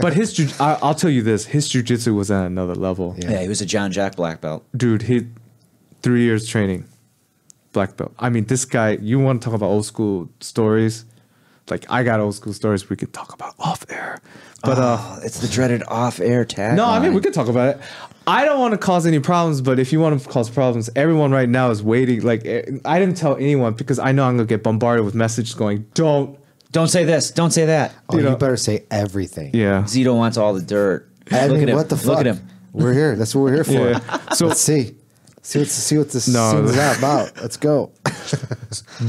but his I'll tell you this. His jujitsu was at another level. Yeah, he was a John Jack black belt. Dude, he 3 years training, black belt. I mean, this guy. You want to talk about old school stories? Like I got old school stories we could talk about off air. But It's the dreaded off-air tag. no, I mean we could talk about it. I don't want to cause any problems, but if you want to cause problems, everyone right now is waiting. Like I didn't tell anyone because I know I'm gonna get bombarded with messages going, "Don't." Don't say this. Don't say that. Oh, you know- better say everything. Yeah. Zito wants all the dirt. I Look mean, at him. what the fuck? Look at him. We're here. That's what we're here for. Yeah. So- let's see. See what this No. scene's about. Let's go.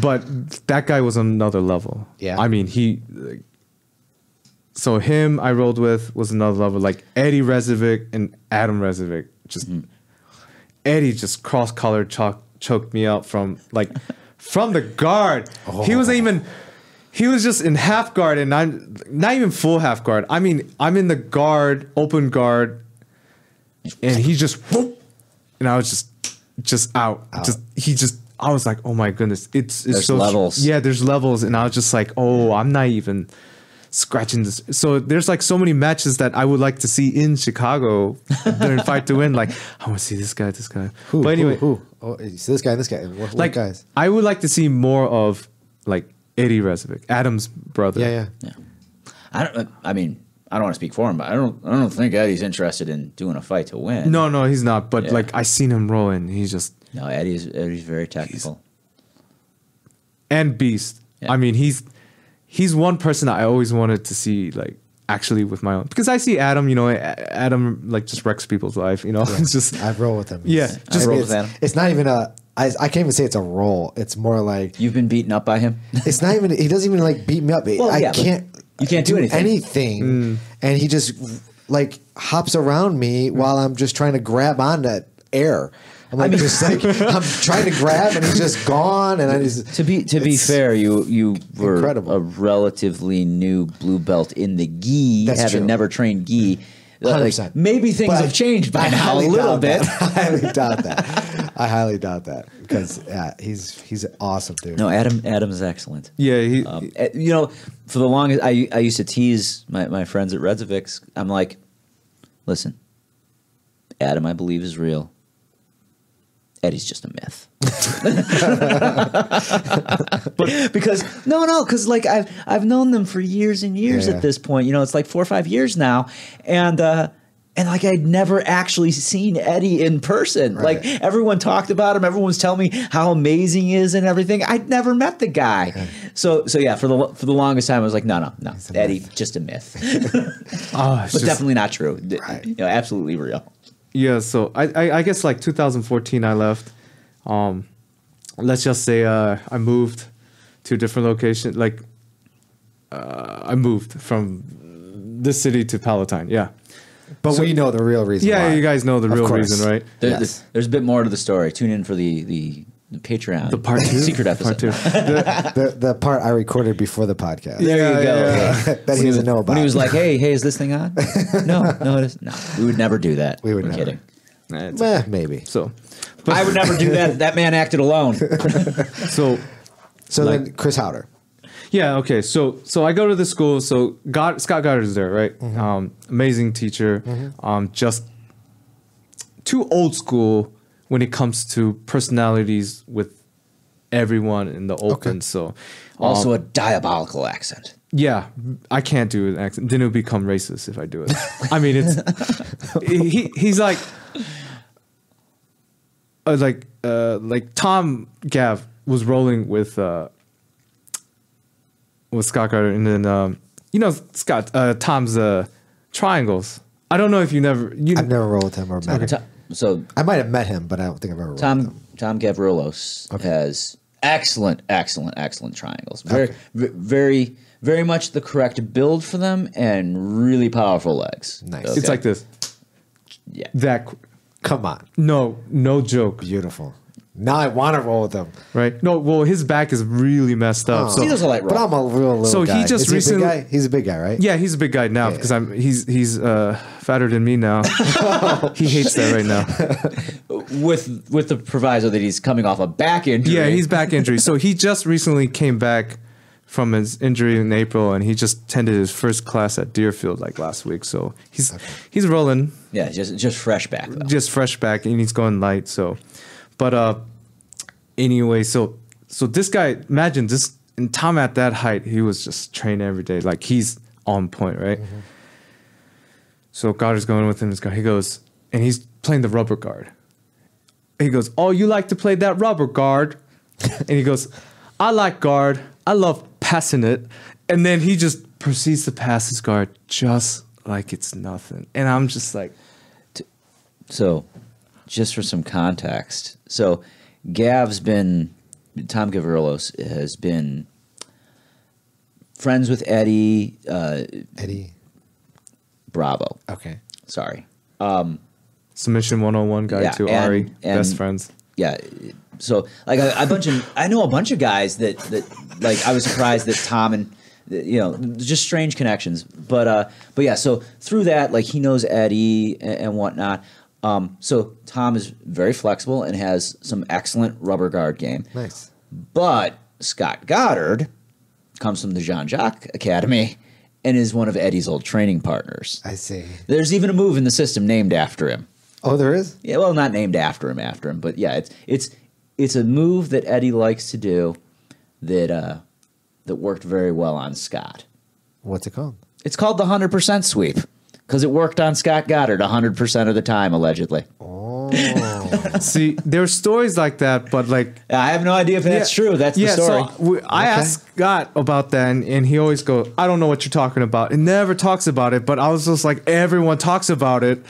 But that guy was on another level. Yeah. I mean, so him I rolled with was another level. Like Eddie Rezovic and Adam Rezovic. Just Eddie just cross-collar choked me out from the guard. He wasn't even. He was just in half guard, and I'm not even full half guard. I mean, I'm in the guard, open guard, and he just whoop, and I was just out. I was like, oh my goodness, it's There's so levels. Yeah, there's levels, and I was just like, oh, I'm not even scratching this. So there's like so many matches that I would like to see in Chicago during Fight to Win. Like I want to see this guy. Who? But anyway, Who? Oh, you see this guy and this guy. What like guys? I would like to see more of like Eddie Rezovic, Adam's brother. Yeah. Yeah. I don't want to speak for him, but I don't think Eddie's interested in doing a fight to win. No, he's not. But Yeah. like I seen him rolling. He's just No, Eddie's very technical. and beast. Yeah. I mean, he's one person I always wanted to see like actually with my own, because I see Adam, you know, Adam like just wrecks people's life, you know. It's just I roll with him. Yeah, just roll with Adam. It's not even I can't even say it's a role. It's more like You've been beaten up by him. it's not even. He doesn't even like beat me up. Well, I yeah, but can't. you can't do anything. And he just like hops around me while I'm just trying to grab onto air. I'm like just like I'm trying to grab and he's just gone. And I just To be fair, you were incredible. a relatively new blue belt in the gi, That's having true. never trained gi. Like, 100%. maybe things But have changed by I now a highly little doubt bit. that. I highly doubt that. I highly doubt that because he's an awesome dude. No, Adam is excellent. yeah, he You know, for the longest, I used to tease my friends at Redsavix. I'm like, listen, Adam, I believe is real. Eddie's just a myth. Because like I've known them for years and years Yeah. at this point. You know, it's like 4 or 5 years now, and like I'd never actually seen Eddie in person. Right. Like everyone talked about him. Everyone was telling me how amazing he is and everything. I'd never met the guy. So yeah, for the longest time I was like, no, Eddie, just a myth. oh, it's But just- definitely not true. Right. You know, absolutely real. Yeah, so I guess like 2014 I left. Let's just say I moved to a different location. Like I moved from this city to Palatine. Yeah. But we know the real reason. Yeah, why. you guys know the Of real course. reason, right? Yes. There's a bit more to the story. Tune in for the Patreon. The part 2? Secret episode. Part 2. The part I recorded before the podcast. There you go. That he doesn't know about. When he was like, hey, is this thing on? No, it is. No, we would never do that. We would We're never. kidding. Maybe. So, I would never do that. That man acted alone. so So then Chris Haueter. yeah, okay. So I go to the school. So Scott Goddard is there, right? Amazing teacher. Just too old school when it comes to personalities with everyone in the open. Okay. So Also a diabolical accent. yeah, I can't do an accent. Then it'll become racist if I do it. I mean, it's he's like Tom Gav was rolling with Scott Carter, and then you know Scott Tom's triangles. I don't know if I've never rolled with him or met him. So I might have met him, but I don't think I've ever rolled with him. Tom Gavrilos has excellent triangles. Very much the correct build for them and really powerful legs. Nice. Okay. It's like this. Yeah. Come on. No joke. Beautiful. Now I want to roll with him. Right? No, well, his back is really messed up. Oh. So He does a light But roll. I'm a real little So he guy. just Is he a big recently- guy? He's a big guy, right? yeah, he's a big guy now Yeah. because he's fatter than me now. He hates that right now. with the proviso that he's coming off a back injury. Yeah, he's back injury. So he just recently came back from his injury in April, and he just attended his first class at Deerfield like last week. So he's rolling, Yeah, just fresh back though. just fresh back, and he's going light. So, but anyway, so this guy, imagine this, and Tom at that height, he was just training every day, like he's on point, right? So Goddard's going with him. This guy, he goes, and he's playing the rubber guard. He goes, "Oh, you like to play that rubber guard?" And he goes, "I like guard. I love passing it." And then he just proceeds to pass his guard just like it's nothing. And I'm just like, So, just for some context, so Tom Gavrilos has been friends with Eddie Eddie. Bravo. Okay. Sorry. Submission 101 guy Yeah, to and- Ari, and- best friends. Yeah. So like I know a bunch of guys that like I was surprised that Tom and just strange connections. But yeah, so through that, like he knows Eddie and whatnot. So Tom is very flexible and has some excellent rubber guard game. Nice. But Scott Goddard comes from the Jean-Jacques Academy and is one of Eddie's old training partners. I see. There's even a move in the system named after him. Oh, there is? Yeah, well, not named after him, but yeah, it's a move that Eddie likes to do that worked very well on Scott. What's it called? It's called the 100% sweep because it worked on Scott Goddard 100% of the time, allegedly. Oh. See, there are stories like that, but like I have no idea if that's true. That's the story. So I asked Scott about that, and he always goes, "I don't know what you're talking about." It never talks about it, but I was just like, everyone talks about it,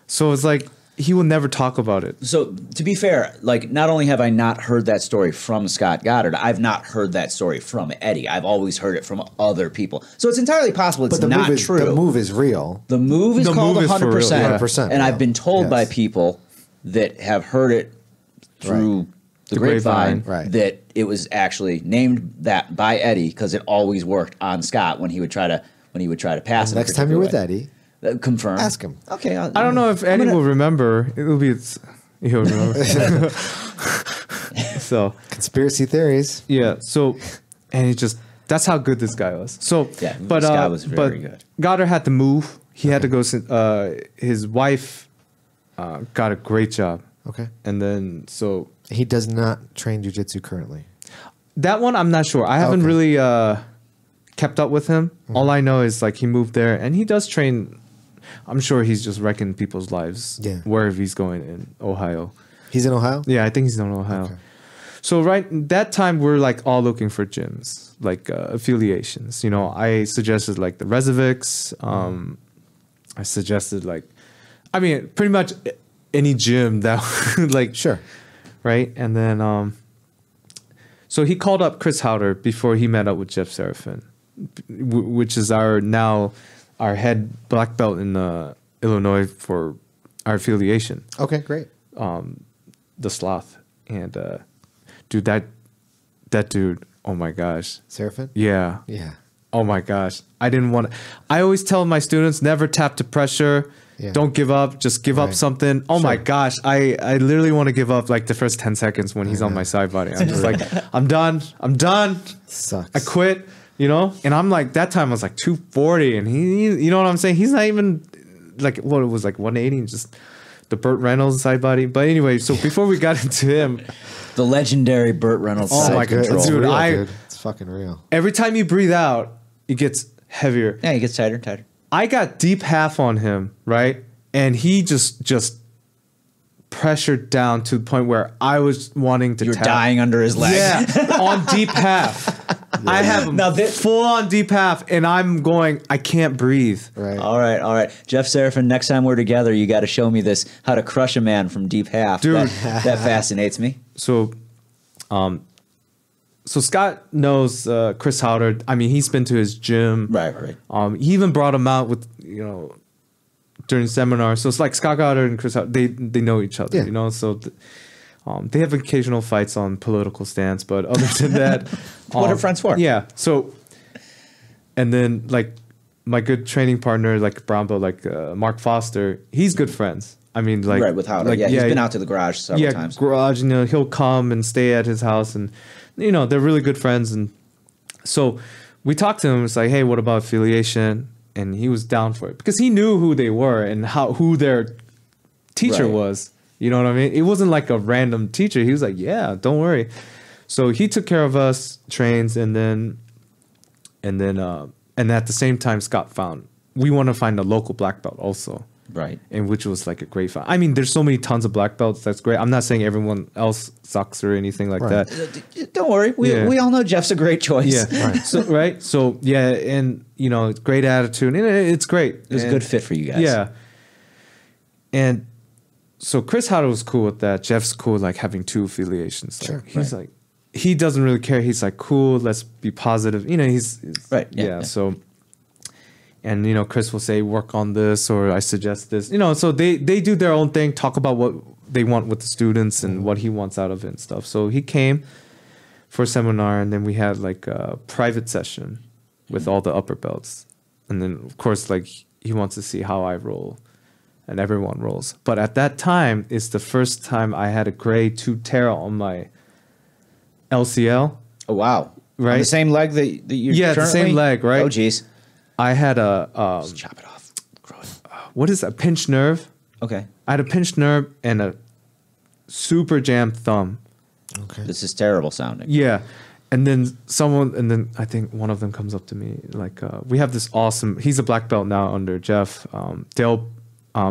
so it's like he will never talk about it. So to be fair, like not only have I not heard that story from Scott Goddard, I've not heard that story from Eddie. I've always heard it from other people. So it's entirely possible it's not true. The move is real. The move is called 100%. 100%. And I've been told by people that have heard it through the grapevine that it was actually named that by Eddie because it always worked on Scott when he would try to pass it. Next time you're with Eddie, confirm. ask him. Okay. I don't know if Eddie will remember. He'll remember. So conspiracy theories. Yeah. So, and that's how good this guy was. So, yeah, this guy was very good. Goddard had to move. He had to go. His wife got a great job. Okay. And then he does not train jiu-jitsu currently. That one I'm not sure. I haven't really kept up with him. All I know is like he moved there and he does train. I'm sure he's just wrecking people's lives wherever he's going in Ohio. He's in Ohio? Yeah, I think he's in Ohio. Okay. So that time we're like all looking for gyms, like affiliations. You know, I suggested like the Rezovics. I suggested pretty much any gym that like sure, right? And then so he called up Chris Haueter before he met up with Jeff Serafin, which is our head black belt in Illinois for our affiliation. Okay, great. The Sloth. And dude, that dude, oh my gosh. Serafin? Yeah. Yeah. Oh my gosh. I always tell my students, never tap to pressure. Yeah. Don't give up. Just give up something. Oh my gosh. I literally want to give up like the first 10 seconds when he's on my side body. I'm just like, I'm done. Sucks. I quit, you know? And I'm like, that time I was like 240 and he you know what I'm saying? He's not even like, what it was like 180 and just the Burt Reynolds side body. But anyway, so before we got into him. The legendary Burt Reynolds side control. Dude, dude, it's fucking real. Every time you breathe out, it gets heavier. Yeah, he gets tighter and tighter. I got deep half on him, right? And he just pressured down to the point where I was wanting to You're dying under his leg. Yeah, on deep half. Yeah. I have him full on deep half, and I'm going, I can't breathe. Right. All right. Jeff Serafin, next time we're together, you got to show me this, how to crush a man from deep half. Dude. That fascinates me. So Scott knows Chris Haueter. I mean, he's been to his gym. Right. He even brought him out with, during seminars. So it's like Scott Goddard and Chris Haueter, they know each other, you know? So they have occasional fights on political stance, but other than that... what are friends for? Yeah. So, and then like my good training partner, like brown belt, like Mark Foster, he's good friends. I mean, like... Right, with Haueter. Like, he's been out to the garage several times. Yeah, garage, he'll come and stay at his house and... they're really good friends. And so we talked to him. It's like, hey, what about affiliation? And he was down for it because he knew who they were and who their teacher was. You know what I mean? It wasn't like a random teacher. He was like, yeah, don't worry. So he took care of us, trains, and at the same time, Scott we want to find a local black belt also. Right. And which was like a great find. I mean, there's so many tons of black belts. That's great. I'm not saying everyone else sucks or anything like that. Don't worry. We all know Jeff's a great choice. Yeah. Right. So yeah, and great attitude. And it's great. It was a good fit for you guys. Yeah. And so Chris Haueter was cool with that. Jeff's cool with like having two affiliations. Like, sure. He's like, he doesn't really care. He's like, cool, let's be positive. He's right. Yeah. So. And, Chris will say, work on this, or I suggest this. So they do their own thing, talk about what they want with the students and what he wants out of it and stuff. So he came for a seminar, and then we had like a private session with all the upper belts. And then, of course, like he wants to see how I roll and everyone rolls. But at that time, it's the first time I had a grade 2 tear on my LCL. Oh, wow. Right? On the same leg that you Yeah, the same leg, right? Oh, geez. I had a... Just chop it off. Grow it. What is a pinched nerve? Okay. I had a pinched nerve and a super jammed thumb. Okay. This is terrible sounding. Yeah. And then I think one of them comes up to me. Like, we have this awesome... He's a black belt now under Jeff. Dale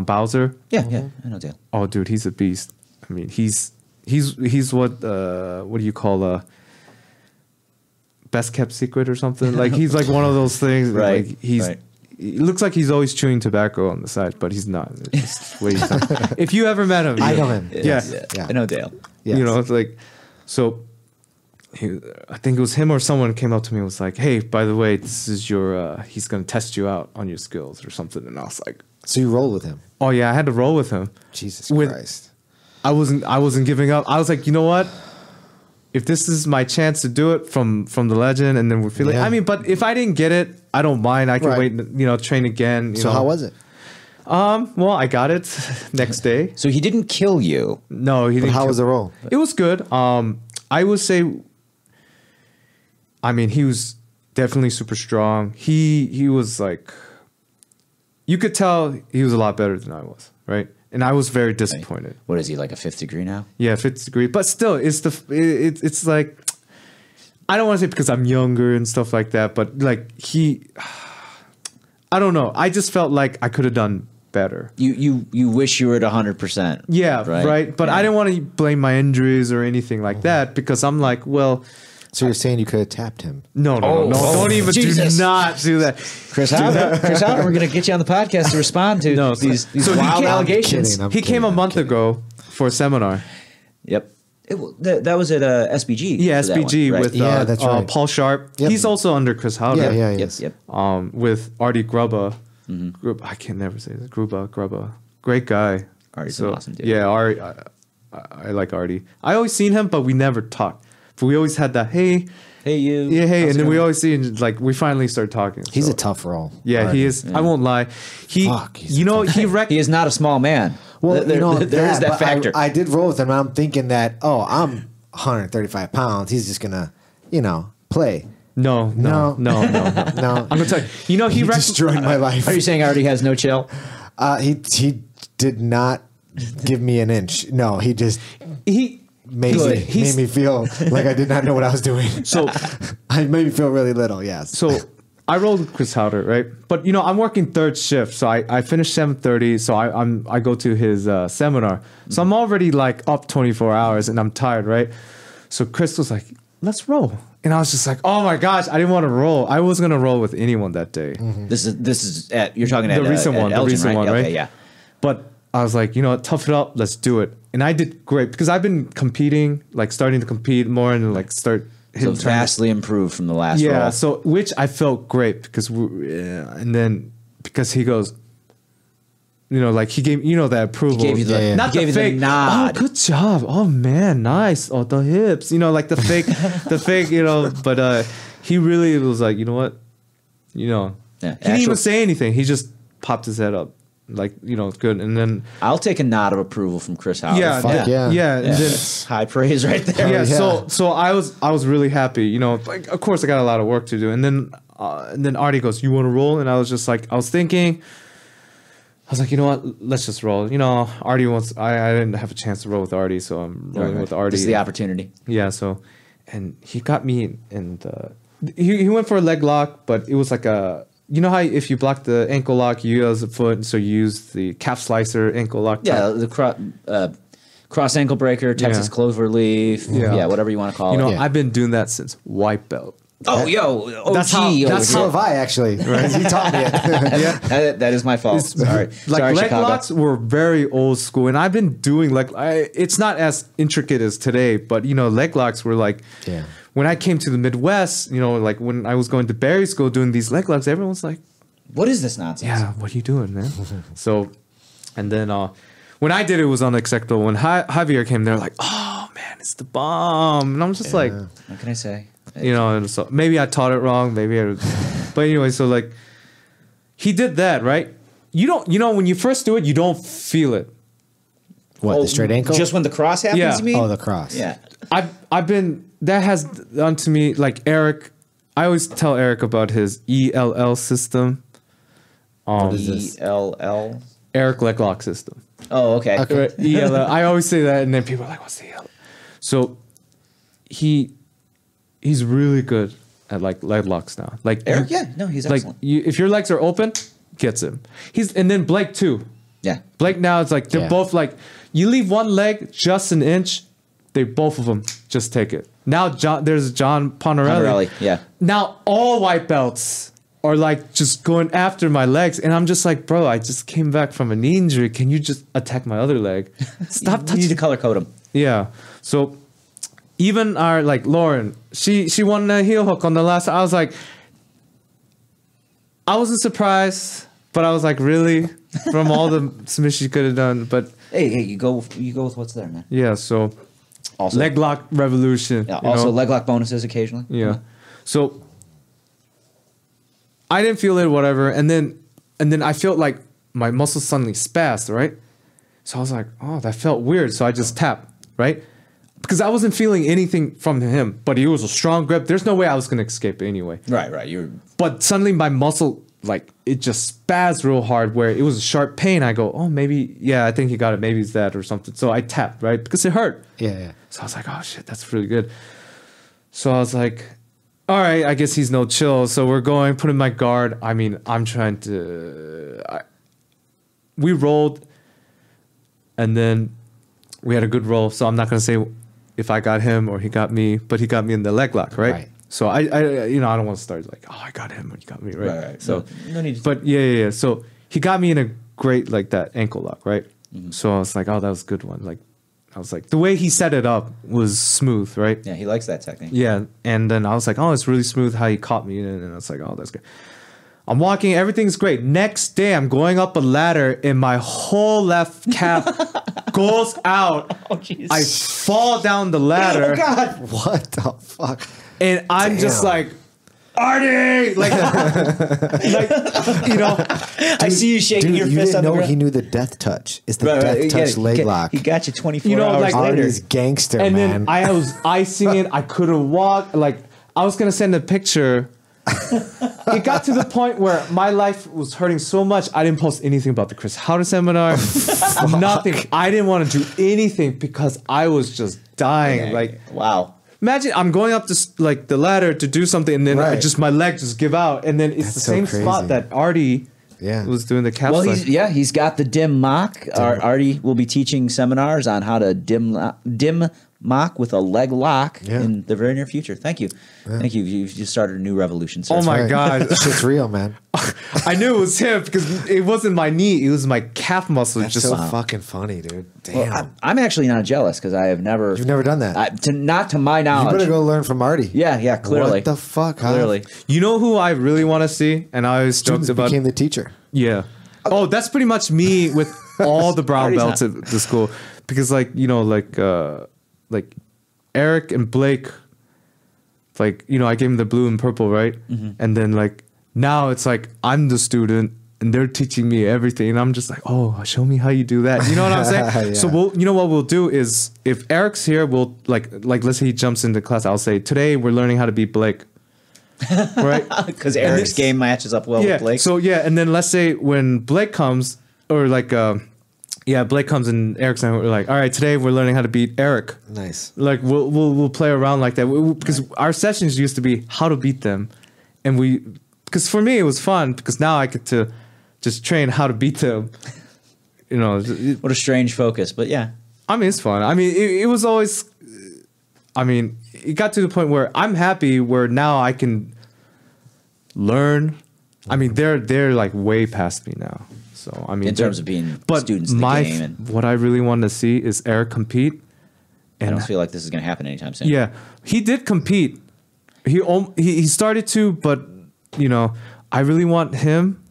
Bowser. Yeah, I know Dale. Oh, dude, he's a beast. I mean, he's what do you call best kept secret or something? Like he's like one of those things. Right. Like he's. Right. It looks like he's always chewing tobacco on the side, but he's not. It's just way if you ever met him, I know him. Yeah. Yeah. I know Dale. Yes. You know, it's like, so I think it was him or someone came up to me and was like, hey, by the way, this is your, he's going to test you out on your skills or something. And I was like, So you roll with him. oh yeah, I had to roll with him. Jesus With- Christ. I wasn't giving up. I was like, you know what? If this is my chance to do it from the legend, and then we're feeling. Yeah. I mean, but if I didn't get it, I don't mind. I can Right. wait. Train again. So how was it? Well, I got it next day. So he didn't kill you. No, he But didn't. how kill- was the roll? It was good. I would say. I mean, he was definitely super strong. He was like. You could tell he was a lot better than I was, right? And I was very disappointed. What is he, like a 5th degree now? Yeah, 5th degree. But still, it's like, I don't want to say because I'm younger and stuff like that, but like I don't know. I just felt like I could have done better. You wish you were at 100%. Yeah, right. But Yeah. I didn't want to blame my injuries or anything like that because I'm like, well, So you're saying you could have tapped him? no, don't even Jesus. do not do that. Chris Haueter, we're going to get you on the podcast to respond to these So he wild came- allegations. I'm He came a kidding, month ago for a seminar. Yep. That was at SBG. Yeah, for that SBG one, right? with Yeah, that's right. Paul Sharp. Yep. He's also under Chris Haueter. Yeah, yeah, Yep, yes. yep. With Artie Grubba. I can never say this. Grubba. Great guy. Artie's an awesome dude. Yeah, Artie. I like Artie. I always seen him, but we never talked. But we always had that, hey, Hey, you. yeah, hey. How's And it then we going? always see, and like, we finally started talking. He's so. a tough roll. Yeah, he is. I won't lie. Fuck, he's you a know, tough- he He is not a small man. Well, there is that but factor. I did roll with him, and I'm thinking that, I'm 135 pounds. He's just gonna, play. No. No. No. No, I'm gonna tell you. You know, he destroyed my life. Are you saying Artie has no chill? He did not give me an inch. No, he just he made me feel like I did not know what I was doing. So I made me feel really little. Yes. So I rolled with Chris Haueter, right? But I'm working third shift, so I finish 7:30. So I go to his seminar. So I'm already like up 24 hours, and I'm tired, right? So Chris was like, "Let's roll," and I was just like, "Oh my gosh, I didn't want to roll. I was gonna roll with anyone that day." This is at you're talking at The recent at one, Elgin, the recent one, right? Okay, yeah. But I was like, tough it up, let's do it. And I did great because I've been competing, like starting to compete more and like start So hitting tournaments. vastly improved from the last Yeah, roll. so which I felt great because and then because he goes, like he gave that approval. He gave you the, not he gave the you fake. the nod. Oh, good job. Oh man, nice. Oh, the hips. Like the fake, the fake. But he really was like, you know what, Yeah, he didn't even say anything. He just popped his head up, like good. And then I'll take a nod of approval from Chris Haueter. yeah, Fuck yeah. yeah. And then High praise right there. yeah, yeah. so I was really happy. Like of course I got a lot of work to do, and then Artie goes, "You want to roll?" And I was just like, I was thinking, I was like, you know what, let's just roll. Artie wants. I didn't have a chance to roll with Artie, so I'm rolling with Artie. This is the opportunity. Yeah, so, and he got me, and he went for a leg lock, but it was like a. You know how if you block the ankle lock, you use the foot, so you use the calf slicer ankle lock. Yeah, the cross ankle breaker, Texas Yeah. clover leaf. Yeah. Yeah, whatever you want to call it. Yeah. I've been doing that since white belt. Oh, yo, OG. That's how- over that's So here. have I actually. Right? He taught me it. That is my fault. Sorry. Like Sorry, leg Chicago. locks were very old school, and I've been doing it's not as intricate as today, but leg locks were like Yeah. when I came to the Midwest, like when I was going to Barry School doing these leg locks, everyone's like, What is this nonsense? "Yeah, what are you doing, man?" So, and then when I did it was unacceptable. When Javier came, they're like, "Oh man, it's the bomb," and I'm just like, What can I say? and so maybe I taught it wrong, but anyway, so like he did that, right? You don't, when you first do it, you don't feel it. What, the straight ankle? Just when the cross happens, Yeah. you mean? Oh, the cross. Yeah. I've been, that has done to me, like Eric, I always tell Eric about his ELL system. What is this? ELL. Eric leg lock system. Oh, okay. Right, ELL. I always say that, and then people are like, "What's the ELL?" So he's really good at like leg locks now. Like Eric, yeah, no, he's like excellent. if your legs are open, gets him. And then Blake too. Yeah. Blake now it's like they're Yeah. both like you leave one leg just an inch, they both of them just take it. Now there's John Ponarelli. Yeah. Now all white belts are like just going after my legs, and I'm just like, bro, I just came back from a knee injury. Can you just attack my other leg? Stop You touching. need to color code him. Yeah. So even our like Lauren, she won a heel hook on the last. I was like, I wasn't surprised, but I was like, really, from all the submissions she could have done. But Hey, you go with what's there, man. yeah, so Also, leg lock revolution. yeah, you also know? leg lock bonuses occasionally. Yeah. So I didn't feel it, whatever, and then I felt like my muscles suddenly spazzed, right? So I was like, oh, that felt weird. So I just tapped, right? Because I wasn't feeling anything from him, but he was a strong grip. There's no way I was gonna escape anyway. Right. You're But suddenly my muscle, like, it just spazzed real hard where it was a sharp pain. I go, oh, maybe, yeah, I think he got it. Maybe it's that or something. So I tapped, right? Because it hurt. Yeah. So I was like, oh, shit, that's really good. So I was like, all right, I guess he's no chill. So we're going, putting my guard. I mean, I'm trying to... we rolled, and then we had a good roll. So I'm not going to say if I got him or he got me, but he got me in the leg lock, right? Right. So I I don't want to start like, oh, I got him or he got me, right? Right. So, No need to- but yeah. So he got me in a great, like, that ankle lock, right? So I was like, oh, that was a good one. Like, I was like, the way he set it up was smooth, right? Yeah, he likes that technique. Yeah, and then I was like, oh, it's really smooth how he caught me, and I was like, oh, that's good. I'm walking, everything's great. Next day, I'm going up a ladder, and my whole left calf goes out. Oh, jeez. I fall down the ladder, Oh God. What the fuck? and I'm just Damn. like, Artie, like, you know, I see you shaking Dude, your you fist didn't on the know ground. he knew the death touch. It's the Right, death he touch leg lock. He got you 24 You know, hours like, later. Artie's gangster, and man. then I was icing it. I couldn't walk. Like, I was gonna send a picture. It got to the point where my life was hurting so much, I didn't post anything about the Chris Haueter seminar. Nothing. I didn't want to do anything because I was just dying. Like, Wow. imagine I'm going up this, like, the ladder to do something, and then Right. my leg just give out, and then it's That's the so same crazy. spot that Artie Yeah. was doing the calf. Well, session. he's got the dim mock. Artie will be teaching seminars on how to dim mock with a leg lock Yeah. in the very near future. Thank you. Thank you. You just started a new revolution, sir. Oh my Right. God. Shit's real, man. I knew it was him because it wasn't my knee; it was my calf muscle. That's just so fucking funny, dude. Well, Damn. I'm actually not jealous because I have never. You've never done that. Not to my You knowledge. better go learn from Artie. Yeah, clearly. What the fuck, huh? Clearly. You know who I really want to see, and I always joked Students about. became the teacher. Yeah. Oh, that's pretty much me with all the brown Artie's belts not. at the school, because, like, you know, like Eric and Blake, like, you know, I gave them the blue and purple, right? And then, like, now it's like I'm the student and they're teaching me everything, and I'm just like, oh, show me how you do that. You know what I'm saying? Yeah. So you know what we'll do is, if Eric's here, we'll like let's say he jumps into class, I'll say, today we're learning how to beat Blake. Right? Because Eric's game matches up well Yeah. with Blake. So yeah, and then let's say when Blake comes, or like Blake comes and Eric's and we're like, all right, today we're learning how to beat Eric. Nice. Like we'll play around like that, because our sessions used to be how to beat them, and because for me it was fun because now I get to just train how to beat them. You know, What a strange focus, but yeah. I mean, it's fun. I mean, it was always. I mean, it got to the point where I'm happy where now I can learn. I mean, they're like way past me now. So I mean, In terms of being students in the game, and what I really want to see is Eric compete. I And don't feel like this is going to happen anytime soon. yeah, he did compete. He started to, but you know, I really want him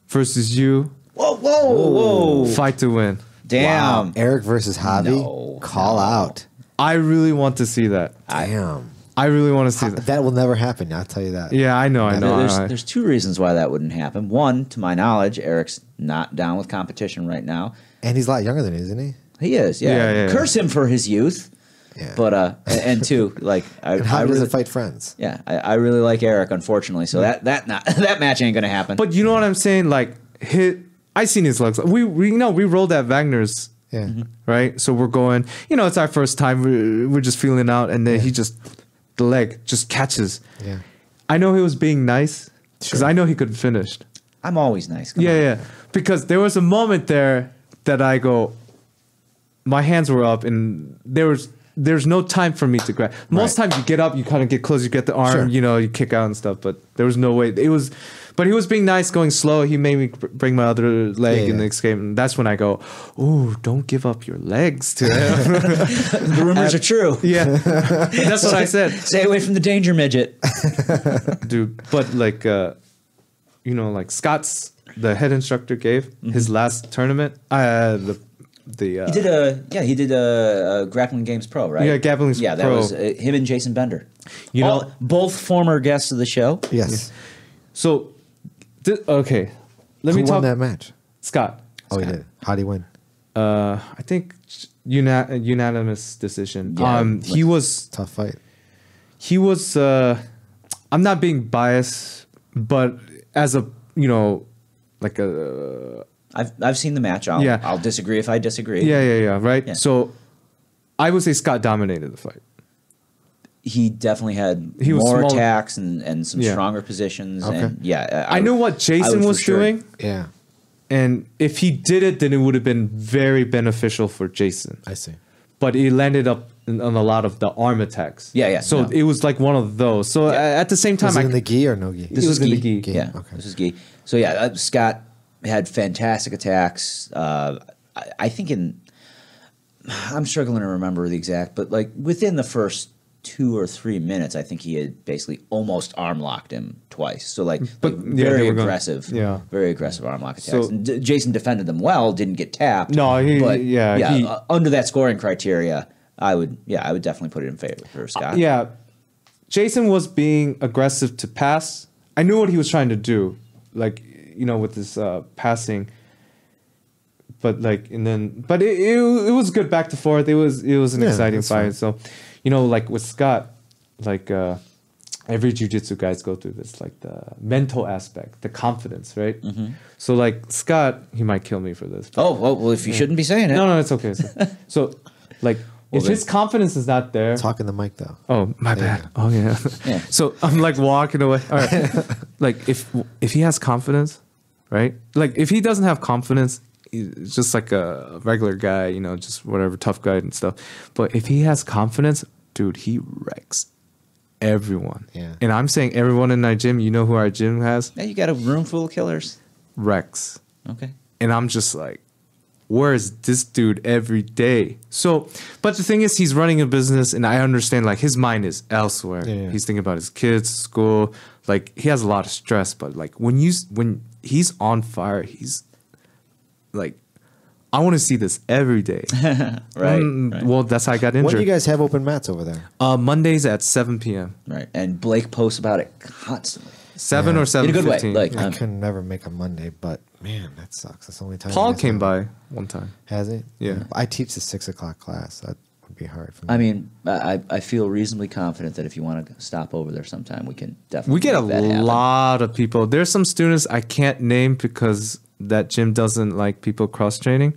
versus you Whoa. fight to win. Damn. Eric versus Javi. No, Call no. out. I really want to see that. Damn. I really want to see that. That will never happen. I'll tell you that. Yeah, I know. There's two reasons why that wouldn't happen. One, to my knowledge, Eric's not down with competition right now. And he's a lot younger than you, isn't he? He is, yeah. Yeah. Curse him for his youth. Yeah. But and two, like I And Javi really, doesn't fight friends. yeah, I really like Eric. Unfortunately, so that match ain't gonna happen. But you know what I'm saying? Like, I seen his legs. We rolled at Wagner's. Yeah. Right. So we're going. You know, it's our first time. We're just feeling it out, and then the leg just catches. Yeah. I know he was being nice because Sure. I know he could have finished. I'm always nice. Come Yeah, on. yeah. Because there was a moment there that I go, my hands were up, and there's no time for me to grab. Most times you get up, you kind of get close, you get the arm, you kick out and stuff. But there was no way. But he was being nice, going slow. He made me bring my other leg in the next game, and that's when I go, "Ooh, don't give up your legs to him." The rumors are true. Yeah, that's what I said, Stay away from the danger midget. dude. But like, like Scott's the head instructor gave his last tournament. He did a Grappling Games Pro, right? Yeah, Grappling Yeah, that Pro. was him and Jason Bender. know- Both former guests of the show. Yes. So, okay, let Who me won talk. that match? Scott. Oh, he did. How'd he win? I think unanimous decision. Yeah, He was. Tough fight. He was. I'm not being biased, but as a like a. I've seen the match. I'll disagree if I disagree. Yeah. Right. Yeah. So, I would say Scott dominated the fight. He definitely had He was more small. attacks and some Yeah. stronger positions. Okay. And yeah, I knew what Jason would was for sure- doing, Yeah, and if he did it, then it would have been very beneficial for Jason. I see. But it landed up on a lot of the arm attacks. Yeah. So No. it was like one of those. So at the same time, Was it in the gi or no gi? This It was was in the gi. gi. Yeah, Okay. this is gi. So yeah, Scott had fantastic attacks. I think I'm struggling to remember the exact, but like within the first 2 or 3 minutes, I think he had basically almost arm locked him twice. So But, yeah, very they were going- aggressive, yeah. very aggressive arm lock attacks. So- And Jason defended them well, didn't get tapped. No, he- under that scoring criteria, I would definitely put it in favor for Scott. Yeah, Jason was being aggressive to pass. I knew what he was trying to do, like with this passing. But it was good back to forth. It was an exciting that's fight. fine. So, like with Scott, like every jiu-jitsu guys go through this, like the mental aspect, the confidence, right? So like Scott, he might kill me for this. but- Oh well, if you shouldn't be saying it. No, it's okay. So like if then- his confidence is not there. Talking the mic though. Oh, my There you bad. Oh, yeah. Yeah. So I'm like walking away. All right. Like if he has confidence, right? Like if he doesn't have confidence, he's just like a regular guy, just whatever, tough guy and stuff. But if he has confidence, dude, he wrecks everyone. Yeah. And I'm saying everyone in our gym, who our gym has? Yeah, you got a room full of killers. Wrecks. Okay. And I'm just like, where is this dude every day? So, but the thing is, he's running a business, and I understand, like, his mind is elsewhere. Yeah. He's thinking about his kids, school. Like, he has a lot of stress. But like, when he's on fire, he's like, I want to see this every day. Right. Well, that's how I got When injured. do you guys have open mats over there? Mondays at 7 p.m. Right. And Blake posts about it constantly. 7 or In a 7:15. good way. Like, I can never make a Monday, but man, that sucks. That's the only time. Paul you guys came have- by one time. Has he? Yeah. I teach the 6 o'clock class. That would be hard for me. I mean, I feel reasonably confident that if you want to stop over there sometime, we can definitely We get a make that happen. lot of people. There's some students I can't name because that gym doesn't like people cross training,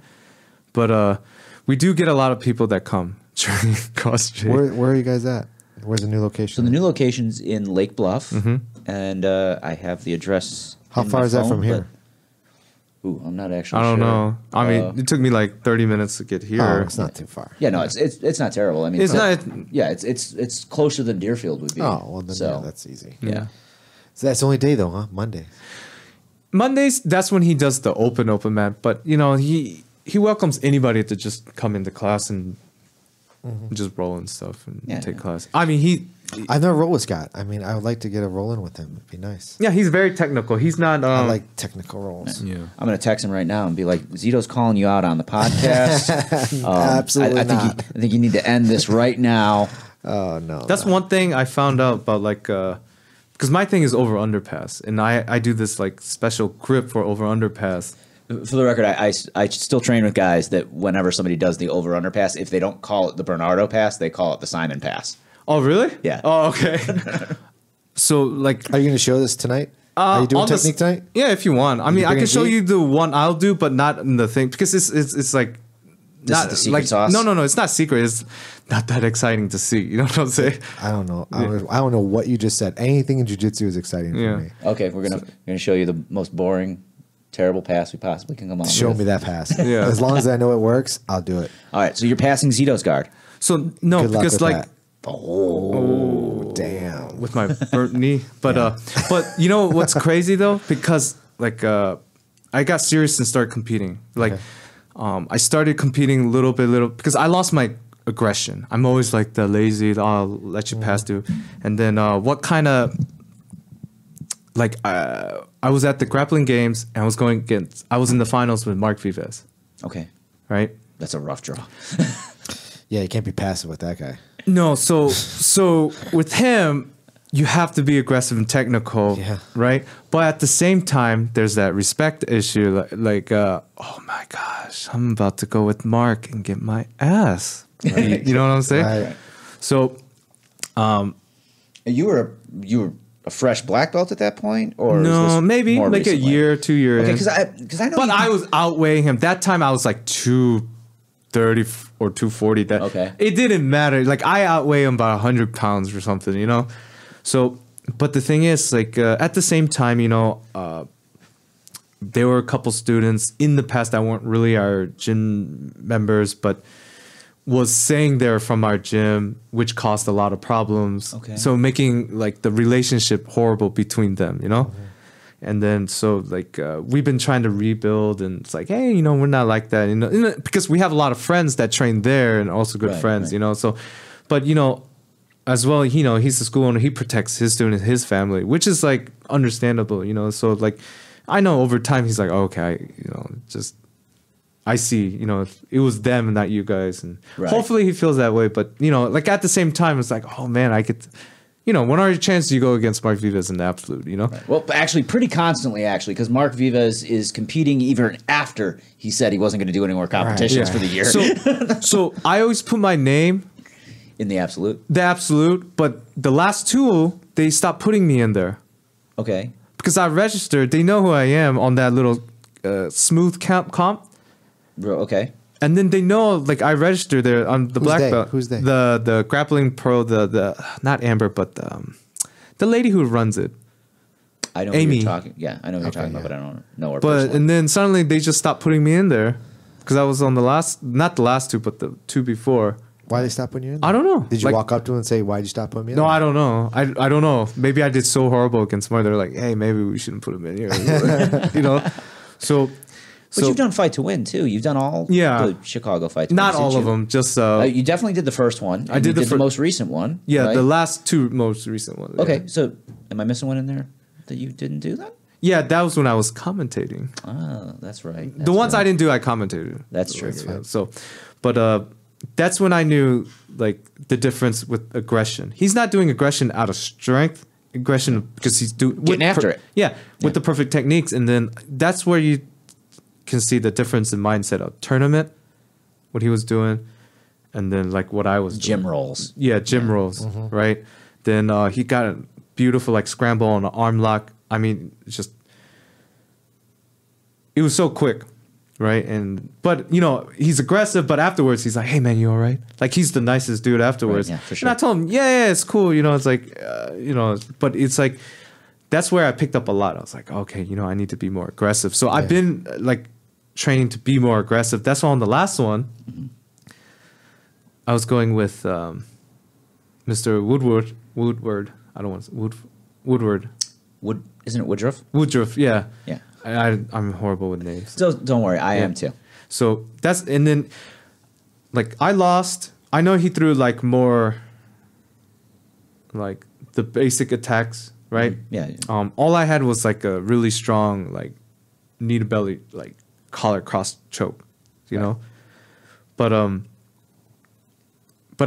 but we do get a lot of people that come training cross training. where are you guys at? Where's the new location? So the new location's in Lake Bluff, Mm-hmm. and I have the address. How in far my is that phone, from here? but- Ooh, I'm not actually I don't sure. know. I mean, it took me like 30 minutes to get here. Oh, it's not too far. Yeah, no, it's not terrible. I mean, It's not- Yeah, it's closer than Deerfield would be. Oh, well then so, yeah, that's easy. yeah. So that's the only day though, huh? Monday. Mondays, that's when he does the open mat. But he welcomes anybody to just come into class and just roll and stuff and Yeah, take yeah. class. I mean, I've never rolled with Scott. I mean, I would like to get a roll in with him. It'd be nice. he's very technical. He's not. I like technical rolls. Yeah. I'm gonna text him right now and be like, Zito's calling you out on the podcast. Absolutely I think not. I think you need to end this right now. Oh no. That's one thing I found out about, like, because my thing is over underpass, and I do this like special grip for over underpass. For the record, I still train with guys that whenever somebody does the over under pass, if they don't call it the Bernardo pass, they call it the Simon pass. Oh, really? Yeah. Oh, okay. So, like, Are you going to show this tonight? Are you doing on the technique tonight? Yeah, if you want. I mean, I bring can a show gi? you the one I'll do, but not in the thing because it's like This is the secret sauce? No, it's not secret. It's not that exciting to see. You know what I'm saying? I don't know. I don't know what you just said. Anything in jiu-jitsu is exciting for me. Okay, we're gonna show you the most boring, terrible pass we possibly can come up with. Show me that pass. Yeah. As long as I know it works, I'll do it. All right, so you're passing Zito's guard. So no, Good luck because with like that. Oh, damn. with my burnt knee. But but you know what's crazy though? Because like I got serious and started competing. Like I started competing little because I lost my aggression. I'm always like the lazy, I'll let you pass through. And then what kind of like I was at the grappling games and I was in the finals with Mark Vives. Okay, Right? that's a rough draw. Yeah, you can't be passive with that guy. No, so with him, you have to be aggressive and technical, Yeah. right? But at the same time, there's that respect issue. Like oh my gosh, I'm about to go with Mark and get my ass. Right? You know what I'm saying? Right. So, You were a fresh black belt at that point, or is no, this maybe more like recently? a year, 2 years. Okay, because I know. But you- I was outweighing him. That time I was like 230 or 240. That Okay. It didn't matter. Like I outweigh him by 100 pounds or something, you know? So, but the thing is, like at the same time, you know, there were a couple students in the past that weren't really our gym members, but was saying they're from our gym, which caused a lot of problems. Okay. So making like the relationship horrible between them, you know? And then so like we've been trying to rebuild, and it's like, hey, you know, we're not like that, you know, because we have a lot of friends that train there and also good Right, friends, right. you know. So, but you know, as well, you know, he's the school owner. He protects his students, his family, which is like understandable, you know. So like, I know over time he's like, okay, you know, just I see, you know, if it was them and not you guys, and Right. hopefully he feels that way. But you know, like at the same time, it's like, oh man, I could. You know, when are your chances you go against Mark Vives in the absolute, you know? Well, actually, pretty constantly, actually, because Mark Vives is competing even after he said he wasn't going to do any more competitions for the year So I always put my name, in the absolute. the absolute, but the last two, they stopped putting me in there. Okay. Because I registered, they know who I am on that little smooth comp. Bro, okay. And then they know, like, I registered there on the black they? belt. Who's they? The grappling pro, the not Amber, but the lady who runs it. I know who Amy. you're talking. Yeah, I know who you're talking about, but I don't know her But personally. and then suddenly they just stopped putting me in there because I was on the last, not the last two, but the two before. Why they stop putting you in? I don't know. Did you Like- walk up to him and say, "Why'd you stop putting me in?" No, there?" I don't know. I don't know. Maybe I did so horrible against Mar. They're like, hey, maybe we shouldn't put him in here. You know. But you've done Fight to Win too. You've done all the Chicago Fight to Win. Not all of them. Just You definitely did the first one. I did you the the most recent one. yeah, right? the last two most recent ones. Okay, Yeah. so am I missing one in there that you didn't do that? Yeah, that was when I was commentating. Ah, that's right. The ones I didn't do, I commentated. That's true. Yeah, so, but that's when I knew like the difference with aggression. He's not doing aggression out of strength, aggression because he's Getting after it. Yeah, with the perfect techniques, and then that's where you can see the difference in mindset of tournament, what he was doing, and then like what I was doing. Gym rolls. Yeah, gym rolls, right? Then he got a beautiful like scramble on an arm lock. I mean, it's just it was so quick, right? But you know, he's aggressive, but afterwards he's like, "Hey man, you all right?" Like he's the nicest dude afterwards. Right, yeah, for sure. And I told him, "Yeah, it's cool." You know, it's like, you know, but it's like that's where I picked up a lot. I was like, okay, you know, I need to be more aggressive. So I've been like training to be more aggressive. That's why on the last one, I was going with Mr. Woodward. I don't want to, Woodward. Isn't it Woodruff? Woodruff, yeah. Yeah. I'm horrible with names. So don't worry, I Yeah. am too. So that's, and then like I lost. I know he threw like more like the basic attacks, right? Yeah. All I had was like a really strong like knee to belly like collar cross choke, you know? But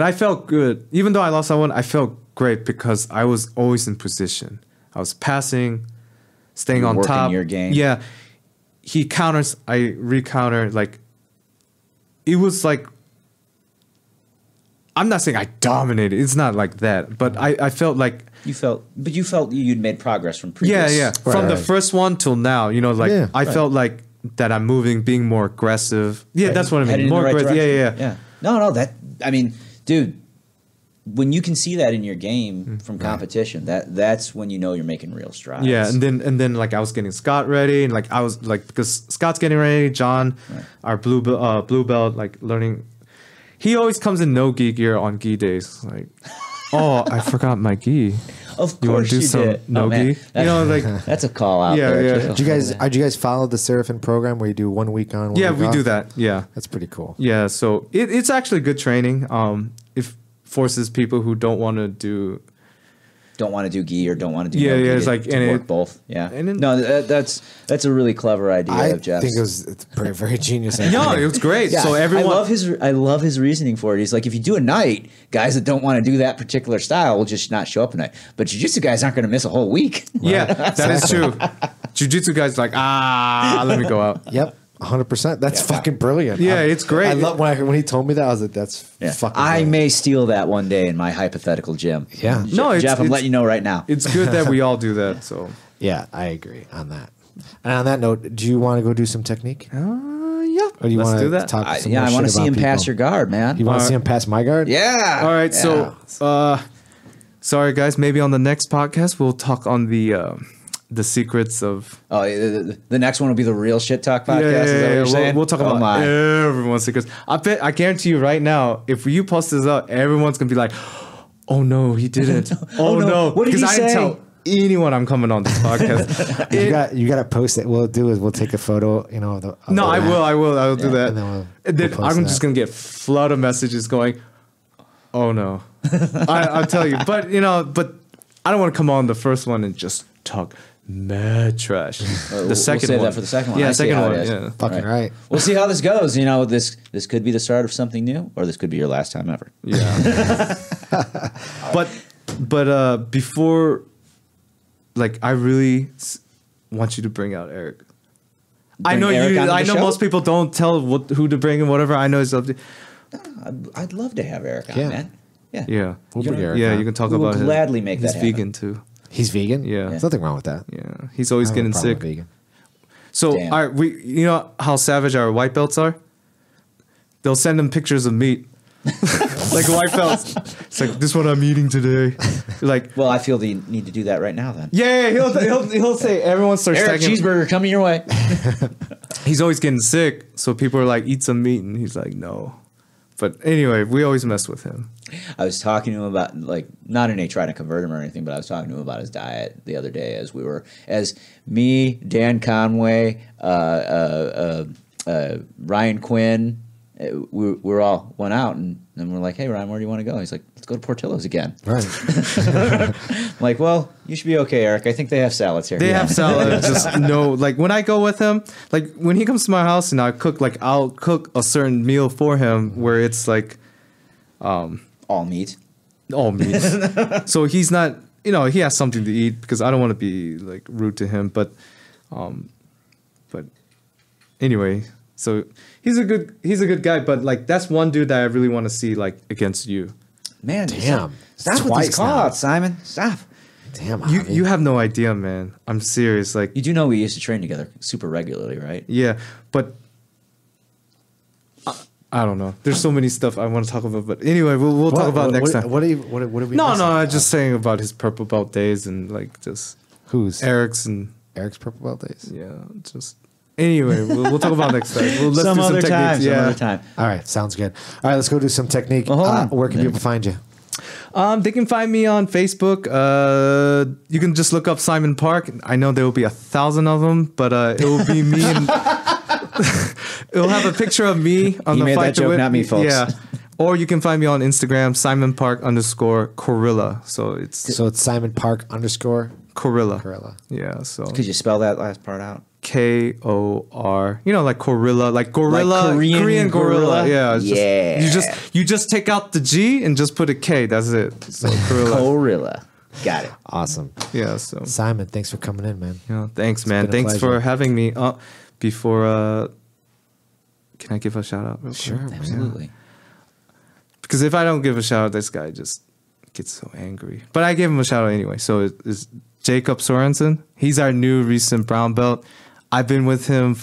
I felt good. Even though I lost that one, I felt great because I was always in position. I was passing, staying You're on working top. your game. Yeah. He counters, I re-counter. Like, it was like, I'm not saying I dominated. It's not like that. But I felt like, You felt you'd made progress from previous. yeah. From the first one till now, you know, like Yeah, I felt like that I'm moving, being more aggressive. Yeah, that's what I mean. Headed in More the right aggressive. direction. Yeah. No, I mean, dude, when you can see that in your game from competition, that's when you know you're making real strides. Yeah, and then like I was getting Scott ready, and like I was like, because Scott's getting ready, John, our blue belt, like learning. He always comes in no gi gear on gi days. Like, oh, I forgot my gi. Of You want course to do you some did. no Oh, man. gi? You know, like That's a call out Yeah, there. yeah. too. Did you guys follow the Seraphin program where you do 1 week on? 1 yeah, week we off? do that. Yeah, That's pretty cool. yeah. So it's actually good training. It forces people who don't want to do. Don't want to do gi or don't want to do Yeah, no yeah, gi it's to- like- to and work it- both. Yeah. and it- No, that's a really clever idea I of Jeff's. think it's very, very genius. No, it was great. Yeah, So everyone. I love his reasoning for it. He's like, if you do a night, guys that don't want to do that particular style will just not show up a night. But jiu-jitsu guys aren't going to miss a whole week. Yeah, that is true. Jiu-jitsu guys like, let me go out. Yep, 100%. That's fucking brilliant. Yeah, it's great. I love when he told me that. I was like, that's Yeah. fucking. I brilliant. may steal that one day in my hypothetical gym. Yeah. No, it's- Jeff, I'm it's- letting you know right now. It's good that we all do that. So Yeah, I agree on that. And on that note, do you want to go do some technique? yeah, Or do you let's want do to that. talk some I more want to shit see him about pass people? your guard, man. You want to see him pass my guard? Yeah. All right, Yeah. so sorry guys, maybe on the next podcast we'll talk on the secrets of Oh, the next one will be the real shit talk podcast. Is that what you're saying? We'll talk Oh, about my. everyone's secrets. I guarantee you right now, if you post this up, everyone's gonna be like, "Oh no, he didn't. Oh, no. What did he because I didn't say? tell anyone I'm coming on this podcast." You got to post it. We'll do is we'll take a photo. You know. Of the, of No, the I map. will do that. and then we'll And then post I'm that. just gonna get flood of messages going, "Oh no," I'll tell you. But but I don't want to come on the first one and just talk mad trash. We'll The second save one, that for the second one. Yeah, I see second how it one. is. Yeah. Fucking right. We'll see how this goes. You know, this could be the start of something new, or this could be your last time ever. Yeah. but before, like, I really want you to bring out Eric. I Bring know Eric you. onto I the know show? most people don't tell who to bring and whatever. I know it's up to. I'd love to have Eric on, Yeah. man. Yeah. Yeah. We'll bring Eric Yeah, on. you can talk We will about gladly make He's that happen. vegan too. He's vegan. Yeah. There's nothing wrong with that. Yeah, he's always I don't have a getting problem sick. with vegan. So, Damn. all right, you know how savage our white belts are? They'll send them pictures of meat, like white belts. It's like, this one I'm eating today. Like, Well, I feel the need to do that right now. Then, yeah, he'll say everyone starts Eric, tagging. cheeseburger coming your way. He's always getting sick, so people are like, eat some meat, and he's like, no. But anyway, we always mess with him. I was talking to him about, like, not in a trying to convert him or anything, but I was talking to him about his diet the other day as me, Dan Conway, Ryan Quinn, we all went out and we're like, hey, Ryan, where do you want to go? He's like, let's go to Portillo's again. Right. I'm like, well, you should be okay, Eric. I think they have salads here. They Yeah. have salad. Just no, like when I go with him, like when he comes to my house and I'll cook a certain meal for him where it's like all meat. all meat. So he's not, he has something to eat because I don't want to be like rude to him. But anyway, so he's a good guy. But like that's one dude that I really want to see like against you. Man, Damn. stop with these Twice call now. outs, Simon. Stop. Damn. You Javi. you have no idea, man. I'm serious. Like You do know we used to train together super regularly, right? yeah, but. I don't know. There's so many stuff I want to talk about, but anyway, we'll talk about next time. What are we? No, missing? I'm just saying about his purple belt days and like just Who's Eric's and Eric's purple belt days? yeah, let's talk about next time. Let's Some do other techniques. time. Yeah. Some other time. All right, sounds good. All right, let's go do some technique. Well, hold on. Where can people find you? They can find me on Facebook. You can just look up Simon Park. I know there will be 1,000 of them, but it will be me and it'll have a picture of me on He the made Fight that to joke, Win. not me, folks. Yeah. Or you can find me on Instagram, SimonPark_Corilla. So it's So it's Simon Park _. Corilla. Corilla. Yeah. So Could you spell that last part out? KOR, like gorilla, like gorilla, Like Korean gorilla? Yeah, it's Yeah. you just take out the G and just put a K. That's it. So gorilla. Gorilla. Got it. Awesome. Yeah. So Simon, thanks for coming in, man. yeah, thanks, man. been a Thanks pleasure. for having me. Before, can I give a shout out? Real quick? Sure. Absolutely. Because if I don't give a shout out, this guy just gets so angry. But I gave him a shout out anyway. So it's Jacob Sorensen. He's our new recent brown belt. I've been with him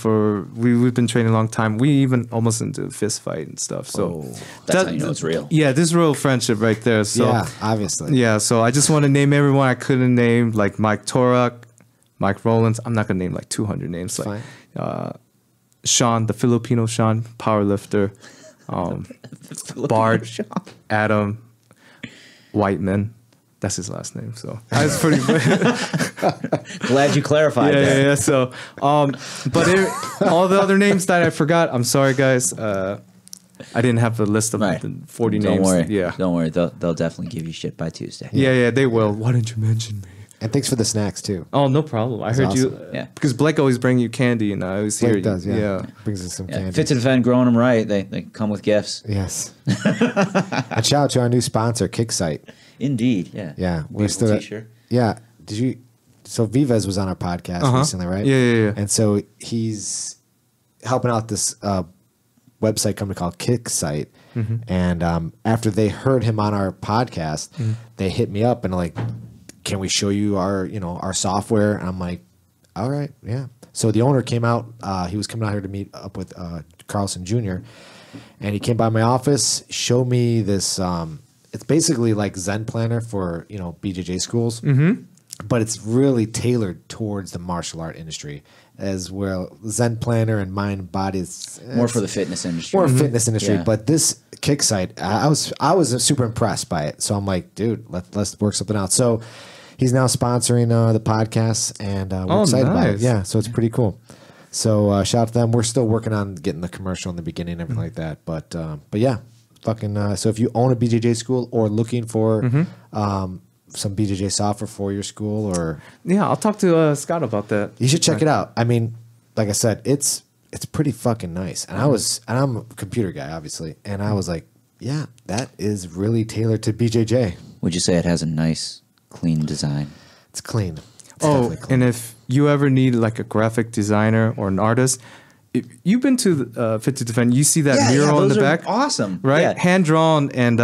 we've been training a long time. We even almost into a fist fight and stuff. So That's how you know it's real. Yeah, this is real friendship right there. So Yeah, obviously. yeah, so I just want to name everyone I couldn't name, like Mike Torak, Mike Rollins. I'm not gonna name like 200 names. It's Like Sean, the Filipino Sean, powerlifter, Bart, Adam, Whiteman. That's his last name. So that's pretty. Glad you clarified that. Yeah. So, but all the other names that I forgot, I'm sorry, guys. I didn't have the list of Right. the 40 Don't names. worry. Yeah. Don't worry. They'll definitely give you shit by Tuesday. Yeah, they will. Why didn't you mention me? And thanks for the snacks too. Oh, no problem. I heard you. awesome. Yeah. Because Blake always bring you candy, and I always hear Blake you. does, yeah. Brings us some Yeah, candy. Fit to Defend, growing them right. They come with gifts. Yes. And shout out to our new sponsor, Kicksite. Indeed. Yeah. Yeah, we're Beautiful still. t-shirt. Yeah. Did you? So Vivez was on our podcast recently, right? Yeah. And so he's helping out this website company called Kicksite. And after they heard him on our podcast, they hit me up and like, can we show you our software? And I'm like, all right, yeah. So the owner came out. He was coming out here to meet up with Carlson Jr. And he came by my office, showed me this. It's basically like Zen Planner for BJJ schools, but it's really tailored towards the martial art industry as well. Zen Planner and Mind Body is More for the fitness industry. more fitness industry. Yeah. But this Kicksite, I was super impressed by it. So I'm like, dude, let's work something out. So he's now sponsoring the podcast, and we're excited about it. nice. Yeah, so it's pretty cool. So shout out to them. We're still working on getting the commercial in the beginning and everything like that. But yeah, fucking. So if you own a BJJ school or looking for some BJJ software for your school, or Yeah, I'll talk to Scott about that. you should check it out. I mean, like I said, it's pretty fucking nice. And I'm a computer guy, obviously, and I was like, yeah, that is really tailored to BJJ. Would you say it has a nice, clean design? It's clean. It's Oh, definitely clean. and if you ever need like a graphic designer or an artist, if you've been to Fit to Defend, you see that mural in the back, awesome. right? Yeah. Hand drawn, and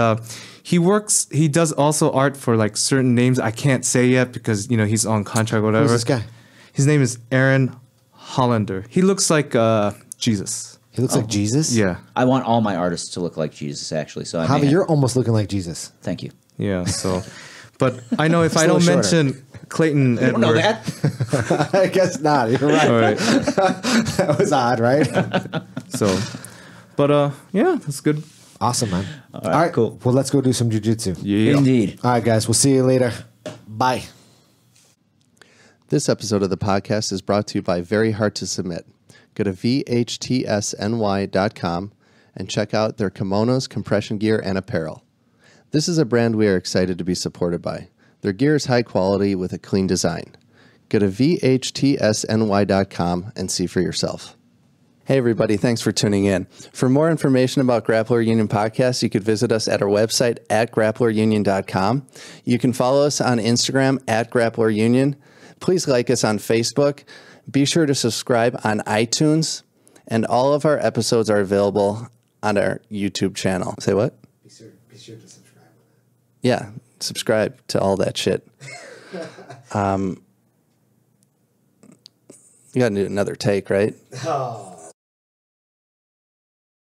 he does also art for like certain names I can't say yet because he's on contract or whatever. Who's this guy? His name is Aaron Hollander. He looks like Jesus. He looks like Jesus. Yeah, I want all my artists to look like Jesus, actually. So Javi, you're almost looking like Jesus. Thank you. yeah. So, but I know if I Still don't shorter. mention Clayton You don't know Edward, that? I guess not. You're right. all right. That was odd, right? So, but yeah, that's good. Awesome, man. All right, cool. Well, let's go do some jujitsu. Yeah. Indeed. All right, guys. We'll see you later. Bye. This episode of the podcast is brought to you by Very Hard to Submit. Go to vhtsny.com and check out their kimonos, compression gear, and apparel. This is a brand we are excited to be supported by. Their gear is high quality with a clean design. Go to vhtsny.com and see for yourself. Hey everybody, thanks for tuning in. For more information about Grappler Union Podcast, you could visit us at our website at grapplerunion.com. You can follow us on Instagram at Grappler Union. Please like us on Facebook. Be sure to subscribe on iTunes. And all of our episodes are available on our YouTube channel. Say what? Be sure to subscribe. Yeah, subscribe to all that shit. You got to do another take, right? Oh.